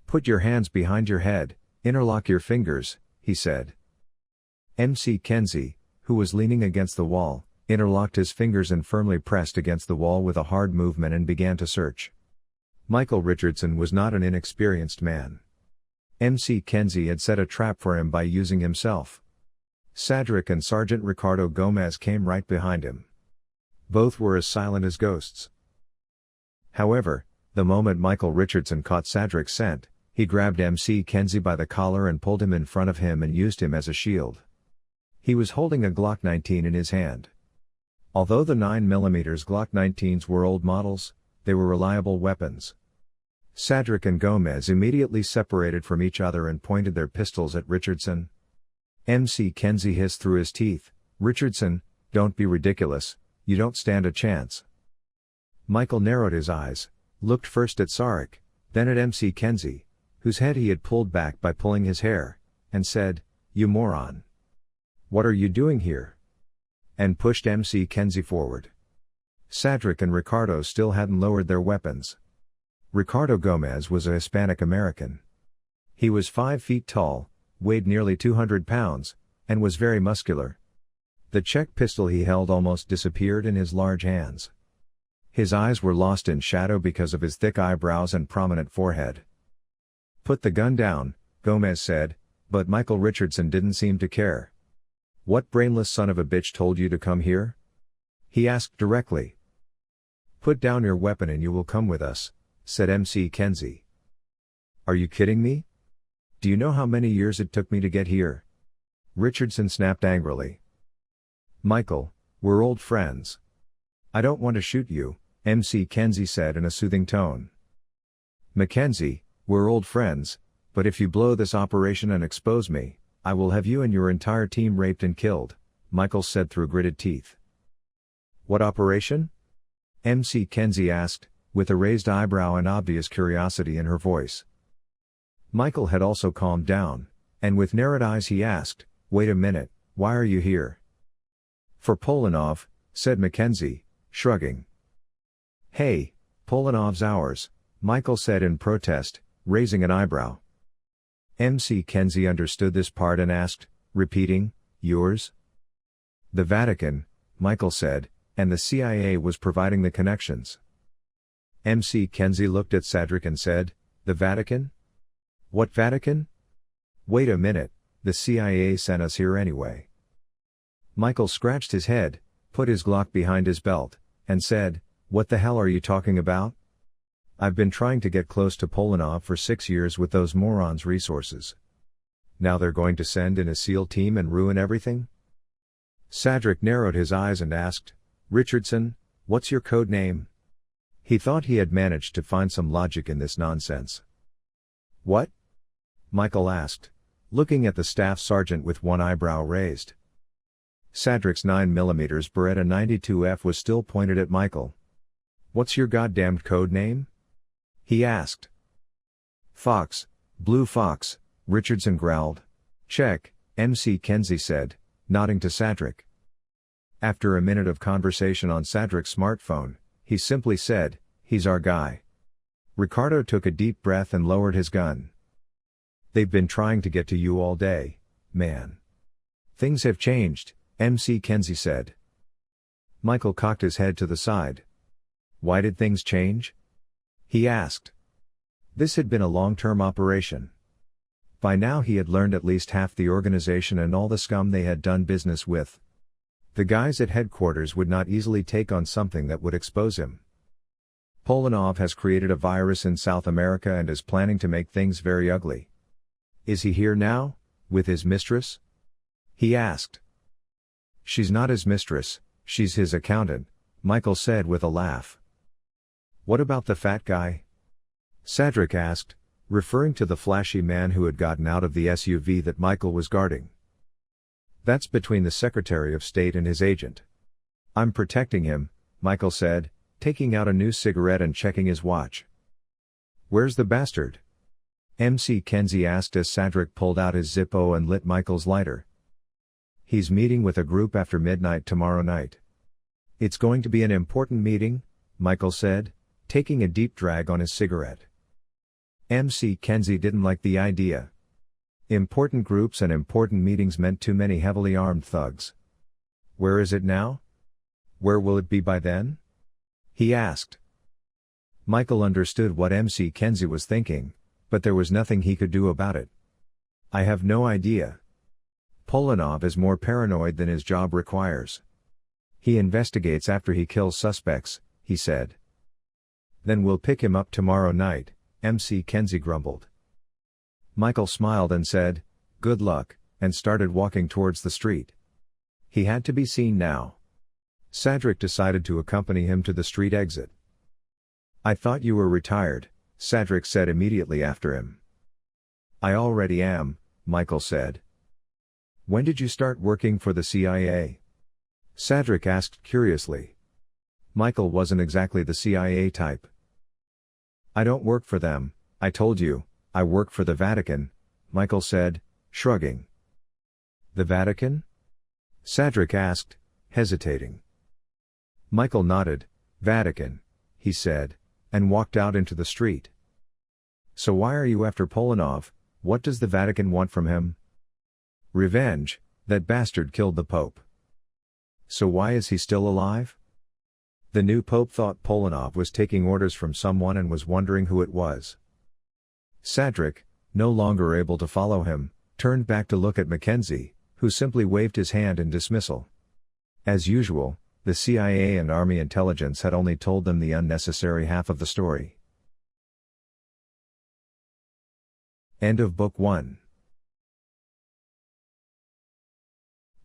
Put your hands behind your head, interlock your fingers," he said. MC Kenzie, who was leaning against the wall, interlocked his fingers and firmly pressed against the wall with a hard movement and began to search. Michael Richardson was not an inexperienced man. MC Kenzie had set a trap for him by using himself. Sadric and Sergeant Ricardo Gomez came right behind him. Both were as silent as ghosts. However, the moment Michael Richardson caught Sadric's scent, he grabbed MC Kenzie by the collar and pulled him in front of him and used him as a shield. He was holding a Glock 19 in his hand. Although the 9mm Glock 19s were old models, they were reliable weapons. Sadric and Gomez immediately separated from each other and pointed their pistols at Richardson. MC Kenzie hissed through his teeth, "Richardson, don't be ridiculous, you don't stand a chance." Michael narrowed his eyes, looked first at Sarek, then at MC Kenzie, whose head he had pulled back by pulling his hair, and said, "You moron. What are you doing here?" and pushed MC Kenzie forward. Sadric and Ricardo still hadn't lowered their weapons. Ricardo Gomez was a Hispanic American. He was 5 feet tall, weighed nearly 200 pounds, and was very muscular. The Czech pistol he held almost disappeared in his large hands. His eyes were lost in shadow because of his thick eyebrows and prominent forehead. "Put the gun down," Gomez said, but Michael Richardson didn't seem to care. "What brainless son of a bitch told you to come here?" he asked directly. "Put down your weapon and you will come with us," said MC Kenzie. "Are you kidding me? Do you know how many years it took me to get here?" Richardson snapped angrily. "Michael, we're old friends. I don't want to shoot you," MC Kenzie said in a soothing tone. "Mackenzie, we're old friends, but if you blow this operation and expose me, I will have you and your entire team raped and killed," Michael said through gritted teeth. "What operation?" MC Kenzie asked, with a raised eyebrow and obvious curiosity in her voice. Michael had also calmed down, and with narrowed eyes he asked, "Wait a minute, why are you here?" "For Polanov," said Mackenzie, shrugging. "Hey, Polanov's ours," Michael said in protest, raising an eyebrow. MC Kenzie understood this part and asked, repeating, "Yours?" "The Vatican," Michael said, "and the CIA was providing the connections." MC Kenzie looked at Sadric and said, "The Vatican? What Vatican?" "Wait a minute, the CIA sent us here anyway." Michael scratched his head, put his Glock behind his belt, and said, "What the hell are you talking about? I've been trying to get close to Polanov for 6 years with those morons' resources. Now they're going to send in a SEAL team and ruin everything?" Sadric narrowed his eyes and asked, "Richardson, what's your code name?" He thought he had managed to find some logic in this nonsense. What? Michael asked, looking at the staff sergeant with one eyebrow raised. Sadric's 9mm Beretta 92F was still pointed at Michael. What's your goddamned code name? He asked. Fox, Blue Fox, Richardson growled. Check, MC Kenzie said, nodding to Sadric. After a minute of conversation on Sadric's smartphone, he simply said, he's our guy. Ricardo took a deep breath and lowered his gun. They've been trying to get to you all day, man. Things have changed, MC Kenzie said. Michael cocked his head to the side. Why did things change? He asked. This had been a long-term operation. By now he had learned at least half the organization and all the scum they had done business with. The guys at headquarters would not easily take on something that would expose him. Polanov has created a virus in South America and is planning to make things very ugly. Is he here now, with his mistress? He asked. She's not his mistress, she's his accountant, Michael said with a laugh. What about the fat guy? Sadric asked, referring to the flashy man who had gotten out of the SUV that Michael was guarding. That's between the Secretary of State and his agent. I'm protecting him, Michael said, taking out a new cigarette and checking his watch. Where's the bastard? MC Kenzie asked as Sadric pulled out his Zippo and lit Michael's lighter. He's meeting with a group after midnight tomorrow night. It's going to be an important meeting, Michael said, taking a deep drag on his cigarette. MC Kenzie didn't like the idea. Important groups and important meetings meant too many heavily armed thugs. Where is it now? Where will it be by then? He asked. Michael understood what MC Kenzie was thinking, but there was nothing he could do about it. I have no idea. Polanov is more paranoid than his job requires. He investigates after he kills suspects, he said. Then we'll pick him up tomorrow night, MC Kenzie grumbled. Michael smiled and said, good luck, and started walking towards the street. He had to be seen now. Sadric decided to accompany him to the street exit. I thought you were retired, Sadric said immediately after him. I already am, Michael said. When did you start working for the CIA? Sadric asked curiously. Michael wasn't exactly the CIA type. I don't work for them, I told you, I work for the Vatican, Michael said, shrugging. The Vatican? Sadric asked, hesitating. Michael nodded. Vatican, he said, and walked out into the street. So why are you after Polanov? What does the Vatican want from him? Revenge, that bastard killed the Pope. So why is he still alive? The new Pope thought Polanov was taking orders from someone and was wondering who it was. Sadric, no longer able to follow him, turned back to look at Mackenzie, who simply waved his hand in dismissal. As usual, the CIA and Army intelligence had only told them the unnecessary half of the story. End of Book 1.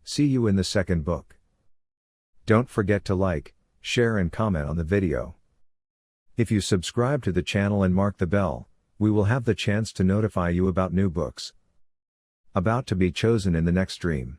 See you in the second book. Don't forget to like, share and comment on the video. If you subscribe to the channel and mark the bell, we will have the chance to notify you about new books about to be chosen in the next stream.